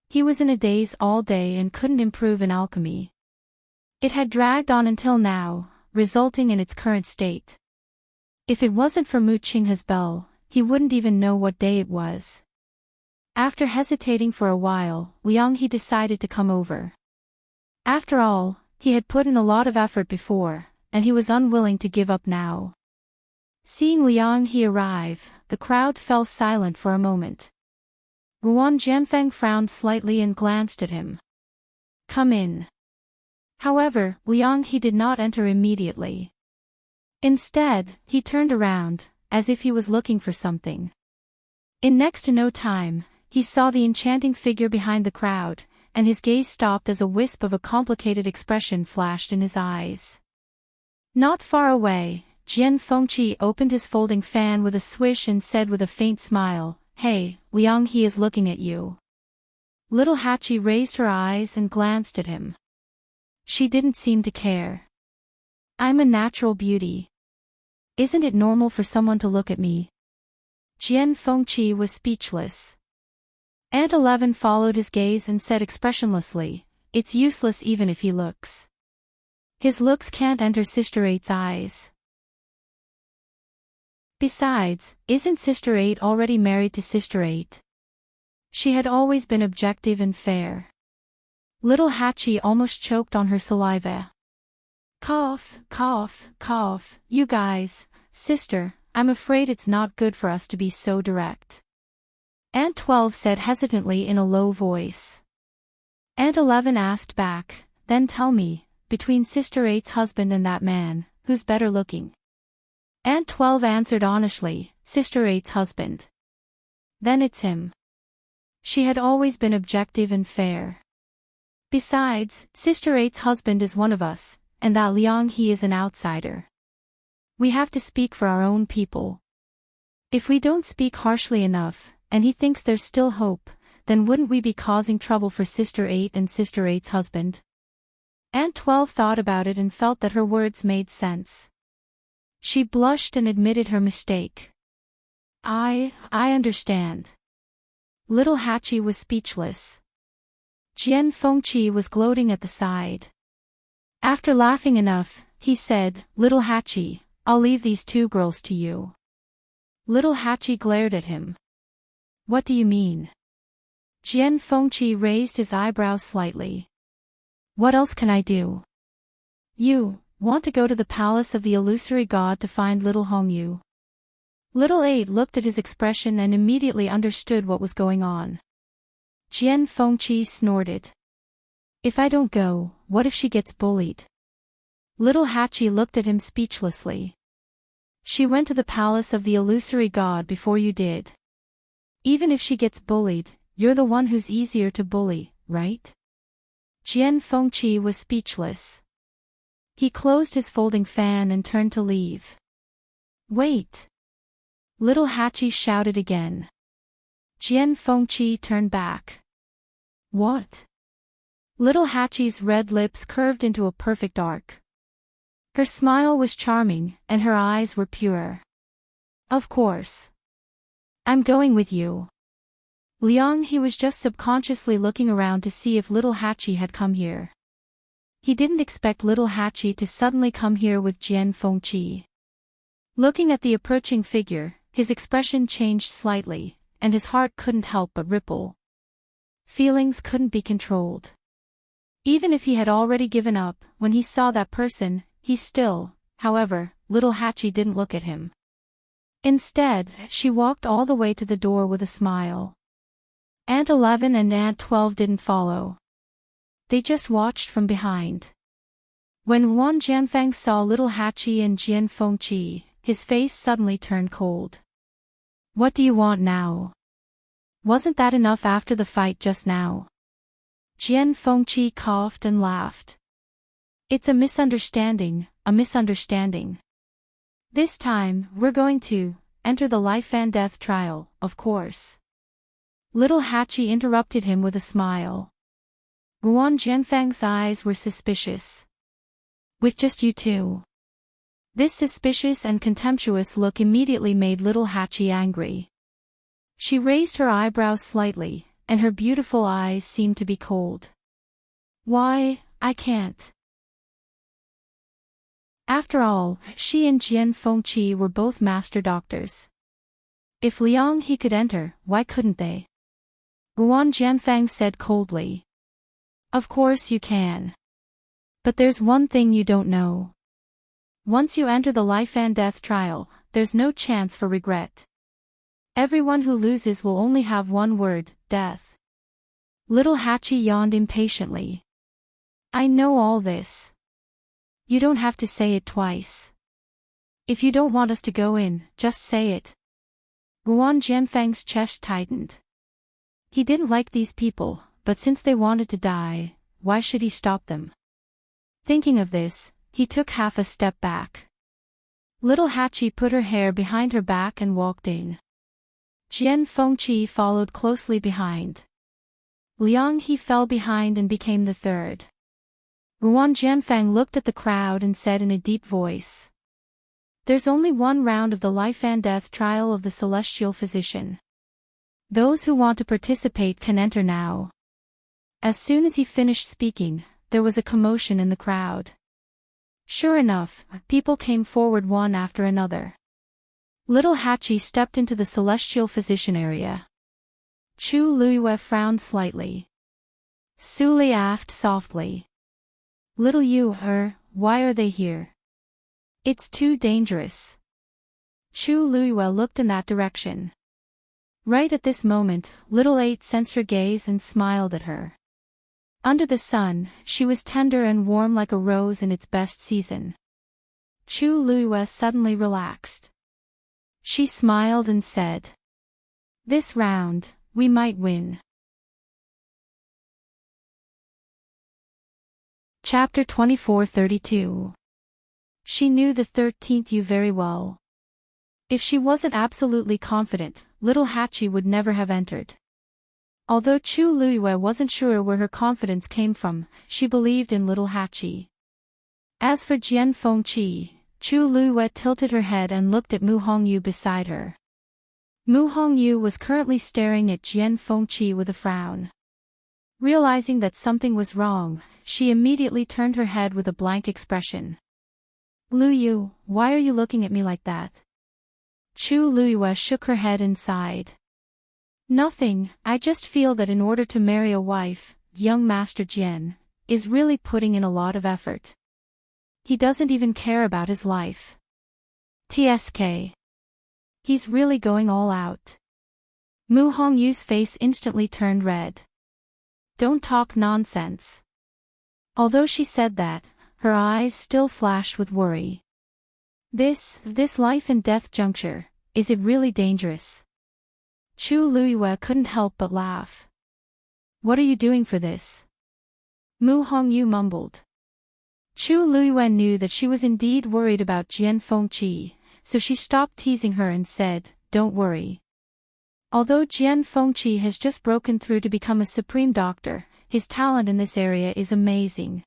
He was in a daze all day and couldn't improve in alchemy. It had dragged on until now, resulting in its current state. If it wasn't for Mu Qinghe's bell, he wouldn't even know what day it was. After hesitating for a while, Liang He decided to come over. After all, he had put in a lot of effort before, and he was unwilling to give up now. Seeing Liang He arrive, the crowd fell silent for a moment. Ruan Jianfeng frowned slightly and glanced at him. Come in. However, Liang He did not enter immediately. Instead, he turned around, as if he was looking for something. In next to no time, he saw the enchanting figure behind the crowd, and his gaze stopped as a wisp of a complicated expression flashed in his eyes. Not far away, Jian Fengqi opened his folding fan with a swish and said with a faint smile, Hey, Liang He is looking at you. Little Hachi raised her eyes and glanced at him. She didn't seem to care. I'm a natural beauty. Isn't it normal for someone to look at me? Jian Fengqi was speechless. Aunt 11 followed his gaze and said expressionlessly, It's useless even if he looks. His looks can't enter Sister 8's eyes. Besides, isn't Sister 8 already married to Sister 8? She had always been objective and fair. Little Hachi almost choked on her saliva. Cough, cough, cough, you guys, sister, I'm afraid it's not good for us to be so direct. Aunt 12 said hesitantly in a low voice. Aunt 11 asked back, Then tell me, between Sister 8's husband and that man, who's better looking? Aunt 12 answered honestly, Sister 8's husband. Then it's him. She had always been objective and fair. Besides, Sister 8's husband is one of us, and that Liang He is an outsider. We have to speak for our own people. If we don't speak harshly enough, and he thinks there's still hope, then wouldn't we be causing trouble for Sister 8 and Sister 8's husband? Aunt 12 thought about it and felt that her words made sense. She blushed and admitted her mistake. I understand. Little Hachi was speechless. Jian Fengqi was gloating at the side. After laughing enough, he said, Little Hachi, I'll leave these two girls to you. Little Hachi glared at him. What do you mean? Jian Fengqi raised his eyebrows slightly. What else can I do? You want to go to the palace of the illusory god to find little Hongyu. Little 8 looked at his expression and immediately understood what was going on. Jian Fengqi snorted. If I don't go, what if she gets bullied? Little Hachi looked at him speechlessly. She went to the palace of the illusory god before you did. Even if she gets bullied, you're the one who's easier to bully, right? Jian Fengqi was speechless. He closed his folding fan and turned to leave. Wait! Little Hachi shouted again. Jian Fengqi turned back. What? Little Hachi's red lips curved into a perfect arc. Her smile was charming, and her eyes were pure. Of course. I'm going with you. Liang he was just subconsciously looking around to see if little Hachi had come here. He didn't expect little Hachi to suddenly come here with Jian Fengqi. Looking at the approaching figure, his expression changed slightly, and his heart couldn't help but ripple. Feelings couldn't be controlled. Even if he had already given up, when he saw that person, he still, however, little Hachi didn't look at him. Instead, she walked all the way to the door with a smile. Aunt 11 and Aunt 12 didn't follow. They just watched from behind. When Wan Jianfang saw little Hachi and Jian Fengqi, his face suddenly turned cold. What do you want now? Wasn't that enough after the fight just now? Jian Fengqi coughed and laughed. It's a misunderstanding, a misunderstanding. This time, we're going to enter the life and death trial, of course. Little Hachi interrupted him with a smile. Wan Jianfang's eyes were suspicious. With just you two? This suspicious and contemptuous look immediately made little Hachi angry. She raised her eyebrows slightly, and her beautiful eyes seemed to be cold. Why, I can't. After all, she and Jian Fengqi were both master doctors. If Liang he could enter, why couldn't they? Wan Jianfang said coldly. Of course you can. But there's one thing you don't know. Once you enter the life and death trial, there's no chance for regret. Everyone who loses will only have one word, death. Little Hachi yawned impatiently. I know all this. You don't have to say it twice. If you don't want us to go in, just say it. Wan Jianfang's chest tightened. He didn't like these people, but since they wanted to die, why should he stop them? Thinking of this, he took half a step back. Little Hachi put her hair behind her back and walked in. Jian Fengqi followed closely behind. Liang he fell behind and became the third. Wan Jianfang looked at the crowd and said in a deep voice. There's only one round of the life and death trial of the celestial physician. Those who want to participate can enter now. As soon as he finished speaking, there was a commotion in the crowd. Sure enough, people came forward one after another. Little Hachi stepped into the celestial physician area. Chu Luiyue frowned slightly. Su Li asked softly. Little Yu, why are they here? It's too dangerous. Chu Luiyue looked in that direction. Right at this moment, little 8 sensed her gaze and smiled at her. Under the sun, she was tender and warm like a rose in its best season. Chu Luiyue suddenly relaxed. She smiled and said, this round, we might win. Chapter 24:32. She knew the 13th U very well. If she wasn't absolutely confident, little Hachi would never have entered. Although Chu Luiyue wasn't sure where her confidence came from, she believed in little Hachi. As for Jian Fengqi, Chu Luiyue tilted her head and looked at Mu Hongyu beside her. Mu Hongyu was currently staring at Jian Fengqi with a frown. Realizing that something was wrong, she immediately turned her head with a blank expression. Lu Yu, why are you looking at me like that? Chu Luiyue shook her head and sighed. Nothing, I just feel that in order to marry a wife, young Master Jian is really putting in a lot of effort. He doesn't even care about his life. TSK. He's really going all out. Mu Hongyu's face instantly turned red. Don't talk nonsense. Although she said that, her eyes still flashed with worry. This life and death juncture, is it really dangerous? Chu Luiyue couldn't help but laugh. What are you doing for this? Mu Hongyu mumbled. Chu Luiyue knew that she was indeed worried about Jian Fengqi, so she stopped teasing her and said, don't worry. Although Jian Fengqi has just broken through to become a supreme doctor, his talent in this area is amazing.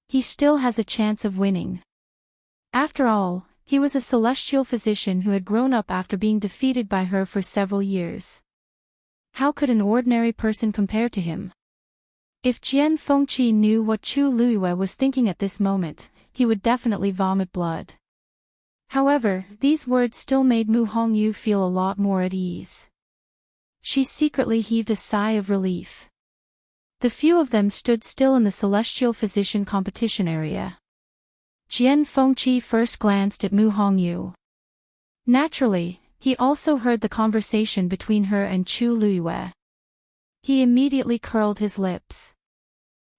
He still has a chance of winning. After all, he was a celestial physician who had grown up after being defeated by her for several years. How could an ordinary person compare to him? If Jian Fengqi knew what Chu Luiyue was thinking at this moment, he would definitely vomit blood. However, these words still made Mu Hongyu feel a lot more at ease. She secretly heaved a sigh of relief. The few of them stood still in the celestial physician competition area. Jian Fengqi first glanced at Mu Hongyu. Naturally, he also heard the conversation between her and Chu Luiyue. He immediately curled his lips.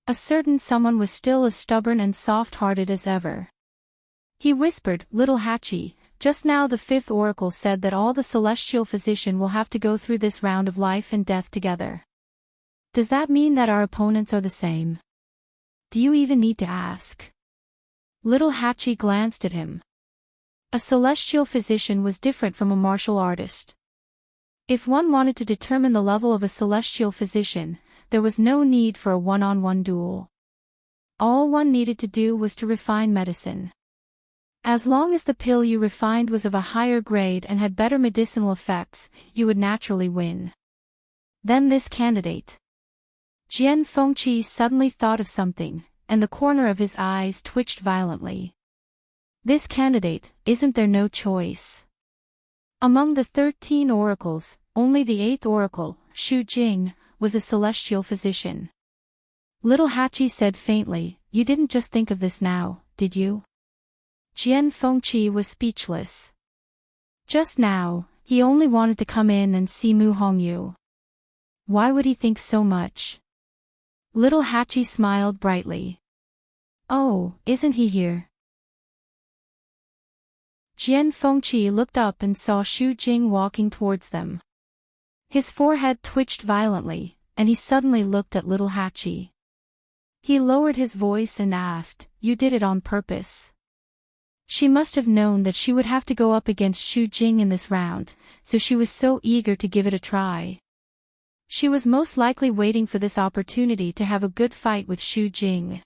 A certain someone was still as stubborn and soft-hearted as ever. He whispered, "Little Hachi, just now the fifth oracle said that all the celestial physician will have to go through this round of life and death together. Does that mean that our opponents are the same? Do you even need to ask?" Little Hachi glanced at him. A celestial physician was different from a martial artist. If one wanted to determine the level of a celestial physician, there was no need for a one-on-one duel. All one needed to do was to refine medicine. As long as the pill you refined was of a higher grade and had better medicinal effects, you would naturally win. Then this candidate. Jian Fengqi suddenly thought of something, and the corner of his eyes twitched violently. This candidate, isn't there no choice? Among the 13 oracles, only the 8th oracle, Shu Jing, was a celestial physician. Little Hachi said faintly, "You didn't just think of this now, did you?" Jian Fengqi was speechless. Just now, he only wanted to come in and see Mu Hongyu. Why would he think so much? Little Hachi smiled brightly. "Oh, isn't he here?" Jian Fengqi looked up and saw Shu Jing walking towards them. His forehead twitched violently, and he suddenly looked at Little Hachi. He lowered his voice and asked, "You did it on purpose?" She must have known that she would have to go up against Shu Jing in this round, so she was so eager to give it a try. She was most likely waiting for this opportunity to have a good fight with Shu Jing.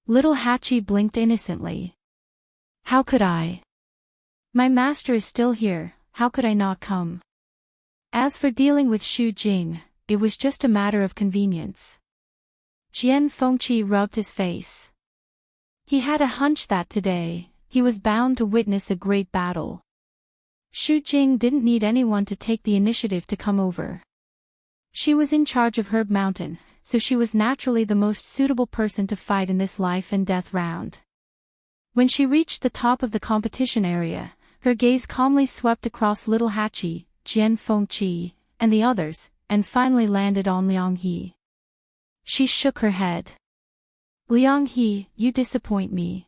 Little Hachi blinked innocently. "How could I? My master is still here, how could I not come?" As for dealing with Shu Jing, it was just a matter of convenience. Jian Fengqi rubbed his face. He had a hunch that today, he was bound to witness a great battle. Shu Jing didn't need anyone to take the initiative to come over. She was in charge of Herb Mountain, so she was naturally the most suitable person to fight in this life and death round. When she reached the top of the competition area, her gaze calmly swept across Little Hachi, Jian Fengqi, and the others, and finally landed on Liang He. She shook her head. "Liang He, you disappoint me."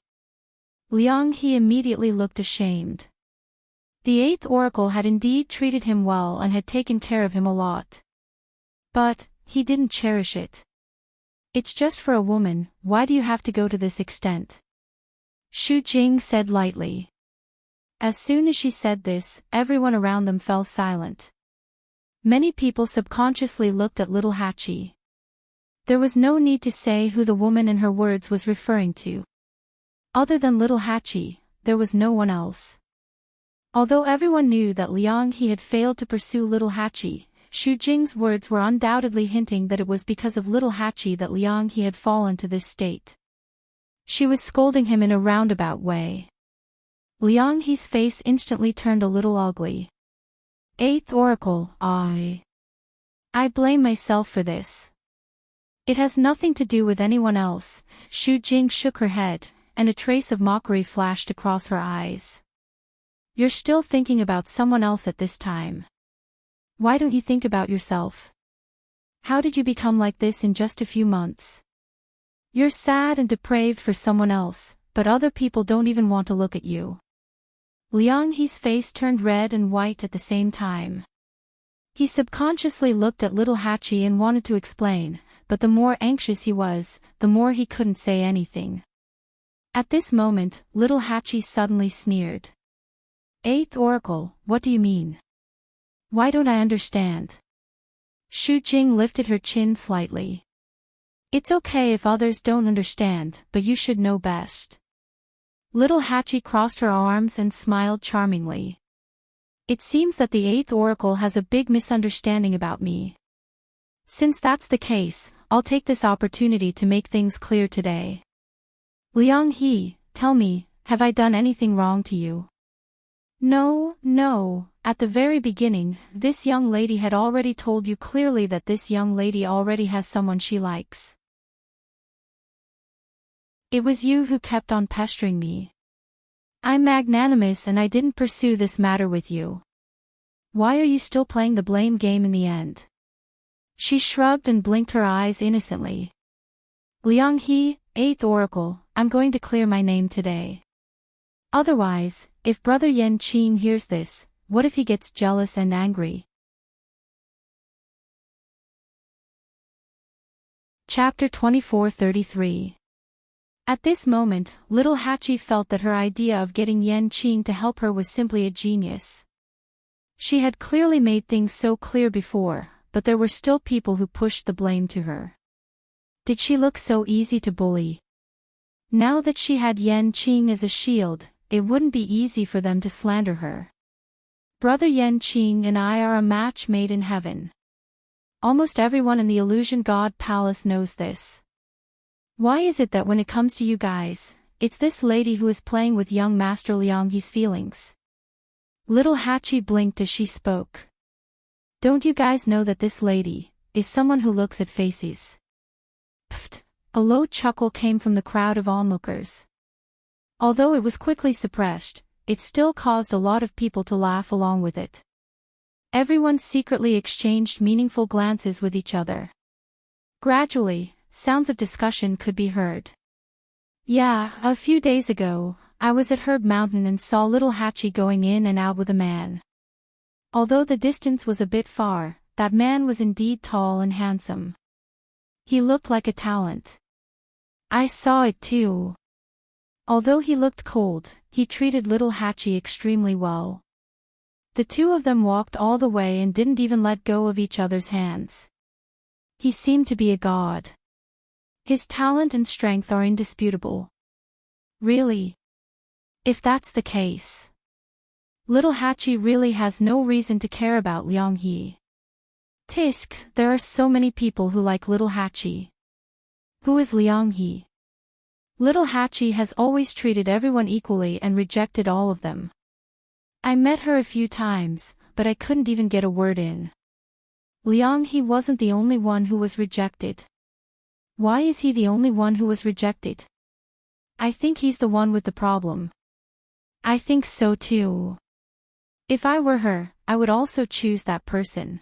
Liang He immediately looked ashamed. The 8th oracle had indeed treated him well and had taken care of him a lot. But, he didn't cherish it. "It's just for a woman, why do you have to go to this extent?" Shu Jing said lightly. As soon as she said this, everyone around them fell silent. Many people subconsciously looked at Little Hachi. There was no need to say who the woman in her words was referring to. Other than Little Hachi, there was no one else. Although everyone knew that Liang He had failed to pursue Little Hachi, Shu Jing's words were undoubtedly hinting that it was because of Little Hachi that Liang He had fallen to this state. She was scolding him in a roundabout way. Liang He's face instantly turned a little ugly. "8th oracle, I blame myself for this. It has nothing to do with anyone else." Shu Jing shook her head, and a trace of mockery flashed across her eyes. "You're still thinking about someone else at this time. Why don't you think about yourself? How did you become like this in just a few months? You're sad and depraved for someone else, but other people don't even want to look at you." Liang He's face turned red and white at the same time. He subconsciously looked at Little Hachi and wanted to explain, but the more anxious he was, the more he couldn't say anything. At this moment, Little Hachi suddenly sneered. "8th oracle, what do you mean? Why don't I understand?" Shu Jing lifted her chin slightly. "It's okay if others don't understand, but you should know best." Little Hachi crossed her arms and smiled charmingly. It seems that the 8th Oracle has a big misunderstanding about me. Since that's the case, I'll take this opportunity to make things clear today. Liang He, tell me, have I done anything wrong to you? No, at the very beginning, this young lady had already told you clearly that this young lady already has someone she likes. It was you who kept on pestering me. I'm magnanimous and I didn't pursue this matter with you. Why are you still playing the blame game in the end? She shrugged and blinked her eyes innocently. Liang He, 8th Oracle, I'm going to clear my name today. Otherwise, if Brother Enchanting hears this, what if he gets jealous and angry? Chapter 24:33. At this moment, little Hachi felt that her idea of getting Enchanting to help her was simply a genius. She had clearly made things so clear before, but there were still people who pushed the blame to her. Did she look so easy to bully? Now that she had Enchanting as a shield, it wouldn't be easy for them to slander her. Brother Enchanting and I are a match made in heaven. Almost everyone in the Illusion God Palace knows this. Why is it that when it comes to you guys, it's this lady who is playing with young Master Liang He's feelings? Little Hachi blinked as she spoke. Don't you guys know that this lady is someone who looks at faces? Pfft! A low chuckle came from the crowd of onlookers. Although it was quickly suppressed, it still caused a lot of people to laugh along with it. Everyone secretly exchanged meaningful glances with each other. Gradually, sounds of discussion could be heard. Yeah, a few days ago, I was at Herb Mountain and saw little Hachi going in and out with a man. Although the distance was a bit far, that man was indeed tall and handsome. He looked like a talent. I saw it too. Although he looked cold, he treated little Hachi extremely well. The two of them walked all the way and didn't even let go of each other's hands. He seemed to be a god. His talent and strength are indisputable. Really? If that's the case, little Hachi really has no reason to care about Liang He. Tisk, there are so many people who like little Hachi. Who is Liang He? Little Hachi has always treated everyone equally and rejected all of them. I met her a few times, but I couldn't even get a word in. Liang He wasn't the only one who was rejected. Why is he the only one who was rejected? I think he's the one with the problem. I think so too. If I were her, I would also choose that person.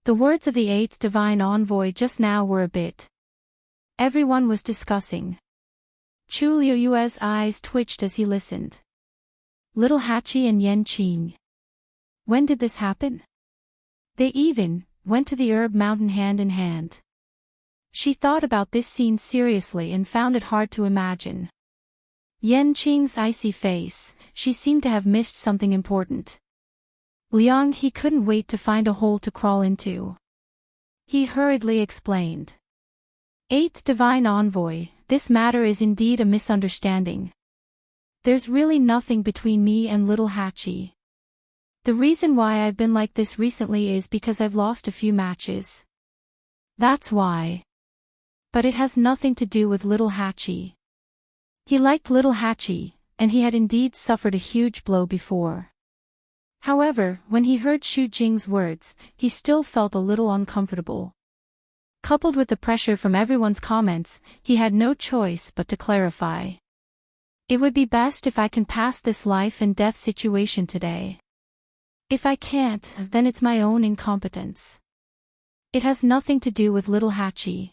The words of the 8th Divine Envoy just now were a bit. Everyone was discussing. Chu Liuyue's eyes twitched as he listened. Little Hachi and Enchanting. When did this happen? They even went to the Herb Mountain hand in hand. She thought about this scene seriously and found it hard to imagine. Enchanting's icy face, she seemed to have missed something important. Liang He couldn't wait to find a hole to crawl into. He hurriedly explained. 8th Divine Envoy, this matter is indeed a misunderstanding. There's really nothing between me and little Hachi. The reason why I've been like this recently is because I've lost a few matches. That's why. But it has nothing to do with little Hachi. He liked little Hachi, and he had indeed suffered a huge blow before. However, when he heard Xu Jing's words, he still felt a little uncomfortable. Coupled with the pressure from everyone's comments, he had no choice but to clarify. It would be best if I can pass this life and death situation today. If I can't, then it's my own incompetence. It has nothing to do with little Hachi.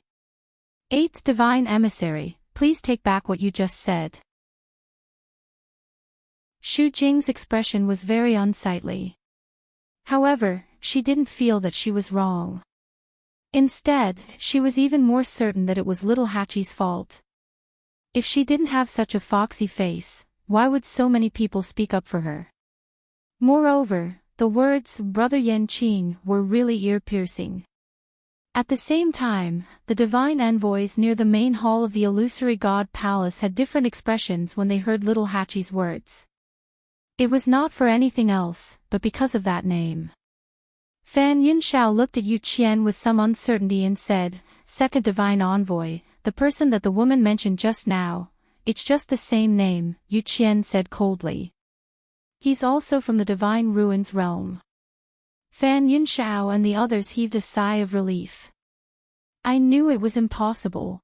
8th Divine Emissary, please take back what you just said. Xu Jing's expression was very unsightly. However, she didn't feel that she was wrong. Instead, she was even more certain that it was little Hachi's fault. If she didn't have such a foxy face, why would so many people speak up for her? Moreover, the words, Brother Enchanting, were really ear-piercing. At the same time, the divine envoys near the main hall of the illusory god palace had different expressions when they heard little Hachi's words. It was not for anything else, but because of that name. Fan Yunxiao looked at Yu Qian with some uncertainty and said, "Second divine envoy, the person that the woman mentioned just now, it's just the same name," Yu Qian said coldly. "He's also from the divine ruins realm." Fan Yunxiao and the others heaved a sigh of relief. I knew it was impossible.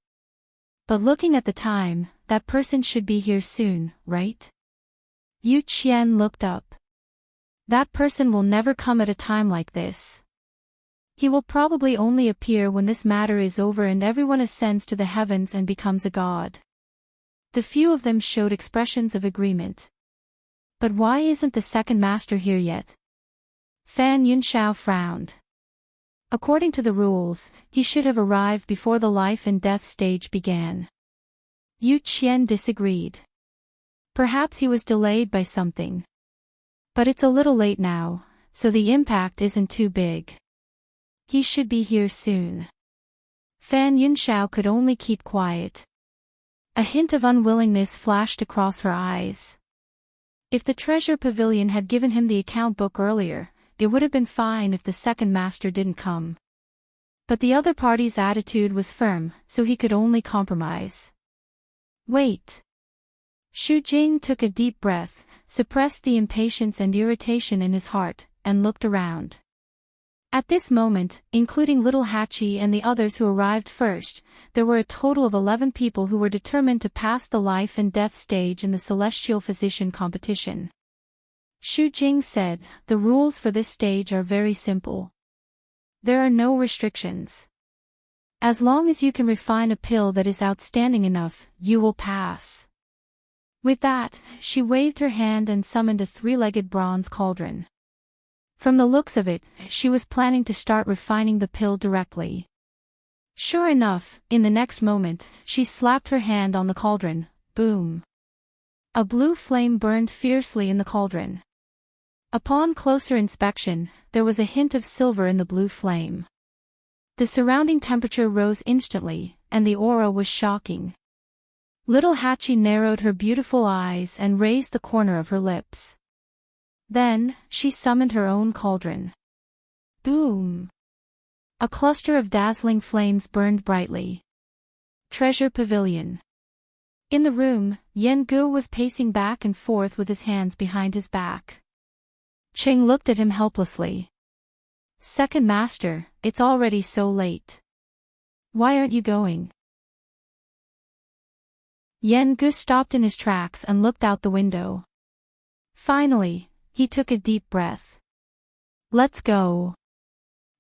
But looking at the time, that person should be here soon, right? Yu Qian looked up. That person will never come at a time like this. He will probably only appear when this matter is over and everyone ascends to the heavens and becomes a god. The few of them showed expressions of agreement. But why isn't the second master here yet? Fan Yunxiao frowned. According to the rules, he should have arrived before the life and death stage began. Yu Qian disagreed. Perhaps he was delayed by something. But it's a little late now, so the impact isn't too big. He should be here soon. Fan Yunxiao could only keep quiet. A hint of unwillingness flashed across her eyes. If the treasure pavilion had given him the account book earlier, it would have been fine if the second master didn't come. But the other party's attitude was firm, so he could only compromise. Wait. Xu Jing took a deep breath, suppressed the impatience and irritation in his heart, and looked around. At this moment, including little Hachi and the others who arrived first, there were a total of 11 people who were determined to pass the life and death stage in the Celestial Physician competition. Xu Jing said, "The rules for this stage are very simple. There are no restrictions. As long as you can refine a pill that is outstanding enough, you will pass." With that, she waved her hand and summoned a three-legged bronze cauldron. From the looks of it, she was planning to start refining the pill directly. Sure enough, in the next moment, she slapped her hand on the cauldron. Boom! A blue flame burned fiercely in the cauldron. Upon closer inspection, there was a hint of silver in the blue flame. The surrounding temperature rose instantly, and the aura was shocking. Little Hachi narrowed her beautiful eyes and raised the corner of her lips. Then, she summoned her own cauldron. Boom! A cluster of dazzling flames burned brightly. Treasure Pavilion. In the room, Yen Gu was pacing back and forth with his hands behind his back. Cheng looked at him helplessly. "Second master, it's already so late. Why aren't you going?" Yen Gu stopped in his tracks and looked out the window. Finally, he took a deep breath. "Let's go."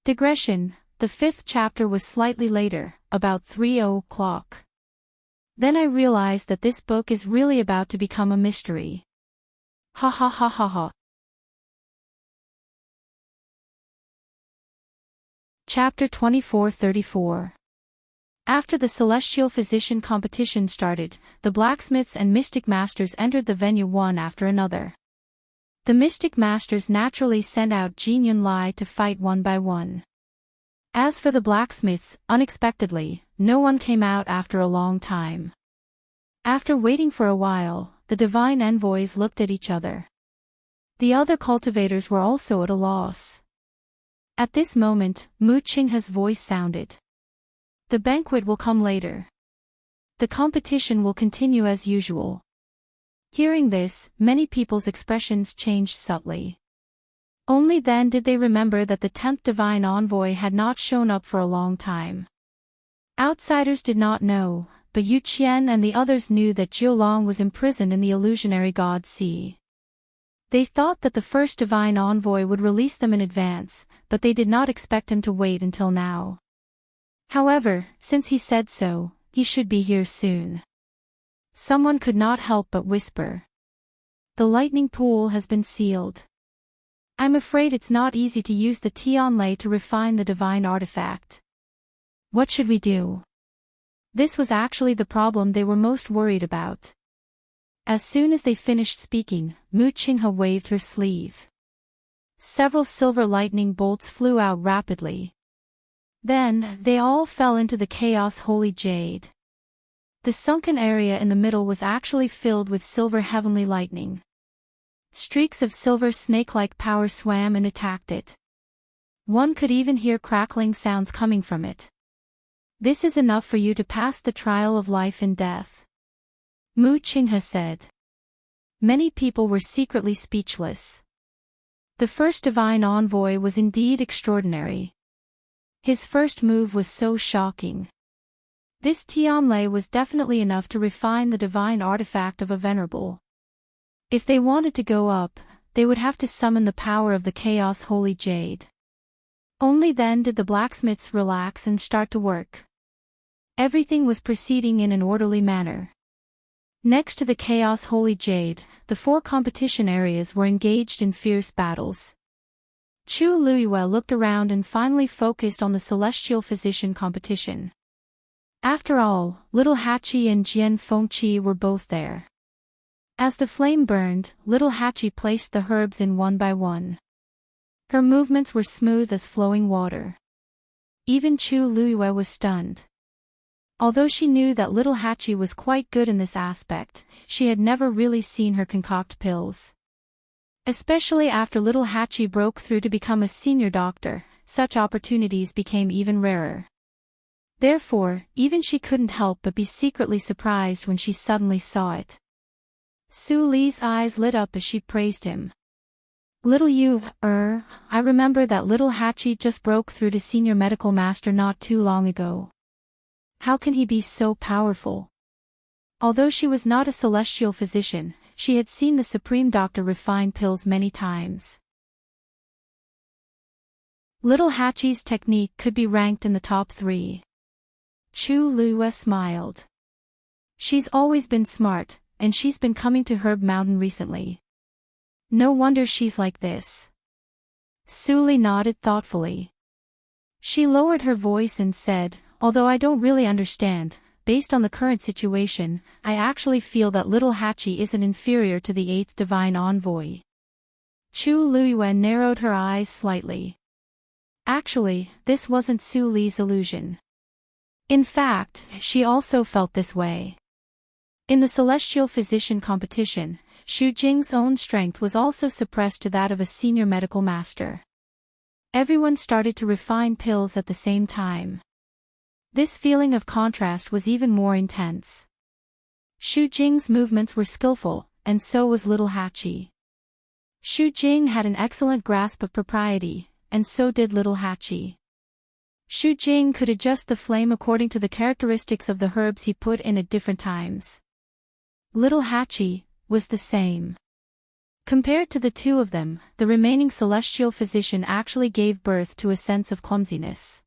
Digression, the 5th chapter was slightly later, about 3:00. Then I realized that this book is really about to become a mystery. Ha ha ha ha ha. Chapter 24-34. After the Celestial Physician competition started, the blacksmiths and mystic masters entered the venue one after another. The mystic masters naturally sent out Jin Yunlai to fight one by one. As for the blacksmiths, unexpectedly, no one came out after a long time. After waiting for a while, the divine envoys looked at each other. The other cultivators were also at a loss. At this moment, Mu Qinghe's voice sounded. "The banquet will come later. The competition will continue as usual." Hearing this, many people's expressions changed subtly. Only then did they remember that the 10th divine envoy had not shown up for a long time. Outsiders did not know, but Yu Qian and the others knew that Jiulong was imprisoned in the illusionary god sea. They thought that the first divine envoy would release them in advance, but they did not expect him to wait until now. However, since he said so, he should be here soon. Someone could not help but whisper. "The lightning pool has been sealed. I'm afraid it's not easy to use the Tianlei to refine the divine artifact. What should we do?" This was actually the problem they were most worried about. As soon as they finished speaking, Mu Qinghe waved her sleeve. Several silver lightning bolts flew out rapidly. Then, they all fell into the chaos holy jade. The sunken area in the middle was actually filled with silver heavenly lightning. Streaks of silver snake-like power swam and attacked it. One could even hear crackling sounds coming from it. This is enough for you to pass the trial of life and death, Mu Qinghe said. Many people were secretly speechless. The first divine envoy was indeed extraordinary. His first move was so shocking. This Tianlei was definitely enough to refine the divine artifact of a venerable. If they wanted to go up, they would have to summon the power of the Chaos Holy Jade. Only then did the blacksmiths relax and start to work. Everything was proceeding in an orderly manner. Next to the Chaos Holy Jade, the 4 competition areas were engaged in fierce battles. Chu Luiyue looked around and finally focused on the Celestial Physician competition. After all, Little Hachi and Jian Fengqi were both there. As the flame burned, Little Hachi placed the herbs in one by one. Her movements were smooth as flowing water. Even Chu Luiyue was stunned. Although she knew that Little Hachi was quite good in this aspect, she had never really seen her concoct pills. Especially after Little Hachi broke through to become a senior doctor, such opportunities became even rarer. Therefore, even she couldn't help but be secretly surprised when she suddenly saw it. Su Li's eyes lit up as she praised him. Little you, I remember that Little Hachi just broke through to Senior Medical Master not too long ago. How can he be so powerful? Although she was not a celestial physician, she had seen the Supreme Doctor refine pills many times. Little Hachi's technique could be ranked in the top 3. Chu Luiyue smiled. She's always been smart, and she's been coming to Herb Mountain recently. No wonder she's like this. Su Li nodded thoughtfully. She lowered her voice and said, although I don't really understand, based on the current situation, I actually feel that Little Hachi isn't inferior to the 8th Divine Envoy. Chu Luiyue narrowed her eyes slightly. Actually, this wasn't Su Li's illusion. In fact, she also felt this way. In the Celestial Physician competition, Xu Jing's own strength was also suppressed to that of a senior medical master. Everyone started to refine pills at the same time. This feeling of contrast was even more intense. Xu Jing's movements were skillful, and so was Little Hachi. Xu Jing had an excellent grasp of propriety, and so did Little Hachi. Xu Jing could adjust the flame according to the characteristics of the herbs he put in at different times. Little Hachi was the same. Compared to the two of them, the remaining celestial physician actually gave birth to a sense of clumsiness.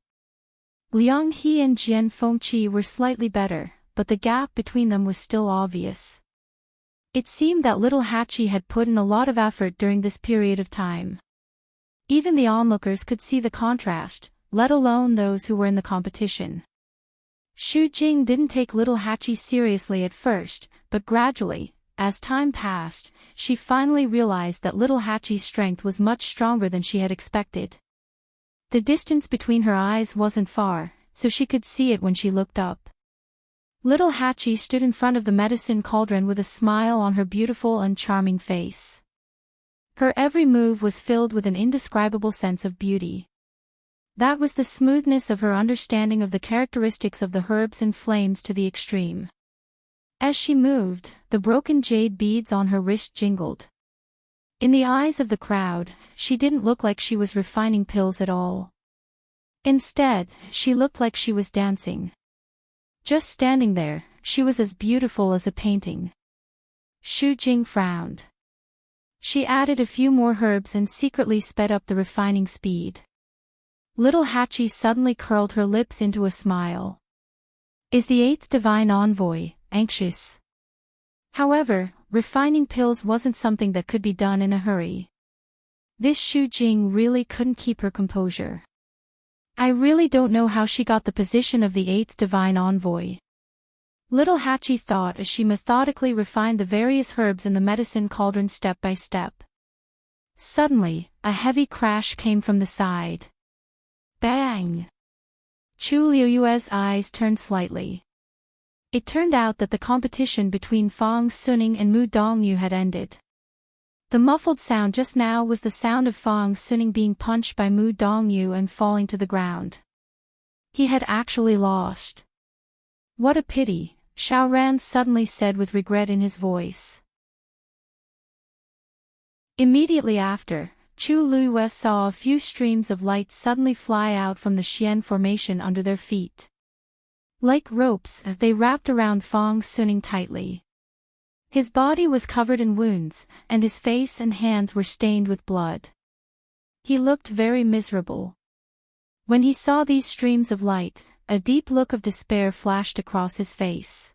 Liang He and Jian Fengqi were slightly better, but the gap between them was still obvious. It seemed that Little Hachi had put in a lot of effort during this period of time. Even the onlookers could see the contrast, let alone those who were in the competition. Xu Jing didn't take Little Hachi seriously at first, but gradually, as time passed, she finally realized that Little Hachi's strength was much stronger than she had expected. The distance between her eyes wasn't far, so she could see it when she looked up. Little Hachi stood in front of the medicine cauldron with a smile on her beautiful and charming face. Her every move was filled with an indescribable sense of beauty. That was the smoothness of her understanding of the characteristics of the herbs and flames to the extreme. As she moved, the broken jade beads on her wrist jingled. In the eyes of the crowd, she didn't look like she was refining pills at all. Instead, she looked like she was dancing. Just standing there, she was as beautiful as a painting. Xu Jing frowned. She added a few more herbs and secretly sped up the refining speed. Little Hachi suddenly curled her lips into a smile. Is the 8th Divine Envoy anxious? However, refining pills wasn't something that could be done in a hurry. This Xu Jing really couldn't keep her composure. I really don't know how she got the position of the 8th Divine Envoy. Little Hachi thought as she methodically refined the various herbs in the medicine cauldron step by step. Suddenly, a heavy crash came from the side. Bang! Chu Liuyue's eyes turned slightly. It turned out that the competition between Fang Suning and Mu Dongyu had ended. The muffled sound just now was the sound of Fang Suning being punched by Mu Dongyu and falling to the ground. He had actually lost. What a pity, Xiaoran suddenly said with regret in his voice. Immediately after, Chu Liyue saw a few streams of light suddenly fly out from the Xian formation under their feet. Like ropes, they wrapped around Fang Suning tightly. His body was covered in wounds, and his face and hands were stained with blood. He looked very miserable. When he saw these streams of light, a deep look of despair flashed across his face.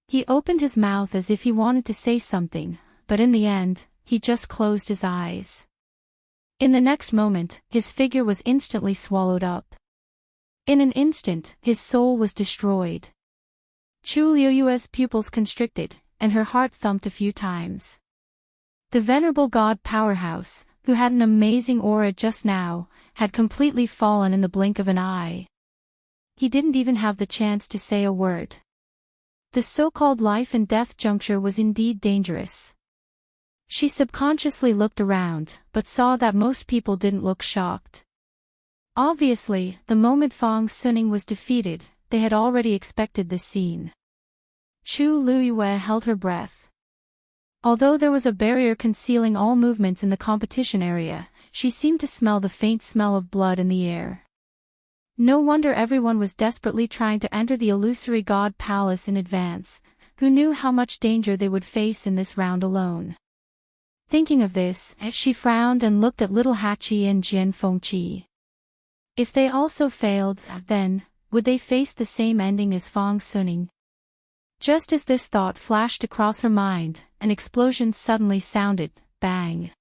He opened his mouth as if he wanted to say something, but in the end, he just closed his eyes. In the next moment, his figure was instantly swallowed up. In an instant, his soul was destroyed. Chu Liuyue's pupils constricted, and her heart thumped a few times. The venerable god powerhouse, who had an amazing aura just now, had completely fallen in the blink of an eye. He didn't even have the chance to say a word. The so-called life and death juncture was indeed dangerous. She subconsciously looked around, but saw that most people didn't look shocked. Obviously, the moment Fang Suning was defeated, they had already expected this scene. Chu Liyue held her breath. Although there was a barrier concealing all movements in the competition area, she seemed to smell the faint smell of blood in the air. No wonder everyone was desperately trying to enter the illusory god palace in advance, who knew how much danger they would face in this round alone. Thinking of this, she frowned and looked at little Hachi and Jian Fengqi. If they also failed, then, would they face the same ending as Fang Suning? Just as this thought flashed across her mind, an explosion suddenly sounded, bang.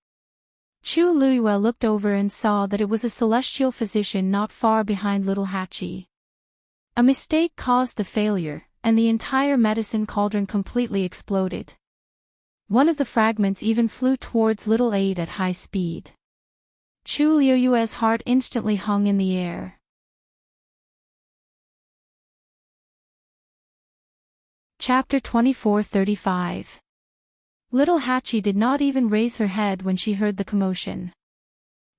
Chu Liyue looked over and saw that it was a celestial physician not far behind little Hachi. A mistake caused the failure, and the entire medicine cauldron completely exploded. One of the fragments even flew towards little Aid at high speed. Chu Liyue's heart instantly hung in the air. Chapter 24:35. Little Hachi did not even raise her head when she heard the commotion.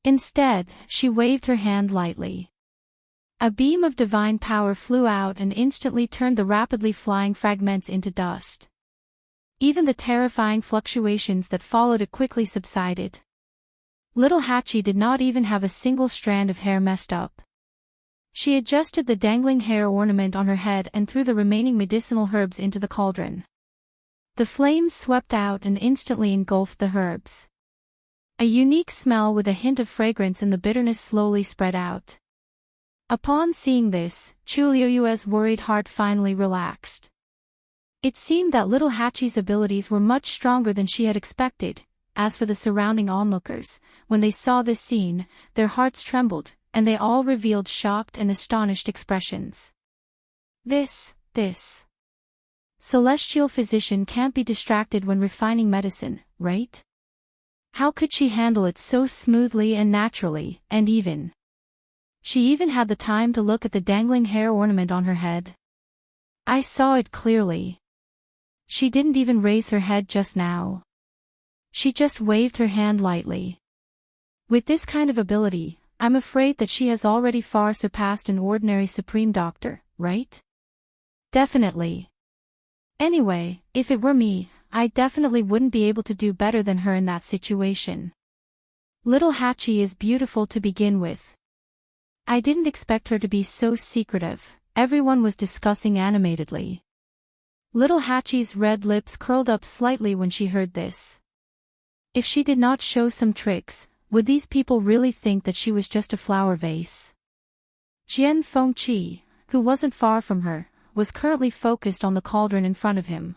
Instead, she waved her hand lightly. A beam of divine power flew out and instantly turned the rapidly flying fragments into dust. Even the terrifying fluctuations that followed it quickly subsided. Little Hachi did not even have a single strand of hair messed up. She adjusted the dangling hair ornament on her head and threw the remaining medicinal herbs into the cauldron. The flames swept out and instantly engulfed the herbs. A unique smell with a hint of fragrance in the bitterness slowly spread out. Upon seeing this, Chu Liyue's worried heart finally relaxed. It seemed that little Hachi's abilities were much stronger than she had expected. As for the surrounding onlookers, when they saw this scene, their hearts trembled, and they all revealed shocked and astonished expressions. This celestial physician can't be distracted when refining medicine, right? How could she handle it so smoothly and naturally, and even? She even had the time to look at the dangling hair ornament on her head. I saw it clearly. She didn't even raise her head just now. She just waved her hand lightly. With this kind of ability, I'm afraid that she has already far surpassed an ordinary supreme doctor, right? Definitely. Anyway, if it were me, I definitely wouldn't be able to do better than her in that situation. Little Hachi is beautiful to begin with. I didn't expect her to be so secretive, everyone was discussing animatedly. Little Hachi's red lips curled up slightly when she heard this. If she did not show some tricks, would these people really think that she was just a flower vase? Jian Fengqi, who wasn't far from her, was currently focused on the cauldron in front of him.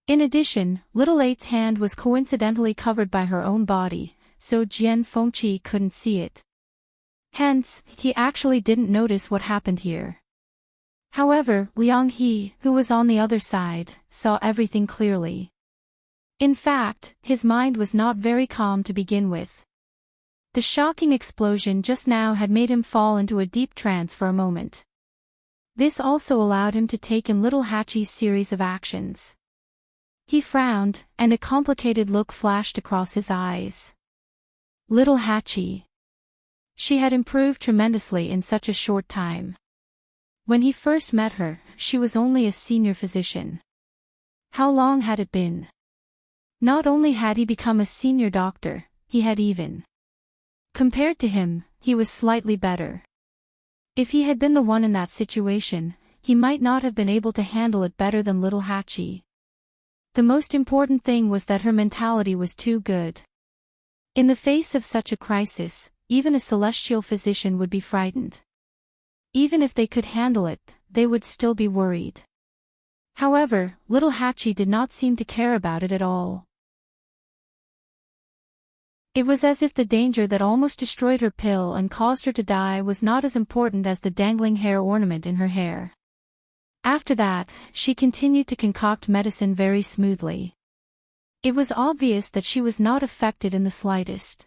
In addition, little Eight's hand was coincidentally covered by her own body, so Jian Fengqi couldn't see it. Hence, he actually didn't notice what happened here. However, Liang He, who was on the other side, saw everything clearly. In fact, his mind was not very calm to begin with. The shocking explosion just now had made him fall into a deep trance for a moment. This also allowed him to take in little Hachi's series of actions. He frowned, and a complicated look flashed across his eyes. Little Hachi. She had improved tremendously in such a short time. When he first met her, she was only a senior physician. How long had it been? Not only had he become a senior doctor, he had even. Compared to him, he was slightly better. If he had been the one in that situation, he might not have been able to handle it better than little Hachi. The most important thing was that her mentality was too good. In the face of such a crisis, even a celestial physician would be frightened. Even if they could handle it, they would still be worried. However, little Hachi did not seem to care about it at all. It was as if the danger that almost destroyed her pill and caused her to die was not as important as the dangling hair ornament in her hair. After that, she continued to concoct medicine very smoothly. It was obvious that she was not affected in the slightest.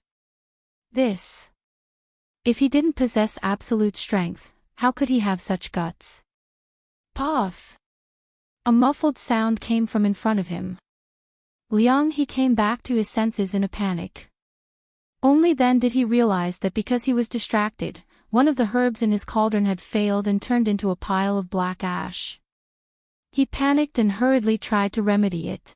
This. If he didn't possess absolute strength, how could he have such guts? Puff! A muffled sound came from in front of him. He came back to his senses in a panic. Only then did he realize that because he was distracted, one of the herbs in his cauldron had failed and turned into a pile of black ash. He panicked and hurriedly tried to remedy it.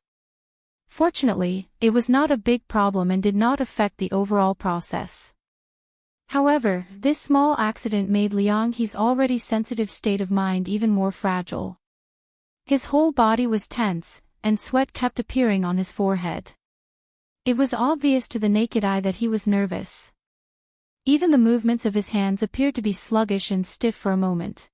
Fortunately, it was not a big problem and did not affect the overall process. However, this small accident made He's already sensitive state of mind even more fragile. His whole body was tense, and sweat kept appearing on his forehead. It was obvious to the naked eye that he was nervous. Even the movements of his hands appeared to be sluggish and stiff for a moment.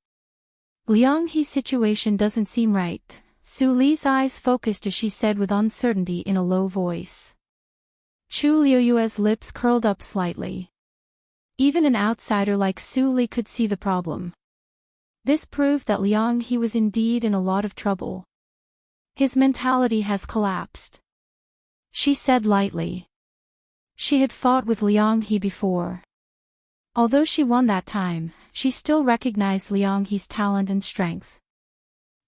He's situation doesn't seem right, Su Li's eyes focused as she said with uncertainty in a low voice. Chu Liuyue's lips curled up slightly. Even an outsider like Su Li could see the problem. This proved that he was indeed in a lot of trouble. His mentality has collapsed. She said lightly. She had fought with He before. Although she won that time, she still recognized He's talent and strength.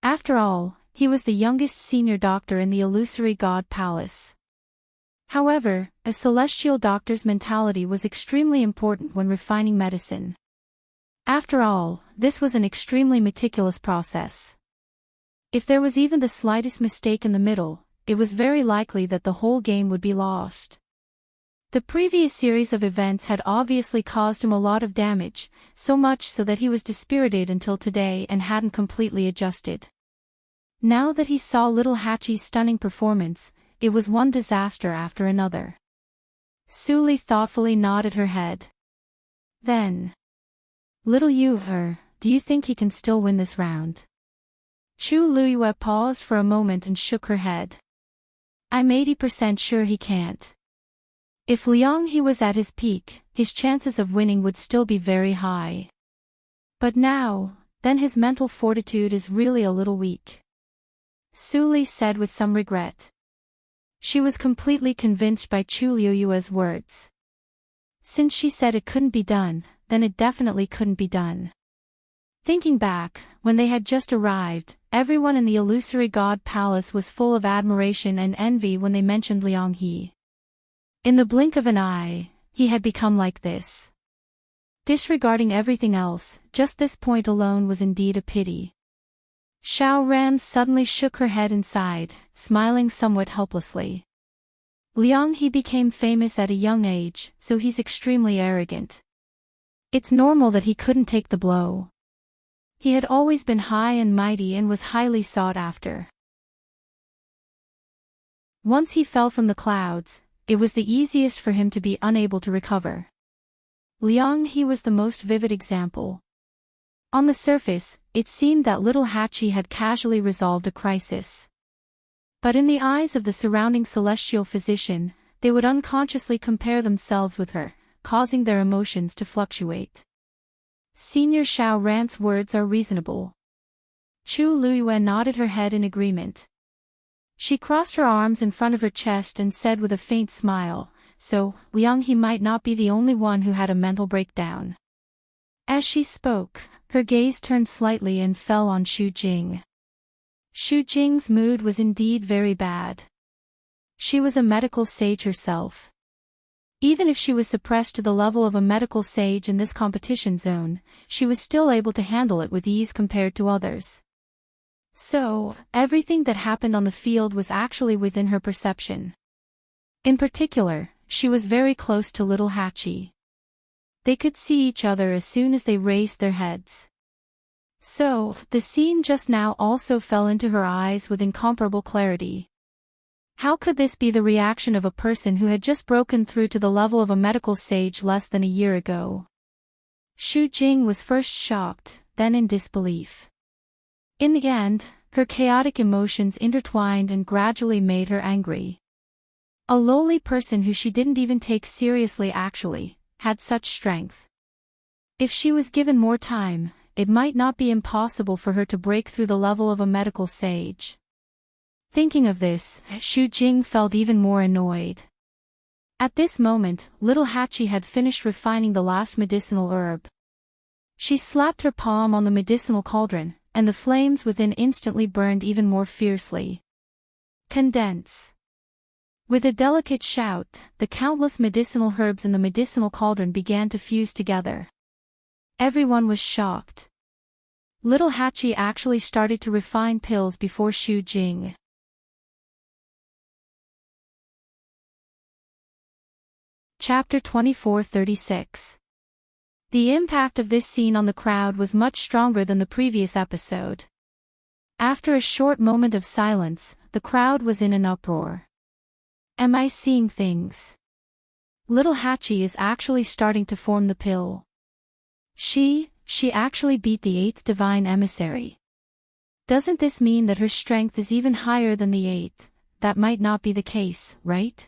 After all, he was the youngest senior doctor in the illusory god palace. However, a celestial doctor's mentality was extremely important when refining medicine. After all, this was an extremely meticulous process. If there was even the slightest mistake in the middle, it was very likely that the whole game would be lost. The previous series of events had obviously caused him a lot of damage, so much so that he was dispirited until today and hadn't completely adjusted. Now that he saw little Hachi's stunning performance, it was one disaster after another. Su Li thoughtfully nodded her head. Then. Little do you think he can still win this round? Chu Liyue paused for a moment and shook her head. I'm 80% sure he can't. If he was at his peak, his chances of winning would still be very high. But now, then his mental fortitude is really a little weak. Su Li said with some regret. She was completely convinced by Chu Liyue's words. Since she said it couldn't be done, then it definitely couldn't be done. Thinking back, when they had just arrived, everyone in the illusory god palace was full of admiration and envy when they mentioned He. In the blink of an eye, he had become like this. Disregarding everything else, just this point alone was indeed a pity. Xiao Ran suddenly shook her head and sighed, smiling somewhat helplessly. He became famous at a young age, so he's extremely arrogant. It's normal that he couldn't take the blow. He had always been high and mighty and was highly sought after. Once he fell from the clouds, it was the easiest for him to be unable to recover. He was the most vivid example. On the surface, it seemed that little Hachi had casually resolved a crisis. But in the eyes of the surrounding celestial physician, they would unconsciously compare themselves with her, causing their emotions to fluctuate. Senior Xiao Ran's words are reasonable. Chu Liyue nodded her head in agreement. She crossed her arms in front of her chest and said with a faint smile, so young he might not be the only one who had a mental breakdown. As she spoke, her gaze turned slightly and fell on Xu Jing. Xu Jing's mood was indeed very bad. She was a medical sage herself. Even if she was suppressed to the level of a medical sage in this competition zone, she was still able to handle it with ease compared to others. So, everything that happened on the field was actually within her perception. In particular, she was very close to little Hachi. They could see each other as soon as they raised their heads. So, the scene just now also fell into her eyes with incomparable clarity. How could this be the reaction of a person who had just broken through to the level of a medical sage less than a year ago? Xu Jing was first shocked, then in disbelief. In the end, her chaotic emotions intertwined and gradually made her angry. A lowly person who she didn't even take seriously actually had such strength. If she was given more time, it might not be impossible for her to break through the level of a medical sage. Thinking of this, Xu Jing felt even more annoyed. At this moment, little Hachi had finished refining the last medicinal herb. She slapped her palm on the medicinal cauldron, and the flames within instantly burned even more fiercely. Condense. With a delicate shout, the countless medicinal herbs in the medicinal cauldron began to fuse together. Everyone was shocked. Little Hachi actually started to refine pills before Xu Jing. Chapter 24:36. The impact of this scene on the crowd was much stronger than the previous episode. After a short moment of silence, the crowd was in an uproar. Am I seeing things? Little Hachi is actually starting to form the pill. She actually beat the 8th divine emissary. Doesn't this mean that her strength is even higher than the 8th? That might not be the case, right?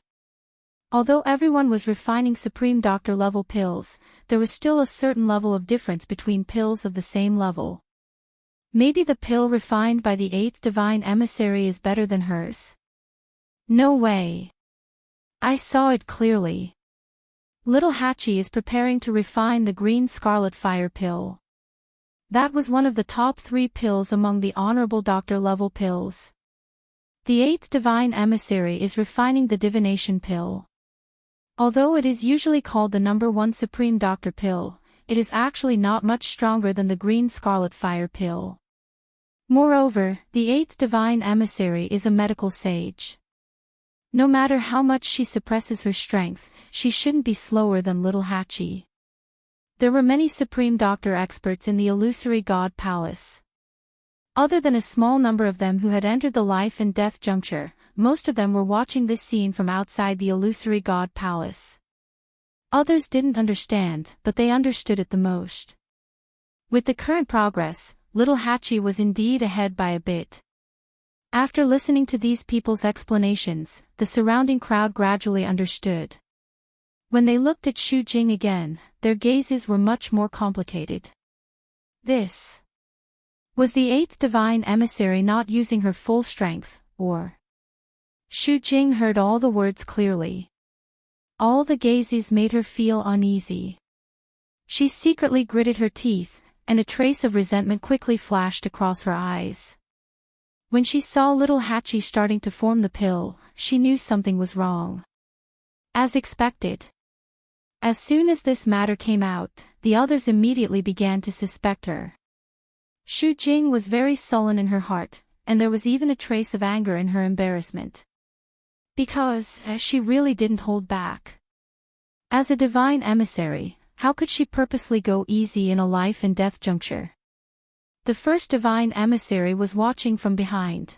Although everyone was refining Supreme Doctor level pills, there was still a certain level of difference between pills of the same level. Maybe the pill refined by the 8th divine emissary is better than hers. No way. I saw it clearly. Little Hachi is preparing to refine the green scarlet fire pill. That was one of the top 3 pills among the honorable doctor level pills. The 8th divine emissary is refining the divination pill. Although it is usually called the number 1 supreme doctor pill, it is actually not much stronger than the green scarlet fire pill. Moreover, the 8th divine emissary is a medical sage. No matter how much she suppresses her strength, she shouldn't be slower than little Hachi. There were many supreme doctor experts in the illusory god palace. Other than a small number of them who had entered the life and death juncture, most of them were watching this scene from outside the illusory god palace. Others didn't understand, but they understood it the most. With the current progress, little Hachi was indeed ahead by a bit. After listening to these people's explanations, the surrounding crowd gradually understood. When they looked at Xu Jing again, their gazes were much more complicated. This was the 8th divine emissary not using her full strength, or... Xu Jing heard all the words clearly. All the gazes made her feel uneasy. She secretly gritted her teeth, and a trace of resentment quickly flashed across her eyes. When she saw little Hachi starting to form the pill, she knew something was wrong. As expected. As soon as this matter came out, the others immediately began to suspect her. Xu Jing was very sullen in her heart, and there was even a trace of anger in her embarrassment. Because she really didn't hold back. As a divine emissary, how could she purposely go easy in a life and death juncture? The first divine emissary was watching from behind.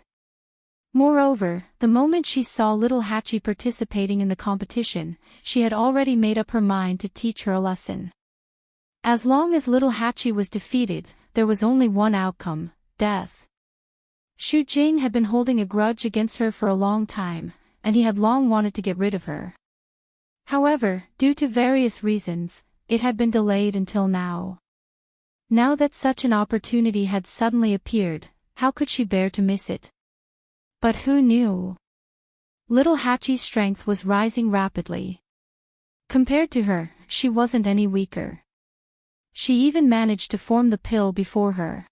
Moreover, the moment she saw little Hachi participating in the competition, she had already made up her mind to teach her a lesson. As long as little Hachi was defeated, there was only one outcome: death. Xu Jing had been holding a grudge against her for a long time, and he had long wanted to get rid of her. However, due to various reasons, it had been delayed until now. Now that such an opportunity had suddenly appeared, how could she bear to miss it? But who knew? Little Hachi's strength was rising rapidly. Compared to her, she wasn't any weaker. She even managed to form the pill before her.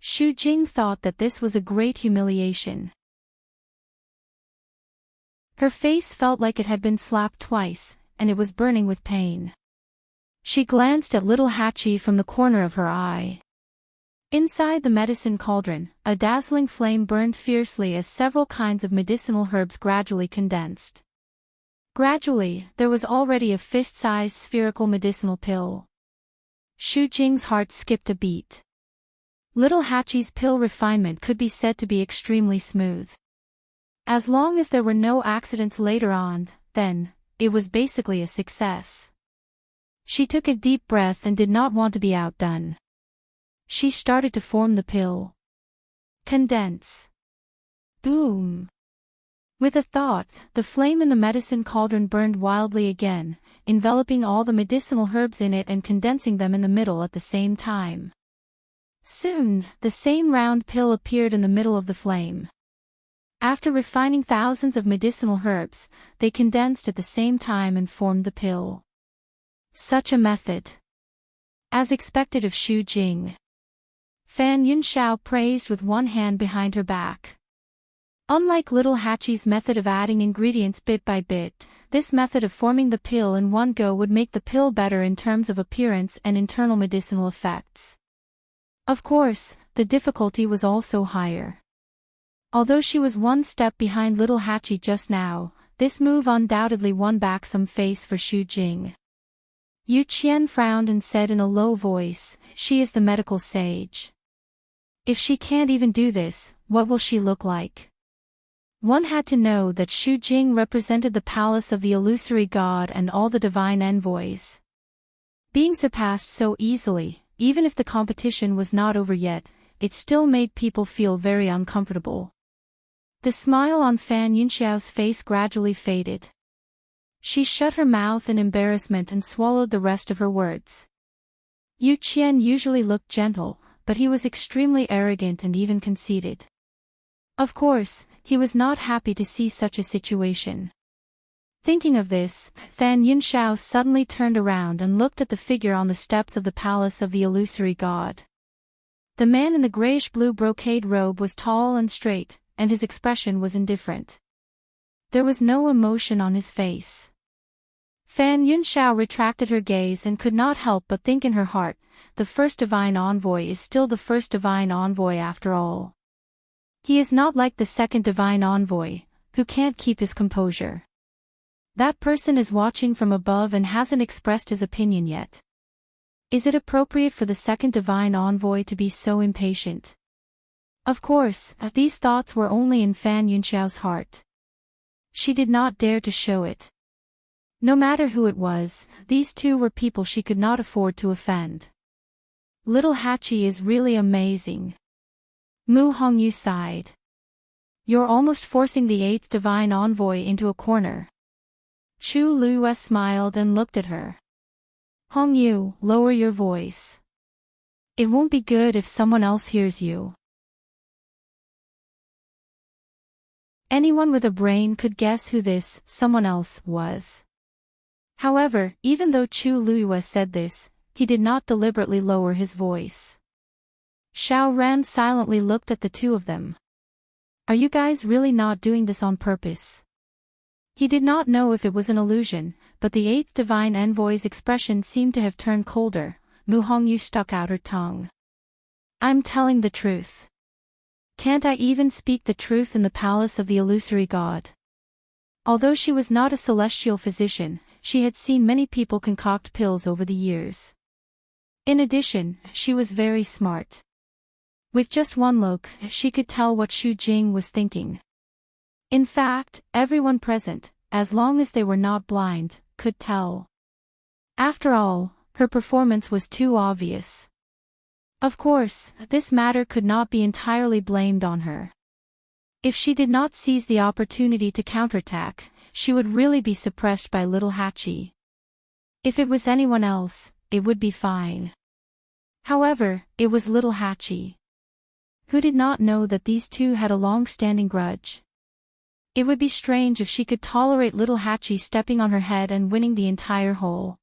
Xu Jing thought that this was a great humiliation. Her face felt like it had been slapped twice, and it was burning with pain. She glanced at little Hachi from the corner of her eye. Inside the medicine cauldron, a dazzling flame burned fiercely as several kinds of medicinal herbs gradually condensed. Gradually, there was already a fist-sized spherical medicinal pill. Xu Jing's heart skipped a beat. Little Hachi's pill refinement could be said to be extremely smooth. As long as there were no accidents later on, then, it was basically a success. She took a deep breath and did not want to be outdone. She started to form the pill. Condense. Boom. With a thought, the flame in the medicine cauldron burned wildly again, enveloping all the medicinal herbs in it and condensing them in the middle at the same time. Soon, the same round pill appeared in the middle of the flame. After refining thousands of medicinal herbs, they condensed at the same time and formed the pill. Such a method. As expected of Xu Jing. Fan Yunxiao praised with one hand behind her back. Unlike little Hachi's method of adding ingredients bit by bit, this method of forming the pill in one go would make the pill better in terms of appearance and internal medicinal effects. Of course, the difficulty was also higher. Although she was one step behind little Hachi just now, this move undoubtedly won back some face for Xu Jing. Yu Qian frowned and said in a low voice, "She is the medical sage. If she can't even do this, what will she look like?" One had to know that Xu Jing represented the palace of the illusory god and all the divine envoys. Being surpassed so easily, even if the competition was not over yet, it still made people feel very uncomfortable. The smile on Fan Yunxiao's face gradually faded. She shut her mouth in embarrassment and swallowed the rest of her words. Yu Qian usually looked gentle, but he was extremely arrogant and even conceited. Of course, he was not happy to see such a situation. Thinking of this, Fan Yunxiao suddenly turned around and looked at the figure on the steps of the palace of the illusory god. The man in the grayish-blue brocade robe was tall and straight, and his expression was indifferent. There was no emotion on his face. Fan Yunxiao retracted her gaze and could not help but think in her heart, the first divine envoy is still the first divine envoy after all. He is not like the second divine envoy, who can't keep his composure. That person is watching from above and hasn't expressed his opinion yet. Is it appropriate for the second divine envoy to be so impatient? Of course, these thoughts were only in Fan Yunxiao's heart. She did not dare to show it. No matter who it was, these two were people she could not afford to offend. Little Hachi is really amazing. Mu Hongyu sighed. You're almost forcing the eighth divine envoy into a corner. Chu Lue smiled and looked at her. Hongyu, lower your voice. It won't be good if someone else hears you. Anyone with a brain could guess who this someone else was. However, even though Chu Lue said this, he did not deliberately lower his voice. Xiao Ran silently looked at the two of them. Are you guys really not doing this on purpose? He did not know if it was an illusion, but the eighth divine envoy's expression seemed to have turned colder. Mu Hongyu stuck out her tongue. I'm telling the truth. Can't I even speak the truth in the palace of the illusory god? Although she was not a celestial physician, she had seen many people concoct pills over the years. In addition, she was very smart. With just one look, she could tell what Xu Jing was thinking. In fact, everyone present, as long as they were not blind, could tell. After all, her performance was too obvious. Of course, this matter could not be entirely blamed on her. If she did not seize the opportunity to counterattack, she would really be suppressed by little Hachi. If it was anyone else, it would be fine. However, it was little Hachi. Who did not know that these two had a long-standing grudge? It would be strange if she could tolerate little Hachi stepping on her head and winning the entire hole.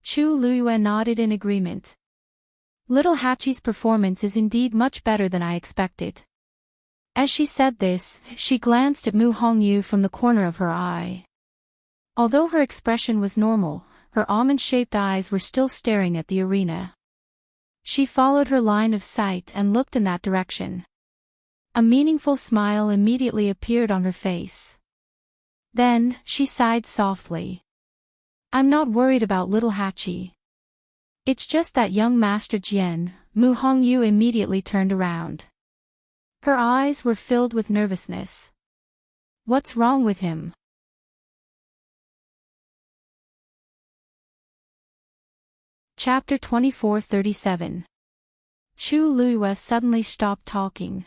Chu Luyue nodded in agreement. Little Hachi's performance is indeed much better than I expected. As she said this, she glanced at Mu Hongyu from the corner of her eye. Although her expression was normal, her almond-shaped eyes were still staring at the arena. She followed her line of sight and looked in that direction. A meaningful smile immediately appeared on her face. Then, she sighed softly. I'm not worried about little Hachi. It's just that young Master Jian. Mu Hongyu immediately turned around. Her eyes were filled with nervousness. What's wrong with him? Chapter 2437. Chu Luyue suddenly stopped talking.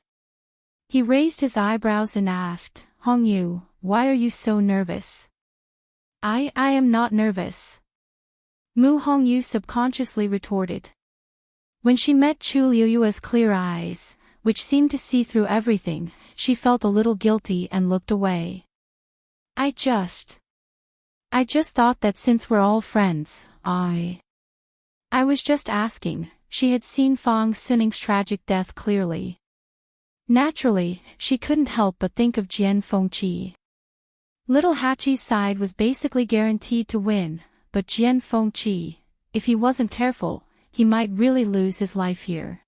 He raised his eyebrows and asked, Hongyu, why are you so nervous? I am not nervous. Mu Hongyu subconsciously retorted. When she met Chu Luyue's clear eyes, which seemed to see through everything, she felt a little guilty and looked away. I just thought that since we're all friends, I was just asking. She had seen Fang Suning's tragic death clearly. Naturally, she couldn't help but think of Jian Fengqi. Little Hachi's side was basically guaranteed to win, but Jian Fengqi, if he wasn't careful, he might really lose his life here.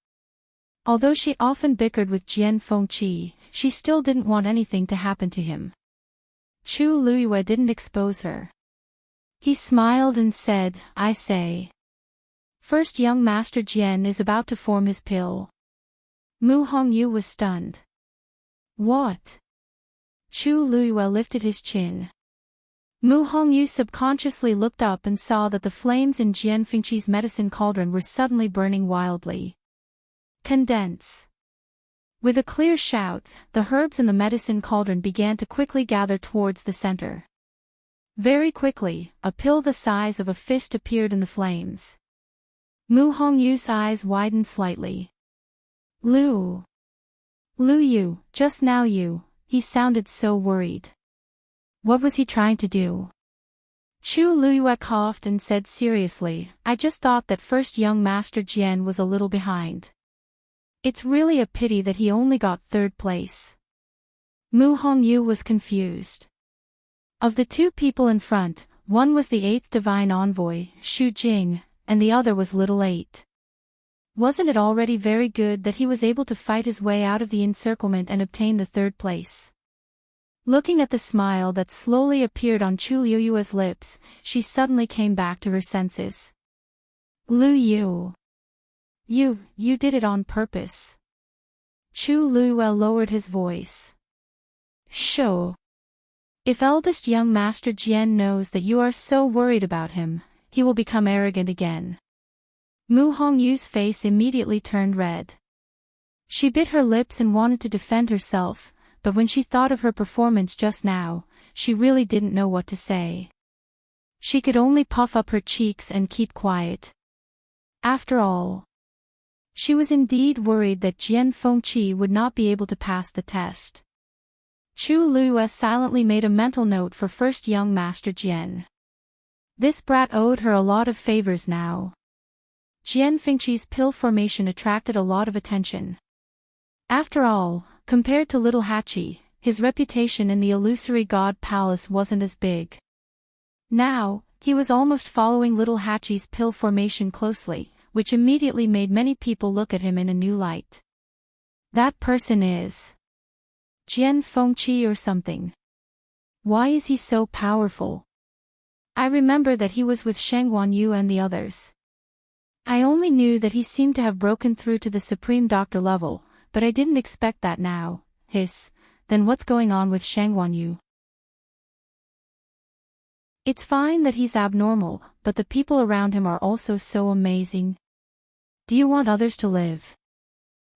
Although she often bickered with Jian Fengqi, she still didn't want anything to happen to him. Chu Luyue didn't expose her. He smiled and said, I say. First young Master Jian is about to form his pill. Mu Hongyu was stunned. What? Chu Luyue lifted his chin. Mu Hongyu subconsciously looked up and saw that the flames in Jian Fengqi's medicine cauldron were suddenly burning wildly. Condense. With a clear shout, the herbs in the medicine cauldron began to quickly gather towards the center. Very quickly, a pill the size of a fist appeared in the flames. Mu Hongyu's eyes widened slightly. Lu Yu, just now he sounded so worried. What was he trying to do? Chu Luyue coughed and said seriously, I just thought that first young Master Jian was a little behind. It's really a pity that he only got third place. Mu Hongyu was confused. Of the two people in front, one was the 8th divine envoy, Xu Jing, and the other was Little 8. Wasn't it already very good that he was able to fight his way out of the encirclement and obtain the third place? Looking at the smile that slowly appeared on Chu Luyue's lips, she suddenly came back to her senses. Lu Yu. You did it on purpose. Chu Luyue lowered his voice. Sho. If eldest young Master Jian knows that you are so worried about him, he will become arrogant again. Mu Hongyu's face immediately turned red. She bit her lips and wanted to defend herself, but when she thought of her performance just now, she really didn't know what to say. She could only puff up her cheeks and keep quiet. After all, she was indeed worried that Jian Fengqi would not be able to pass the test. Chu Luyue silently made a mental note for first young Master Jian. This brat owed her a lot of favors now. Jian Fengqi's pill formation attracted a lot of attention. After all, compared to little Hachi, his reputation in the illusory god palace wasn't as big. Now, he was almost following little Hachi's pill formation closely, which immediately made many people look at him in a new light. That person is Jian Fengqi or something. Why is he so powerful? I remember that he was with Sheng Wanyu and the others. I only knew that he seemed to have broken through to the Supreme Doctor level, but I didn't expect that now. Then what's going on with Sheng Wanyu? It's fine that he's abnormal, but the people around him are also so amazing. Do you want others to live?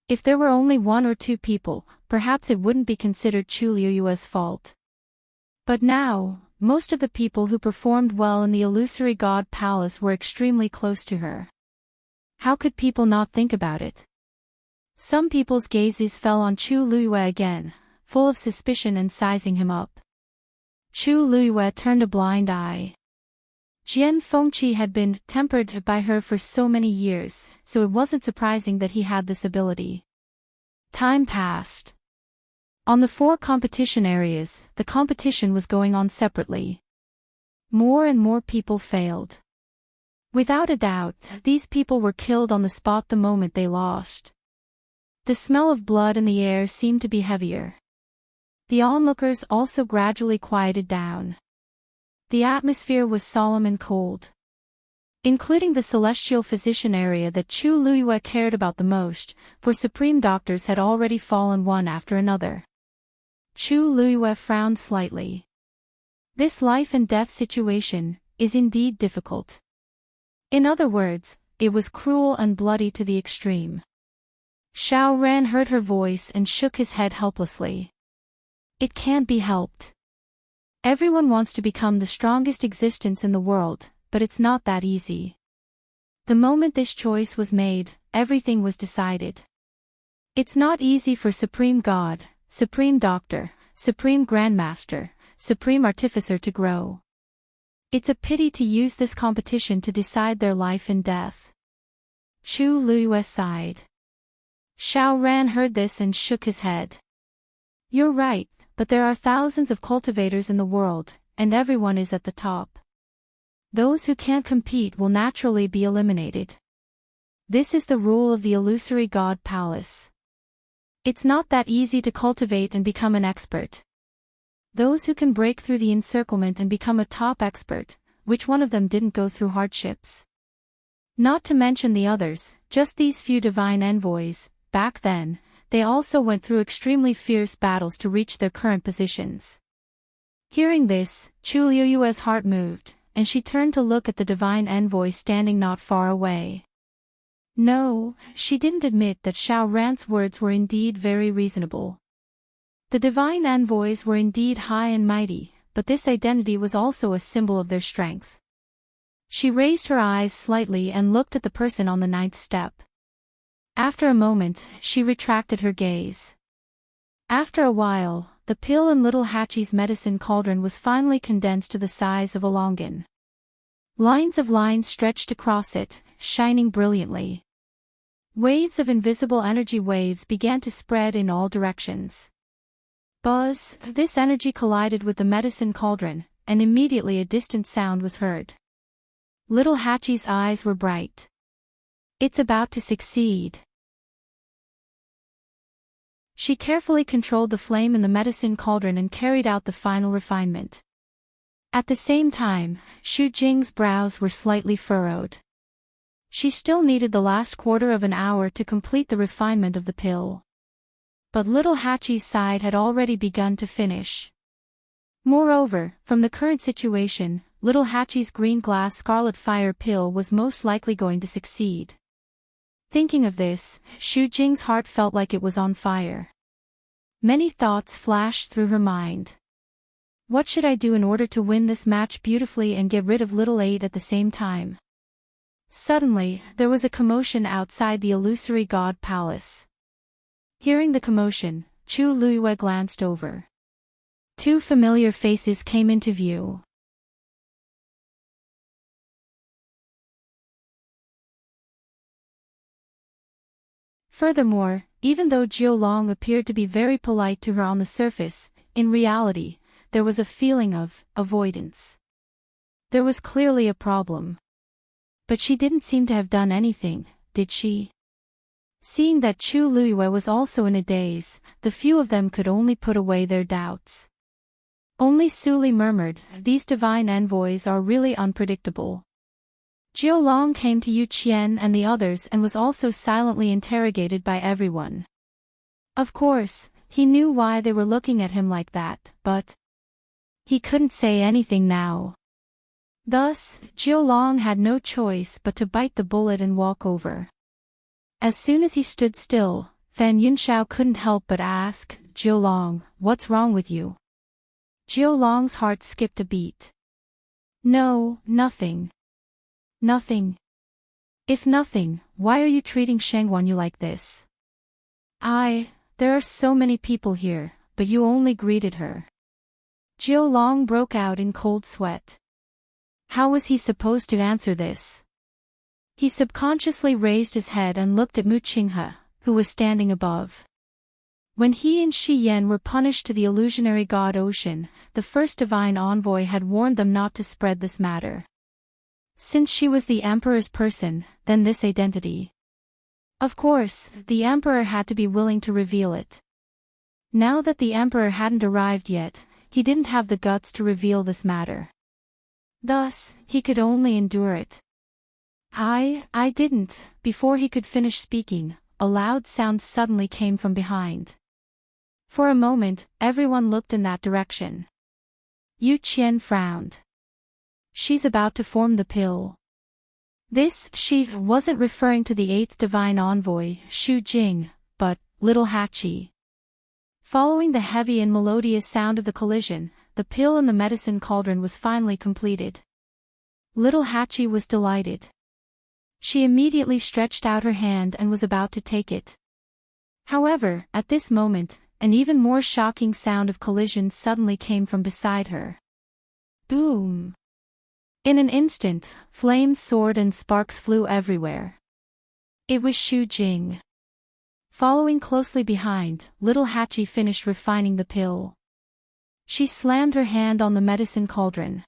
If there were only 1 or 2 people, perhaps it wouldn't be considered Chu Luyue's fault. But now, most of the people who performed well in the illusory god palace were extremely close to her. How could people not think about it? Some people's gazes fell on Chu Luyue again, full of suspicion and sizing him up. Chu Luiyue turned a blind eye. Jian Fengqi had been tempered by her for so many years, so it wasn't surprising that he had this ability. Time passed. On the 4 competition areas, the competition was going on separately. More and more people failed. Without a doubt, these people were killed on the spot the moment they lost. The smell of blood in the air seemed to be heavier. The onlookers also gradually quieted down. The atmosphere was solemn and cold. Including the celestial physician area that Chu Luiyue cared about the most, for supreme doctors had already fallen one after another. Chu Luiyue frowned slightly. This life and death situation is indeed difficult. In other words, it was cruel and bloody to the extreme. Xiao Ran heard her voice and shook his head helplessly. It can't be helped. Everyone wants to become the strongest existence in the world, but it's not that easy. The moment this choice was made, everything was decided. It's not easy for Supreme God, Supreme Doctor, Supreme Grandmaster, Supreme Artificer to grow. It's a pity to use this competition to decide their life and death. Chu Luiyue sighed. Xiao Ran heard this and shook his head. You're right, but there are thousands of cultivators in the world, and everyone is at the top. Those who can't compete will naturally be eliminated. This is the rule of the illusory God Palace. It's not that easy to cultivate and become an expert. Those who can break through the encirclement and become a top expert, which one of them didn't go through hardships? Not to mention the others, just these few divine envoys, back then, they also went through extremely fierce battles to reach their current positions. Hearing this, Chu Luiyue's heart moved, and she turned to look at the divine envoy standing not far away. No, she didn't admit that Xiao Ran's words were indeed very reasonable. The divine envoys were indeed high and mighty, but this identity was also a symbol of their strength. She raised her eyes slightly and looked at the person on the 9th step. After a moment, she retracted her gaze. After a while, the pill in little Hachi's medicine cauldron was finally condensed to the size of a longan. Lines of lines stretched across it, shining brilliantly. Waves of invisible energy waves began to spread in all directions. Buzz, this energy collided with the medicine cauldron, and immediately a distant sound was heard. Little Hachi's eyes were bright. It's about to succeed. She carefully controlled the flame in the medicine cauldron and carried out the final refinement. At the same time, Xu Jing's brows were slightly furrowed. She still needed the last quarter of an hour to complete the refinement of the pill. But little Hachi's side had already begun to finish. Moreover, from the current situation, little Hachi's green glass scarlet fire pill was most likely going to succeed. Thinking of this, Xu Jing's heart felt like it was on fire. Many thoughts flashed through her mind. What should I do in order to win this match beautifully and get rid of little 8 at the same time? Suddenly, there was a commotion outside the illusory god palace. Hearing the commotion, Chu Luiyue glanced over. 2 familiar faces came into view. Furthermore, even though Jiu Long appeared to be very polite to her on the surface, in reality, there was a feeling of avoidance. There was clearly a problem. But she didn't seem to have done anything, did she? Seeing that Chu Luiyue was also in a daze, the few of them could only put away their doubts. Only Suli murmured, "These divine envoys are really unpredictable." Jiu Long came to Yu Qian and the others and was also silently interrogated by everyone. Of course, he knew why they were looking at him like that, but he couldn't say anything now. Thus, Jiu Long had no choice but to bite the bullet and walk over. As soon as he stood still, Fan Yunxiao couldn't help but ask, "Jiu Long, what's wrong with you?" Jiu Long's heart skipped a beat. "No, nothing. Nothing. If nothing, why are you treating Shengguan Yu like this?" There are so many people here, but you only greeted her. Jiu Long broke out in cold sweat. How was he supposed to answer this? He subconsciously raised his head and looked at Mu Qinghe, who was standing above. When he and Shi Yan were punished to the illusionary god Ocean, the first divine envoy had warned them not to spread this matter. Since she was the emperor's person, then this identity. Of course, the emperor had to be willing to reveal it. Now that the emperor hadn't arrived yet, he didn't have the guts to reveal this matter. Thus, he could only endure it. I didn't. Before he could finish speaking, a loud sound suddenly came from behind. For a moment, everyone looked in that direction. Yu Qian frowned. She's about to form the pill. This she wasn't referring to the eighth divine envoy, Shu Jing, but Little Hachi. Following the heavy and melodious sound of the collision, the pill in the medicine cauldron was finally completed. Little Hachi was delighted. She immediately stretched out her hand and was about to take it. However, at this moment, an even more shocking sound of collision suddenly came from beside her. Boom! In an instant, flames soared and sparks flew everywhere. It was Shu Jing. Following closely behind, Little Hachi finished refining the pill. She slammed her hand on the medicine cauldron.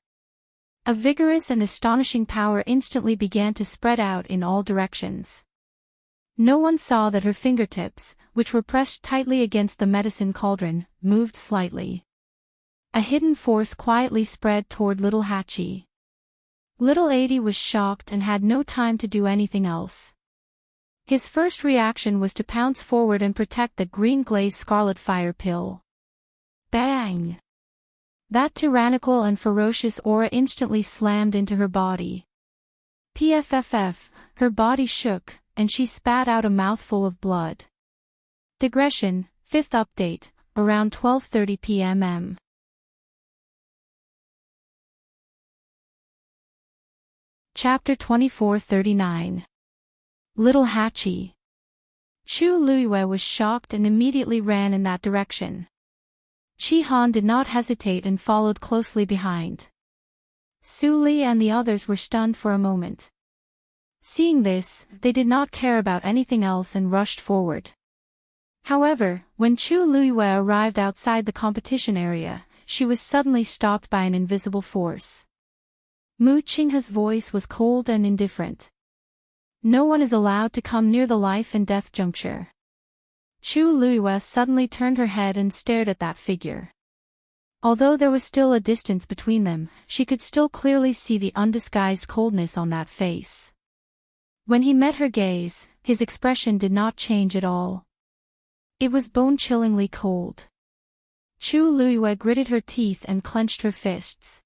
A vigorous and astonishing power instantly began to spread out in all directions. No one saw that her fingertips, which were pressed tightly against the medicine cauldron, moved slightly. A hidden force quietly spread toward Little Hachi. Little Adi was shocked and had no time to do anything else. His first reaction was to pounce forward and protect the green-glazed scarlet fire pill. Bang! That tyrannical and ferocious aura instantly slammed into her body. Pfff, her body shook, and she spat out a mouthful of blood. Digression, 5th update, around 12:30 p.m. Chapter 2439. Little Hachi. Chu Luiyue was shocked and immediately ran in that direction. Chi Han did not hesitate and followed closely behind. Su Li and the others were stunned for a moment. Seeing this, they did not care about anything else and rushed forward. However, when Chu Luiyue arrived outside the competition area, she was suddenly stopped by an invisible force. Mu Qinghe's voice was cold and indifferent. No one is allowed to come near the life and death juncture. Chu Luiyue suddenly turned her head and stared at that figure. Although there was still a distance between them, she could still clearly see the undisguised coldness on that face. When he met her gaze, his expression did not change at all. It was bone-chillingly cold. Chu Luiyue gritted her teeth and clenched her fists.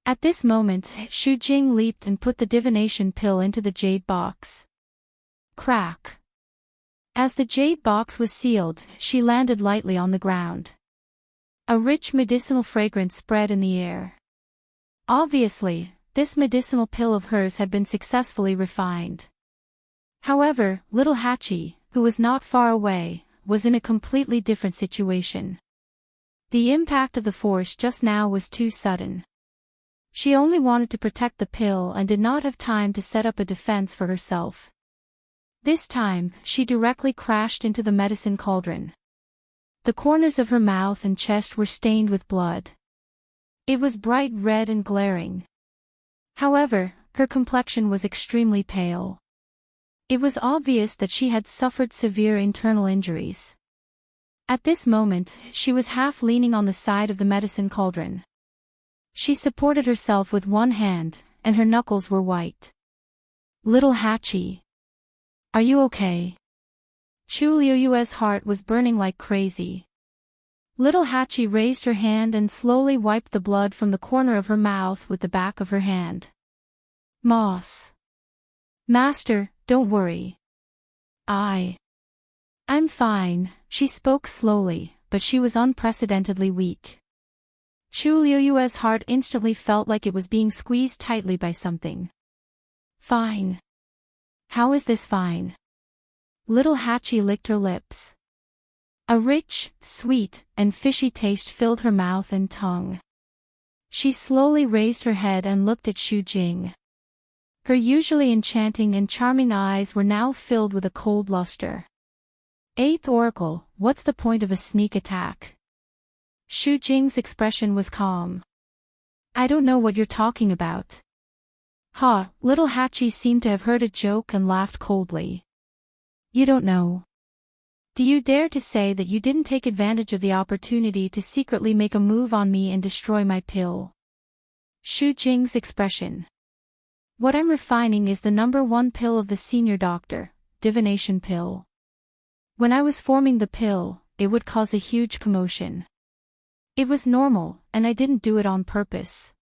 At this moment, Shu Jing leaped and put the divination pill into the jade box. Crack! As the jade box was sealed, she landed lightly on the ground. A rich medicinal fragrance spread in the air. Obviously, this medicinal pill of hers had been successfully refined. However, Little Hachi, who was not far away, was in a completely different situation. The impact of the force just now was too sudden. She only wanted to protect the pill and did not have time to set up a defense for herself. This time, she directly crashed into the medicine cauldron. The corners of her mouth and chest were stained with blood. It was bright red and glaring. However, her complexion was extremely pale. It was obvious that she had suffered severe internal injuries. At this moment, she was half leaning on the side of the medicine cauldron. She supported herself with one hand, and her knuckles were white. Little Hachi. Are you okay? Chu Luiyue's heart was burning like crazy. Little Hachi raised her hand and slowly wiped the blood from the corner of her mouth with the back of her hand. Moss. Master, don't worry. I'm fine, she spoke slowly, but she was unprecedentedly weak. Chu Luiyue's heart instantly felt like it was being squeezed tightly by something. Fine. How is this fine? Little Hachi licked her lips. A rich, sweet, and fishy taste filled her mouth and tongue. She slowly raised her head and looked at Xu Jing. Her usually enchanting and charming eyes were now filled with a cold luster. Eighth Oracle, what's the point of a sneak attack? Xu Jing's expression was calm. I don't know what you're talking about. Ha, little Hachi seemed to have heard a joke and laughed coldly. You don't know. Do you dare to say that you didn't take advantage of the opportunity to secretly make a move on me and destroy my pill? Xu Jing's expression. What I'm refining is the #1 pill of the senior doctor, divination pill. When I was forming the pill, it would cause a huge commotion. It was normal, and I didn't do it on purpose.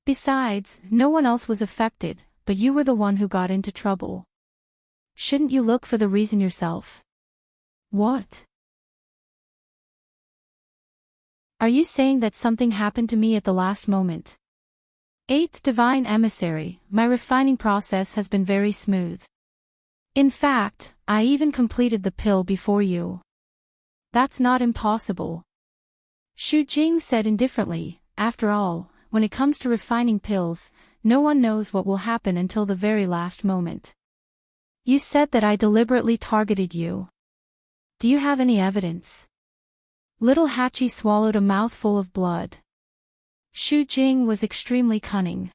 Besides, no one else was affected, but you were the one who got into trouble. Shouldn't you look for the reason yourself? What? Are you saying that something happened to me at the last moment? Eighth Divine Emissary, my refining process has been very smooth. In fact, I even completed the pill before you. That's not impossible. Xu Jing said indifferently, after all, when it comes to refining pills, no one knows what will happen until the very last moment. You said that I deliberately targeted you. Do you have any evidence? Little Hachi swallowed a mouthful of blood. Xu Jing was extremely cunning.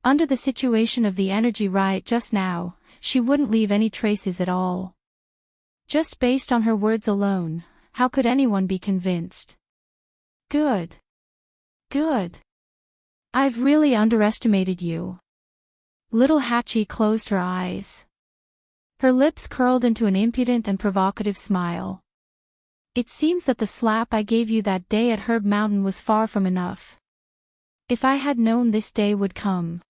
Under the situation of the energy riot just now, she wouldn't leave any traces at all. Just based on her words alone, how could anyone be convinced? Good. Good. I've really underestimated you. Little Hachi closed her eyes. Her lips curled into an impudent and provocative smile. It seems that the slap I gave you that day at Herb Mountain was far from enough. If I had known this day would come,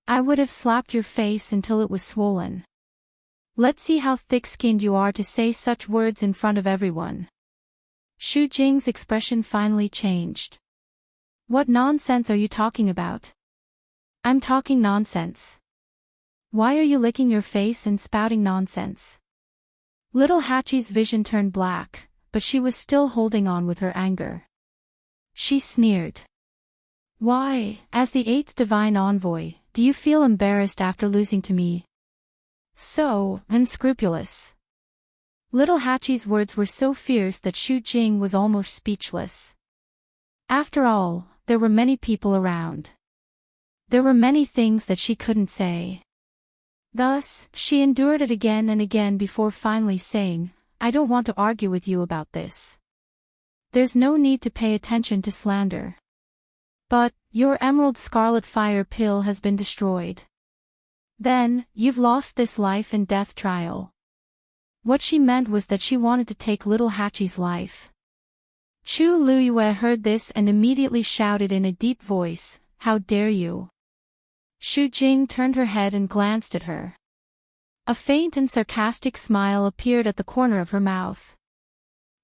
I would have slapped your face until it was swollen. Let's see how thick-skinned you are to say such words in front of everyone. Xu Jing's expression finally changed. What nonsense are you talking about? I'm talking nonsense. Why are you licking your face and spouting nonsense? Little Hachi's vision turned black, but she was still holding on with her anger. She sneered. Why, as the 8th Divine Envoy, do you feel embarrassed after losing to me? So unscrupulous. Little Hachi's words were so fierce that Xu Jing was almost speechless. After all, there were many people around. There were many things that she couldn't say. Thus, she endured it again and again before finally saying, I don't want to argue with you about this. There's no need to pay attention to slander. But, your Emerald Scarlet Fire pill has been destroyed. Then, you've lost this life and death trial. What she meant was that she wanted to take little Hachi's life. Chu Luyue heard this and immediately shouted in a deep voice, How dare you? Xu Jing turned her head and glanced at her. A faint and sarcastic smile appeared at the corner of her mouth.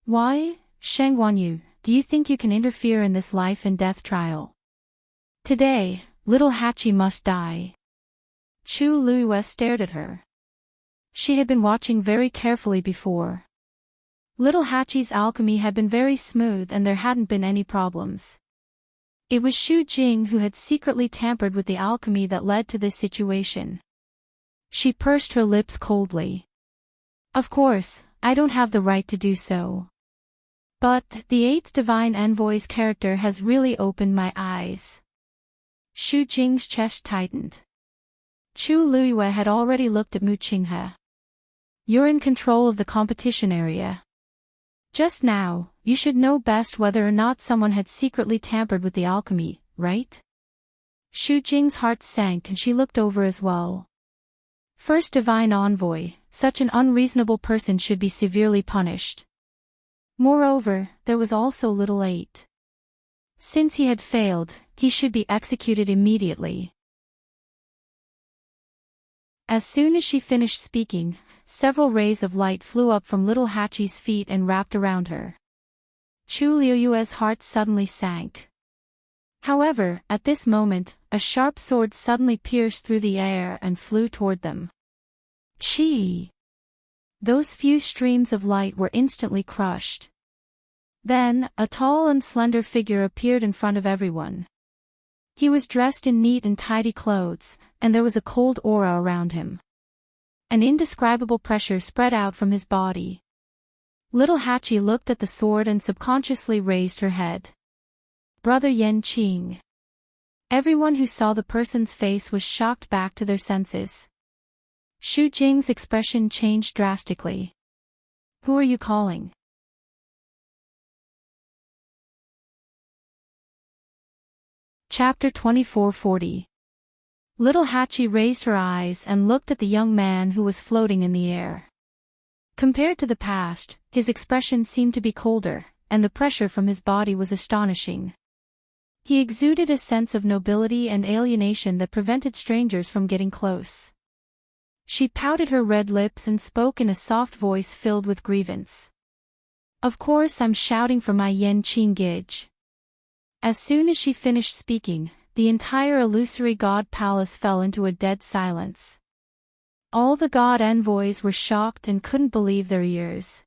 Why, Sheng Wanyu, do you think you can interfere in this life and death trial? Today, little Hachi must die. Chu Luyue stared at her. She had been watching very carefully before. Little Hachi's alchemy had been very smooth and there hadn't been any problems. It was Xu Jing who had secretly tampered with the alchemy that led to this situation. She pursed her lips coldly. Of course, I don't have the right to do so. But, the 8th Divine Envoy's character has really opened my eyes. Xu Jing's chest tightened. Chu Luyue had already looked at Mu Qinghe. You're in control of the competition area. Just now, you should know best whether or not someone had secretly tampered with the alchemy, right? Xu Jing's heart sank and she looked over as well. First Divine Envoy, such an unreasonable person should be severely punished. Moreover, there was also little 8. Since he had failed, he should be executed immediately. As soon as she finished speaking, several rays of light flew up from little Hachi's feet and wrapped around her. Chu Liuyue's heart suddenly sank. However, at this moment, a sharp sword suddenly pierced through the air and flew toward them. Chi! Those few streams of light were instantly crushed. Then, a tall and slender figure appeared in front of everyone. He was dressed in neat and tidy clothes, and there was a cold aura around him. An indescribable pressure spread out from his body. Little Hachi looked at the sword and subconsciously raised her head. Brother Enchanting. Everyone who saw the person's face was shocked back to their senses. Xu Jing's expression changed drastically. Who are you calling? Chapter 2440. Little Hachi raised her eyes and looked at the young man who was floating in the air. Compared to the past, his expression seemed to be colder, and the pressure from his body was astonishing. He exuded a sense of nobility and alienation that prevented strangers from getting close. She pouted her red lips and spoke in a soft voice filled with grievance. Of course I'm shouting for my Enchanting. As soon as she finished speaking, the entire illusory god palace fell into a dead silence. All the god envoys were shocked and couldn't believe their ears.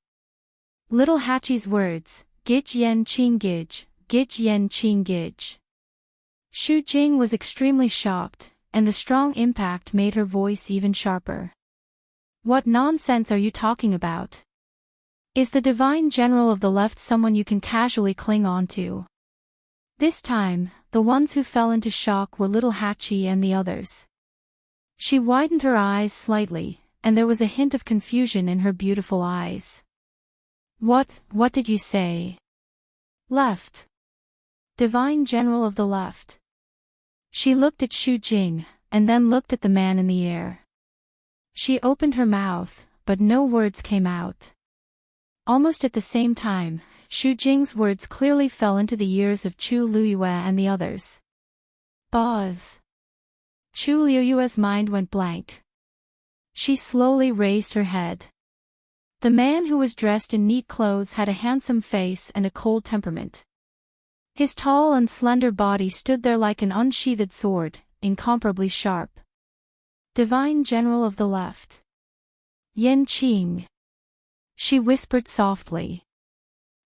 Little Hachi's words, Gij Enchanting, Gij Enchanting. Xu Jing was extremely shocked, and the strong impact made her voice even sharper. What nonsense are you talking about? Is the divine general of the left someone you can casually cling on to? This time, the ones who fell into shock were Little Hachi and the others. She widened her eyes slightly, and there was a hint of confusion in her beautiful eyes. What did you say? Left. Divine General of the Left. She looked at Xu Jing, and then looked at the man in the air. She opened her mouth, but no words came out. Almost at the same time, Xu Jing's words clearly fell into the ears of Chu Liyue and the others. Buzz. Chu Liyue's mind went blank. She slowly raised her head. The man who was dressed in neat clothes had a handsome face and a cold temperament. His tall and slender body stood there like an unsheathed sword, incomparably sharp. Divine General of the Left. Enchanting. She whispered softly.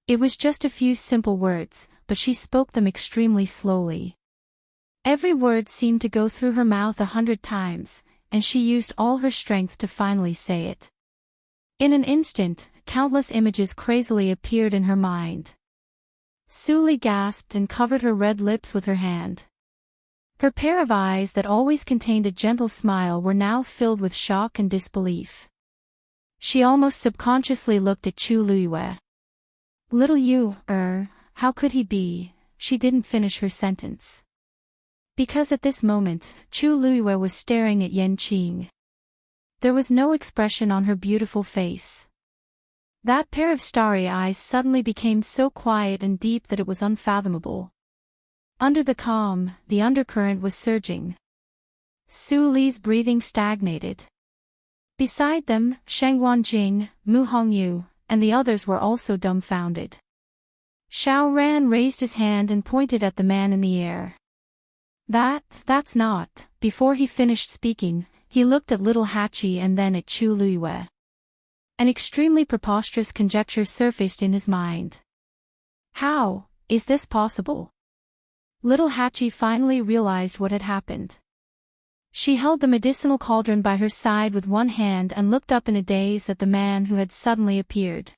It was just a few simple words, but she spoke them extremely slowly. Every word seemed to go through her mouth 100 times, and she used all her strength to finally say it. In an instant, countless images crazily appeared in her mind. Suli gasped and covered her red lips with her hand. Her pair of eyes that always contained a gentle smile were now filled with shock and disbelief. She almost subconsciously looked at Chu Liyue. Little you, how could he be? She didn't finish her sentence. Because at this moment, Chu Liyue was staring at Enchanting. There was no expression on her beautiful face. That pair of starry eyes suddenly became so quiet and deep that it was unfathomable. Under the calm, the undercurrent was surging. Su Li's breathing stagnated. Beside them, Sheng Wanjing, Mu Hongyu, and the others were also dumbfounded. Xiao Ran raised his hand and pointed at the man in the air. That's not. Before he finished speaking, he looked at Little Hachi and then at Chu Liyue. An extremely preposterous conjecture surfaced in his mind. How is this possible? Little Hachi finally realized what had happened. She held the medicinal cauldron by her side with one hand and looked up in a daze at the man who had suddenly appeared.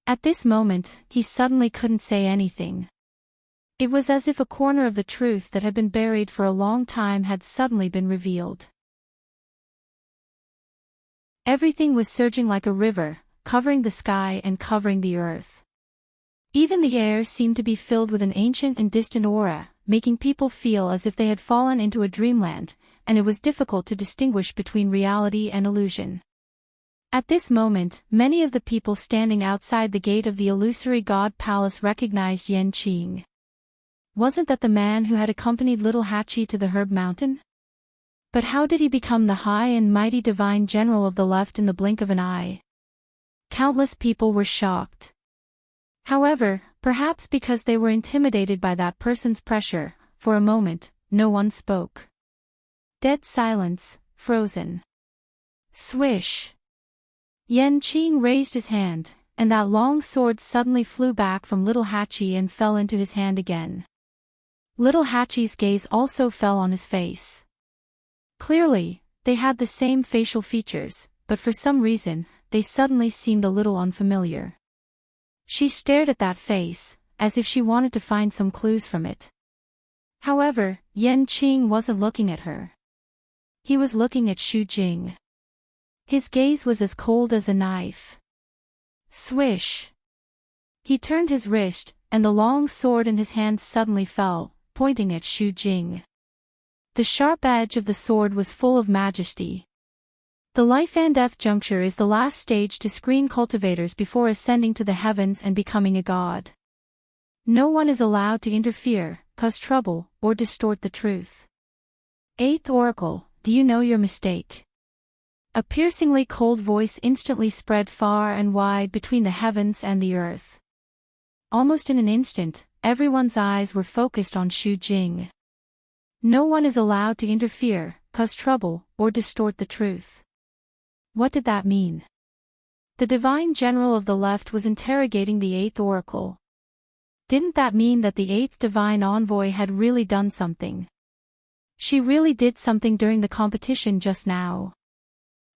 At this moment, he suddenly couldn't say anything. It was as if a corner of the truth that had been buried for a long time had suddenly been revealed. Everything was surging like a river, covering the sky and covering the earth. Even the air seemed to be filled with an ancient and distant aura, making people feel as if they had fallen into a dreamland, and it was difficult to distinguish between reality and illusion. At this moment, many of the people standing outside the gate of the illusory god palace recognized Enchanting. Wasn't that the man who had accompanied Little Hachi to the Herb Mountain? But how did he become the high and mighty divine general of the left in the blink of an eye? Countless people were shocked. However, perhaps because they were intimidated by that person's pressure, for a moment, no one spoke. Dead silence, frozen. Swish. Yan Qing raised his hand, and that long sword suddenly flew back from little Hachi and fell into his hand again. Little Hachi's gaze also fell on his face. Clearly, they had the same facial features, but for some reason, they suddenly seemed a little unfamiliar. She stared at that face, as if she wanted to find some clues from it. However, Yan Qing wasn't looking at her. He was looking at Xu Jing. His gaze was as cold as a knife. Swish! He turned his wrist, and the long sword in his hand suddenly fell, pointing at Xu Jing. The sharp edge of the sword was full of majesty. The life and death juncture is the last stage to screen cultivators before ascending to the heavens and becoming a god. No one is allowed to interfere, cause trouble, or distort the truth. 8th Oracle, do you know your mistake? A piercingly cold voice instantly spread far and wide between the heavens and the earth. Almost in an instant, everyone's eyes were focused on Xu Jing. No one is allowed to interfere, cause trouble, or distort the truth. What did that mean? The divine general of the left was interrogating the 8th Oracle. Didn't that mean that the 8th divine envoy had really done something? She really did something during the competition just now.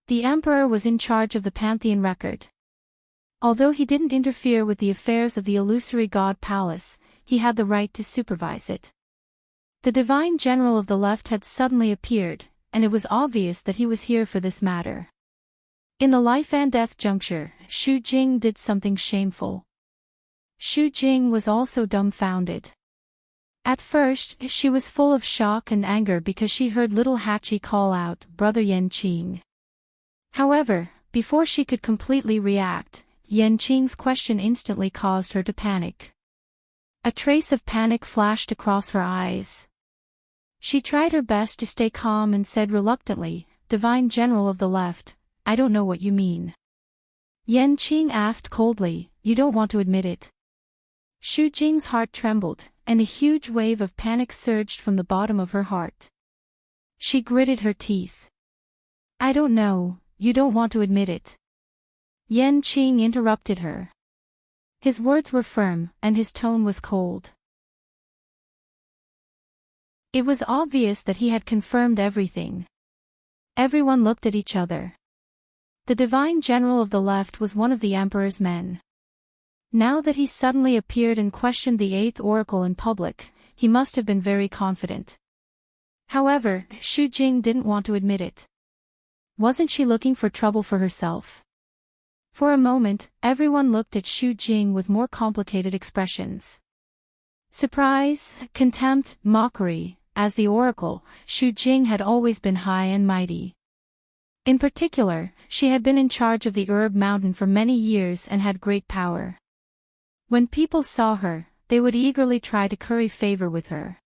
The emperor was in charge of the Pantheon record. Although he didn't interfere with the affairs of the illusory god palace, he had the right to supervise it. The divine general of the left had suddenly appeared, and it was obvious that he was here for this matter. In the life and death juncture, Xu Jing did something shameful. Xu Jing was also dumbfounded. At first, she was full of shock and anger because she heard little Hachi call out, "Brother Yan Qing." However, before she could completely react, Yan Qing's question instantly caused her to panic. A trace of panic flashed across her eyes. She tried her best to stay calm and said reluctantly, "Divine General of the Left, I don't know what you mean." Yan Qing asked coldly, "You don't want to admit it?" Xu Jing's heart trembled, and a huge wave of panic surged from the bottom of her heart. She gritted her teeth. "I don't know, you don't want to admit it." Yan Qing interrupted her. His words were firm, and his tone was cold. It was obvious that he had confirmed everything. Everyone looked at each other. The divine general of the left was one of the emperor's men. Now that he suddenly appeared and questioned the 8th Oracle in public, he must have been very confident. However, Xu Jing didn't want to admit it. Wasn't she looking for trouble for herself? For a moment, everyone looked at Xu Jing with more complicated expressions. Surprise, contempt, mockery. As the oracle, Xu Jing had always been high and mighty. In particular, she had been in charge of the Herb Mountain for many years and had great power. When people saw her, they would eagerly try to curry favor with her.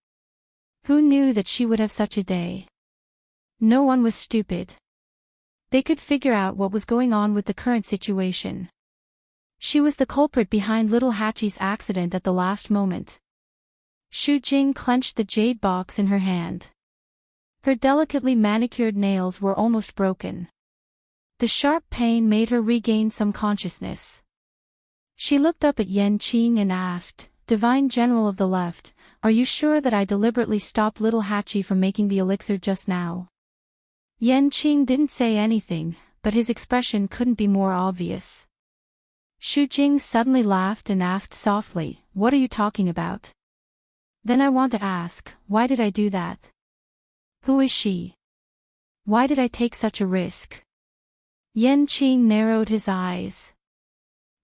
Who knew that she would have such a day? No one was stupid. They could figure out what was going on with the current situation. She was the culprit behind little Hachi's accident at the last moment. Xu Jing clenched the jade box in her hand. Her delicately manicured nails were almost broken. The sharp pain made her regain some consciousness. She looked up at Yan Qing and asked, "Divine General of the Left, are you sure that I deliberately stopped little Hachi from making the elixir just now?" Yan Qing didn't say anything, but his expression couldn't be more obvious. Xu Jing suddenly laughed and asked softly, "What are you talking about?" "Then I want to ask, why did I do that? Who is she? Why did I take such a risk?" Yan Qing narrowed his eyes.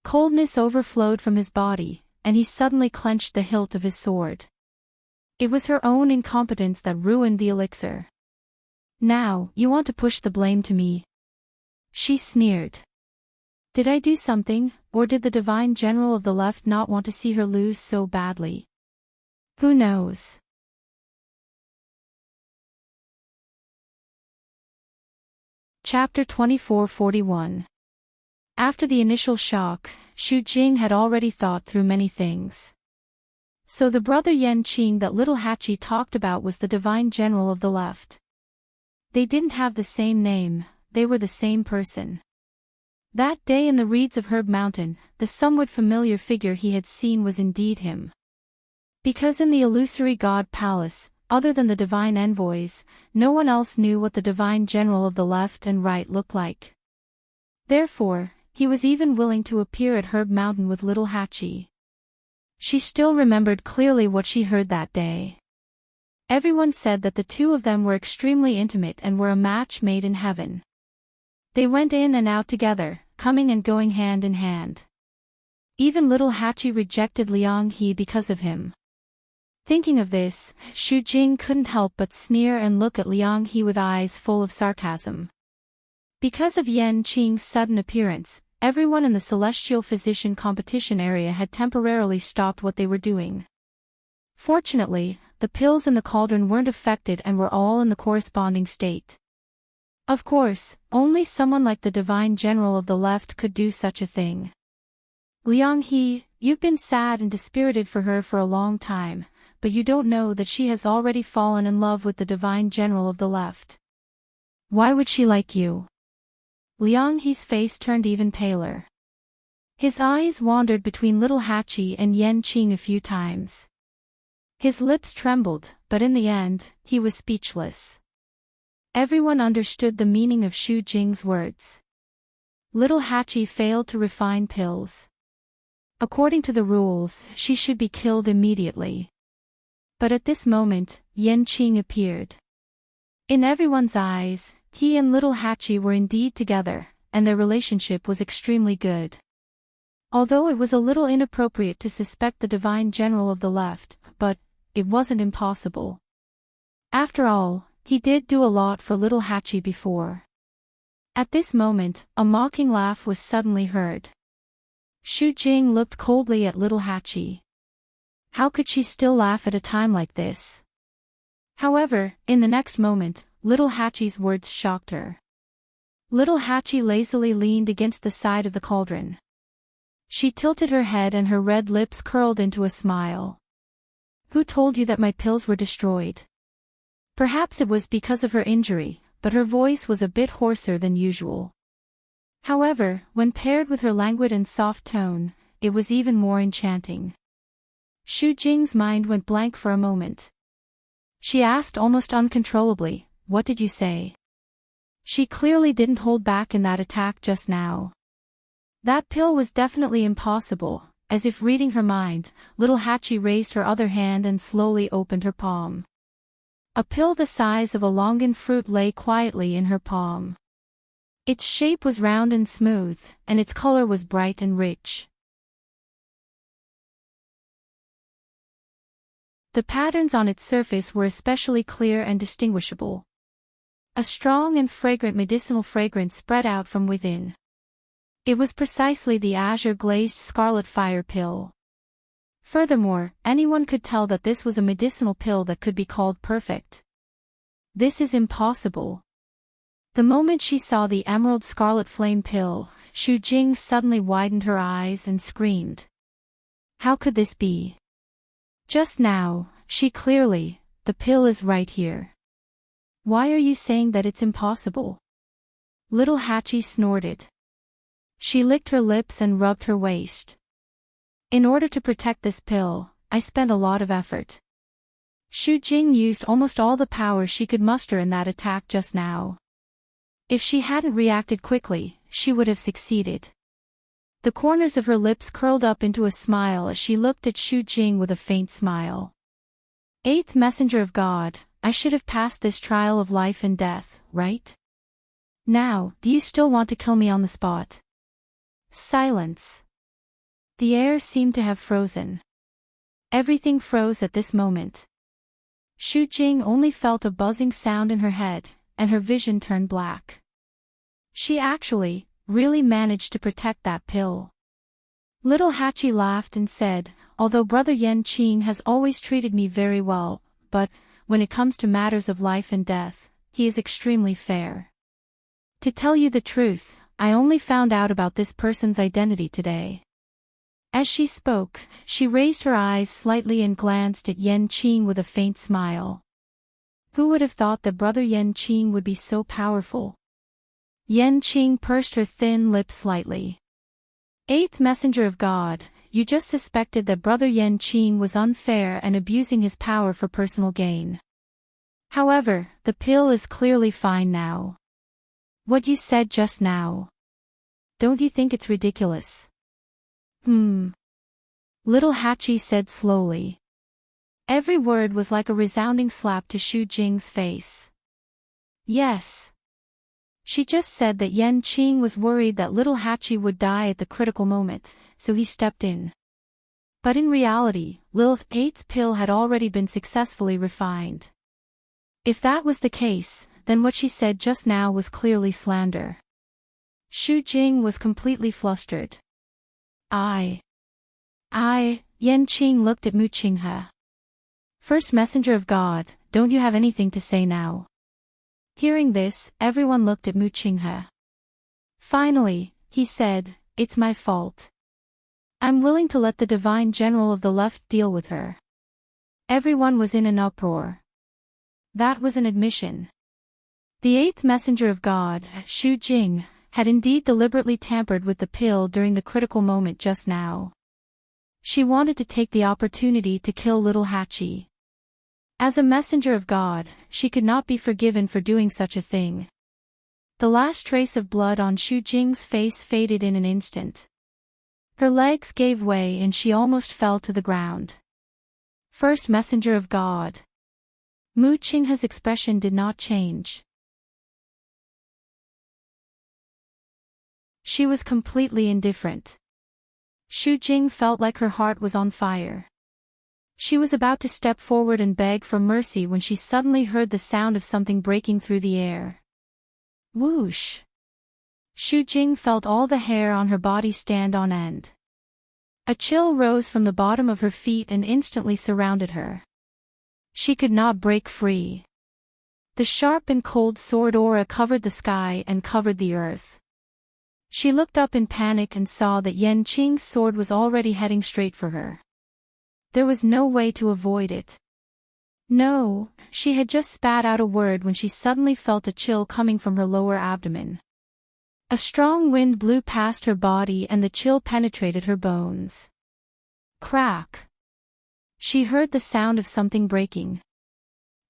Coldness overflowed from his body, and he suddenly clenched the hilt of his sword. It was her own incompetence that ruined the elixir. "Now, you want to push the blame to me?" She sneered. Did I do something, or did the divine general of the left not want to see her lose so badly? Who knows? Chapter 2441. After the initial shock, Xu Jing had already thought through many things. So the brother Yan Qing that little Hachi talked about was the divine general of the left. They didn't have the same name, they were the same person. That day in the reeds of Herb Mountain, the somewhat familiar figure he had seen was indeed him. Because in the illusory god palace, other than the divine envoys, no one else knew what the divine general of the left and right looked like. Therefore, he was even willing to appear at Herb Mountain with little Hatchie. She still remembered clearly what she heard that day. Everyone said that the two of them were extremely intimate and were a match made in heaven. They went in and out together, coming and going hand in hand. Even little Hatchie rejected Liang He because of him. Thinking of this, Xu Jing couldn't help but sneer and look at Liang He with eyes full of sarcasm. Because of Yan Qing's sudden appearance, everyone in the celestial physician competition area had temporarily stopped what they were doing. Fortunately, the pills in the cauldron weren't affected and were all in the corresponding state. Of course, only someone like the divine general of the left could do such a thing. Liang He, you've been sad and dispirited for her for a long time, but you don't know that she has already fallen in love with the divine general of the left. Why would she like you? Liang He's face turned even paler. His eyes wandered between little Hatchie and Yan Qing a few times. His lips trembled, but in the end, he was speechless. Everyone understood the meaning of Xu Jing's words. Little Hatchie failed to refine pills. According to the rules, she should be killed immediately. But at this moment, Yan Qing appeared. In everyone's eyes, he and little Hatchie were indeed together, and their relationship was extremely good. Although it was a little inappropriate to suspect the divine general of the left, but it wasn't impossible. After all, he did do a lot for little Hatchie before. At this moment, a mocking laugh was suddenly heard. Xu Jing looked coldly at little Hatchie. How could she still laugh at a time like this? However, in the next moment, little Hatchie's words shocked her. Little Hatchie lazily leaned against the side of the cauldron. She tilted her head and her red lips curled into a smile. Who told you that my pills were destroyed? Perhaps it was because of her injury, but her voice was a bit hoarser than usual. However, when paired with her languid and soft tone, it was even more enchanting. Xu Jing's mind went blank for a moment. She asked almost uncontrollably, "What did you say?" She clearly didn't hold back in that attack just now. That pill was definitely impossible. As if reading her mind, little Hatchie raised her other hand and slowly opened her palm. A pill the size of a longan fruit lay quietly in her palm. Its shape was round and smooth, and its color was bright and rich. The patterns on its surface were especially clear and distinguishable. A strong and fragrant medicinal fragrance spread out from within. It was precisely the azure-glazed scarlet fire pill. Furthermore, anyone could tell that this was a medicinal pill that could be called perfect. This is impossible. The moment she saw the emerald scarlet flame pill, Xu Jing suddenly widened her eyes and screamed. How could this be? Just now, the pill is right here. Why are you saying that it's impossible? Little Hatchie snorted. She licked her lips and rubbed her waist. In order to protect this pill, I spent a lot of effort. Xu Jing used almost all the power she could muster in that attack just now. If she hadn't reacted quickly, she would have succeeded. The corners of her lips curled up into a smile as she looked at Xu Jing with a faint smile. Eighth messenger of God, I should have passed this trial of life and death, right? Now, do you still want to kill me on the spot? Silence. The air seemed to have frozen. Everything froze at this moment. Xu Jing only felt a buzzing sound in her head, and her vision turned black. She actually, really managed to protect that pill. Little Hatchie laughed and said, although Brother Yan Qing has always treated me very well, but, when it comes to matters of life and death, he is extremely fair. To tell you the truth, I only found out about this person's identity today. As she spoke, she raised her eyes slightly and glanced at Yan Qing with a faint smile. Who would have thought that Brother Yan Qing would be so powerful? Yan Qing pursed her thin lips slightly. Eighth Messenger of God, you just suspected that Brother Yan Qing was unfair and abusing his power for personal gain. However, the pill is clearly fine now. What you said just now. Don't you think it's ridiculous? Little Hachi said slowly. Every word was like a resounding slap to Shu Jing's face. Yes. She just said that Yan Qing was worried that little Hachi would die at the critical moment, so he stepped in. But in reality, Lilith 8's pill had already been successfully refined. If that was the case, then what she said just now was clearly slander. Shu Jing was completely flustered. Yan Qing looked at Mu Qinghe. First Messenger of God, don't you have anything to say now? Hearing this, everyone looked at Mu Qinghe. Finally, he said, it's my fault. I'm willing to let the Divine General of the Left deal with her. Everyone was in an uproar. That was an admission. The eighth Messenger of God, Shu Jing, had indeed deliberately tampered with the pill during the critical moment just now. She wanted to take the opportunity to kill little Hachi. As a messenger of God, she could not be forgiven for doing such a thing. The last trace of blood on Shu Jing's face faded in an instant. Her legs gave way and she almost fell to the ground. First Messenger of God. Mu Qinghe's expression did not change. She was completely indifferent. Shu Jing felt like her heart was on fire. She was about to step forward and beg for mercy when she suddenly heard the sound of something breaking through the air. Whoosh! Shu Jing felt all the hair on her body stand on end. A chill rose from the bottom of her feet and instantly surrounded her. She could not break free. The sharp and cold sword aura covered the sky and covered the earth. She looked up in panic and saw that Yan Qing's sword was already heading straight for her. There was no way to avoid it. No, she had just spat out a word when she suddenly felt a chill coming from her lower abdomen. A strong wind blew past her body and the chill penetrated her bones. Crack! She heard the sound of something breaking.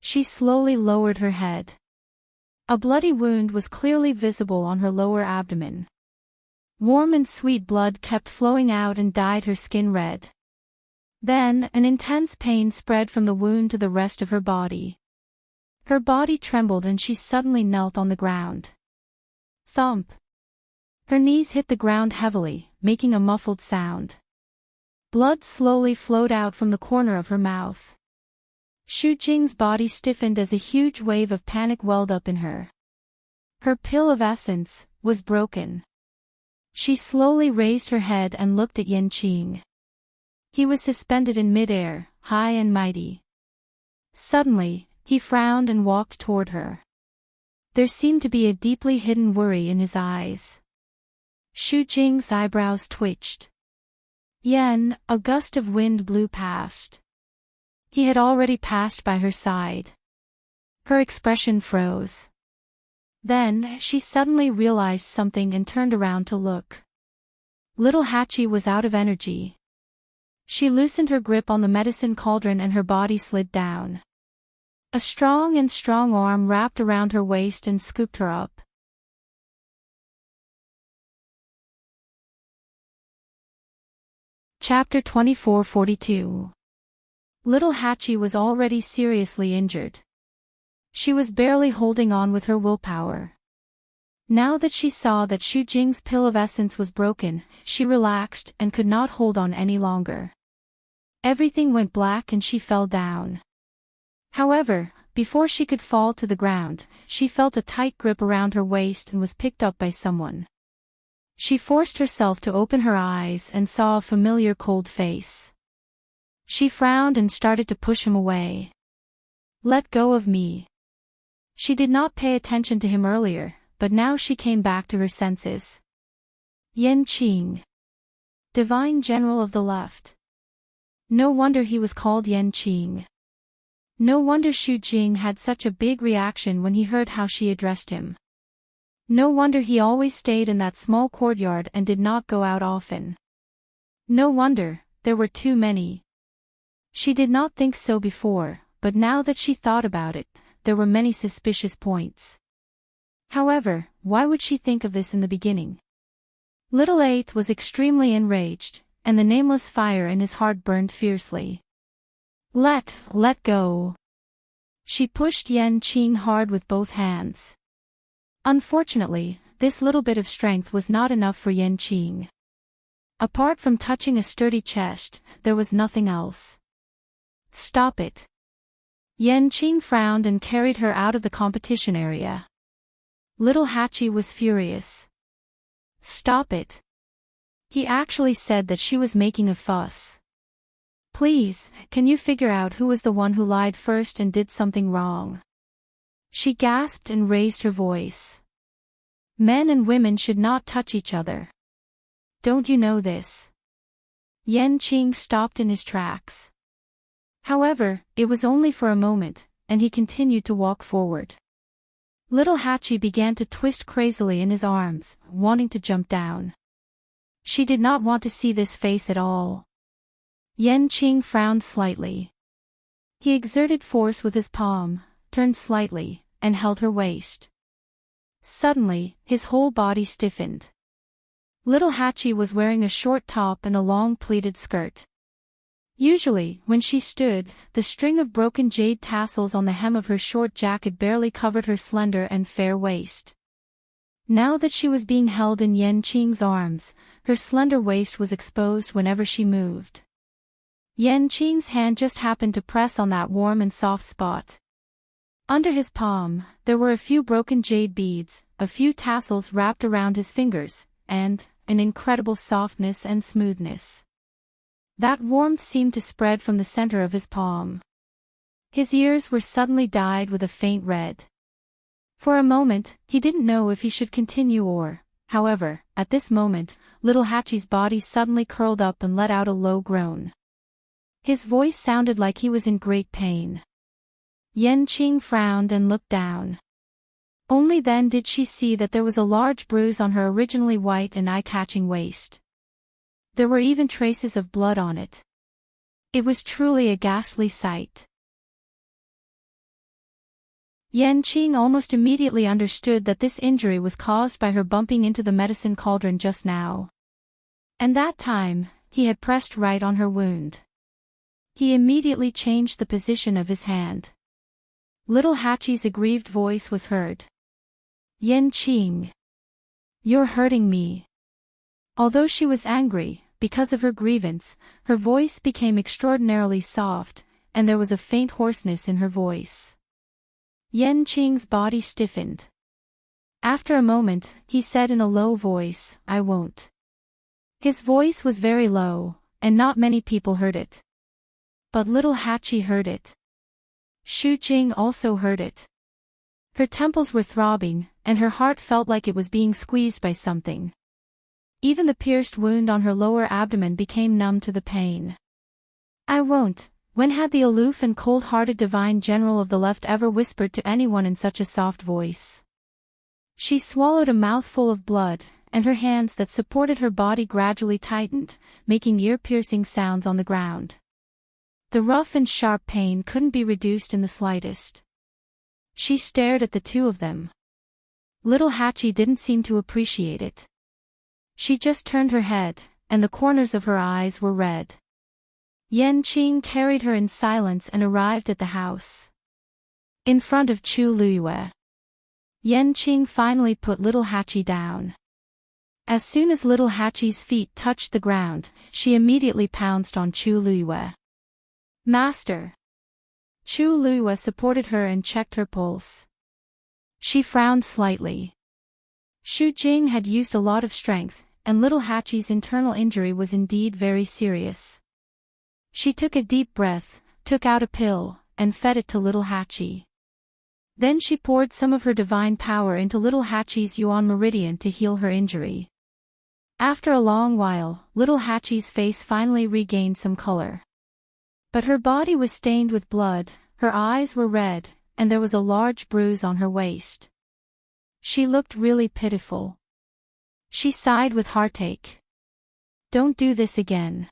She slowly lowered her head. A bloody wound was clearly visible on her lower abdomen. Warm and sweet blood kept flowing out and dyed her skin red. Then, an intense pain spread from the wound to the rest of her body. Her body trembled and she suddenly knelt on the ground. Thump! Her knees hit the ground heavily, making a muffled sound. Blood slowly flowed out from the corner of her mouth. Shu Jing's body stiffened as a huge wave of panic welled up in her. Her pill of essence was broken. She slowly raised her head and looked at Yan Qing. He was suspended in midair, high and mighty. Suddenly, he frowned and walked toward her. There seemed to be a deeply hidden worry in his eyes. Shu Jing's eyebrows twitched. Yan, a gust of wind blew past. He had already passed by her side. Her expression froze. Then, she suddenly realized something and turned around to look. Little Hachi was out of energy. She loosened her grip on the medicine cauldron and her body slid down. A strong arm wrapped around her waist and scooped her up. Chapter 2442. Little Hachi was already seriously injured. She was barely holding on with her willpower. Now that she saw that Shu Jing's pill of essence was broken, she relaxed and could not hold on any longer. Everything went black and she fell down. However, before she could fall to the ground, she felt a tight grip around her waist and was picked up by someone. She forced herself to open her eyes and saw a familiar cold face. She frowned and started to push him away. Let go of me. She did not pay attention to him earlier, but now she came back to her senses. Yan Qing. Divine General of the Left. No wonder he was called Yan Qing. No wonder Shu Jing had such a big reaction when he heard how she addressed him. No wonder he always stayed in that small courtyard and did not go out often. No wonder, there were too many. She did not think so before, but now that she thought about it, there were many suspicious points. However, why would she think of this in the beginning? Little Eighth was extremely enraged, and the nameless fire in his heart burned fiercely. Let go. She pushed Enchanting hard with both hands. Unfortunately, this little bit of strength was not enough for Enchanting. Apart from touching a sturdy chest, there was nothing else. Stop it. Enchanting frowned and carried her out of the competition area. Little Hatchie was furious. Stop it. He actually said that she was making a fuss. Please, can you figure out who was the one who lied first and did something wrong? She gasped and raised her voice. Men and women should not touch each other. Don't you know this? Enchanting stopped in his tracks. However, it was only for a moment, and he continued to walk forward. Little Hatchie began to twist crazily in his arms, wanting to jump down. She did not want to see this face at all. Enchanting frowned slightly. He exerted force with his palm, turned slightly, and held her waist. Suddenly, his whole body stiffened. Little Hatchie was wearing a short top and a long pleated skirt. Usually, when she stood, the string of broken jade tassels on the hem of her short jacket barely covered her slender and fair waist. Now that she was being held in Enchanting's arms, her slender waist was exposed whenever she moved. Enchanting's hand just happened to press on that warm and soft spot. Under his palm, there were a few broken jade beads, a few tassels wrapped around his fingers, and an incredible softness and smoothness. That warmth seemed to spread from the center of his palm. His ears were suddenly dyed with a faint red. For a moment, he didn't know if he should continue or, however, at this moment, little Hatchie's body suddenly curled up and let out a low groan. His voice sounded like he was in great pain. Enchanting frowned and looked down. Only then did she see that there was a large bruise on her originally white and eye-catching waist. There were even traces of blood on it. It was truly a ghastly sight. Enchanting almost immediately understood that this injury was caused by her bumping into the medicine cauldron just now. And that time, he had pressed right on her wound. He immediately changed the position of his hand. Little Hatchie's aggrieved voice was heard. Enchanting. You're hurting me. Although she was angry, because of her grievance, her voice became extraordinarily soft, and there was a faint hoarseness in her voice. Enchanting's body stiffened. After a moment, he said in a low voice, I won't. His voice was very low, and not many people heard it. But little Hatchie heard it. Shu Jing also heard it. Her temples were throbbing, and her heart felt like it was being squeezed by something. Even the pierced wound on her lower abdomen became numb to the pain. I won't. When had the aloof and cold-hearted divine general of the left ever whispered to anyone in such a soft voice? She swallowed a mouthful of blood, and her hands that supported her body gradually tightened, making ear-piercing sounds on the ground. The rough and sharp pain couldn't be reduced in the slightest. She stared at the two of them. Little Hatchie didn't seem to appreciate it. She just turned her head, and the corners of her eyes were red. Enchanting carried her in silence and arrived at the house. In front of Chu Luiyue. Enchanting finally put little Hatchie down. As soon as little Hatchie's feet touched the ground, she immediately pounced on Chu Luiyue. Master. Chu Luiyue supported her and checked her pulse. She frowned slightly. Shu Jing had used a lot of strength, and little Hatchie's internal injury was indeed very serious. She took a deep breath, took out a pill, and fed it to little Hatchie. Then she poured some of her divine power into little Hatchie's Yuan meridian to heal her injury. After a long while, little Hatchie's face finally regained some color. But her body was stained with blood, her eyes were red, and there was a large bruise on her waist. She looked really pitiful. She sighed with heartache. Don't do this again.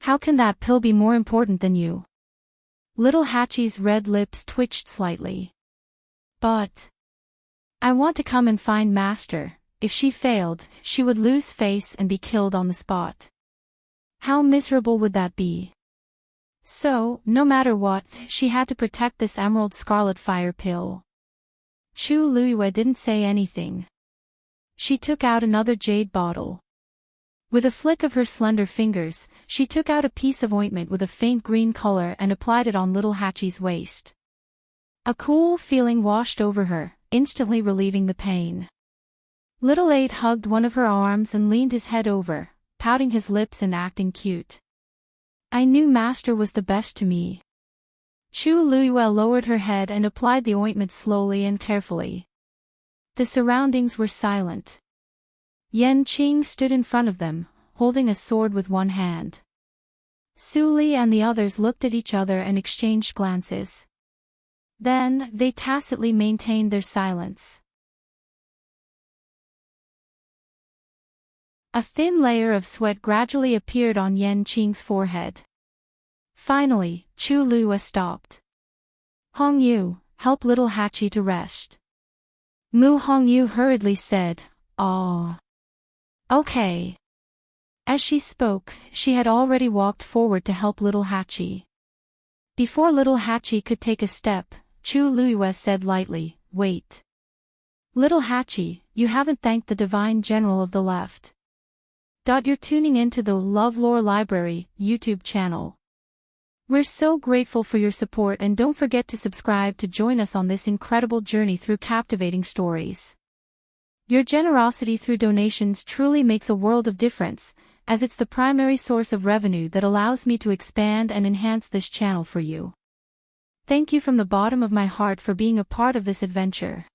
How can that pill be more important than you? Little Hachi's red lips twitched slightly. But I want to come and find Master. If she failed, she would lose face and be killed on the spot. How miserable would that be? So, no matter what, she had to protect this emerald scarlet fire pill. Chu Luiyue didn't say anything. She took out another jade bottle. With a flick of her slender fingers, she took out a piece of ointment with a faint green color and applied it on little Hachi's waist. A cool feeling washed over her, instantly relieving the pain. Little Eight hugged one of her arms and leaned his head over, pouting his lips and acting cute. I knew Master was the best to me. Chu Luiyue lowered her head and applied the ointment slowly and carefully. The surroundings were silent. Yan Qing stood in front of them, holding a sword with one hand. Su Li and the others looked at each other and exchanged glances. Then, they tacitly maintained their silence. A thin layer of sweat gradually appeared on Yan Qing's forehead. Finally, Chu Luiyue stopped. Hongyu, help little Hachi to rest. Mu Hongyu hurriedly said, "Ah. Okay." As she spoke, she had already walked forward to help little Hachi. Before little Hachi could take a step, Chu Luiyue said lightly, "Wait. Little Hachi, you haven't thanked the Divine General of the Left. You're tuning into the LoveLore Library YouTube channel. We're so grateful for your support and don't forget to subscribe to join us on this incredible journey through captivating stories. Your generosity through donations truly makes a world of difference, as it's the primary source of revenue that allows me to expand and enhance this channel for you. Thank you from the bottom of my heart for being a part of this adventure.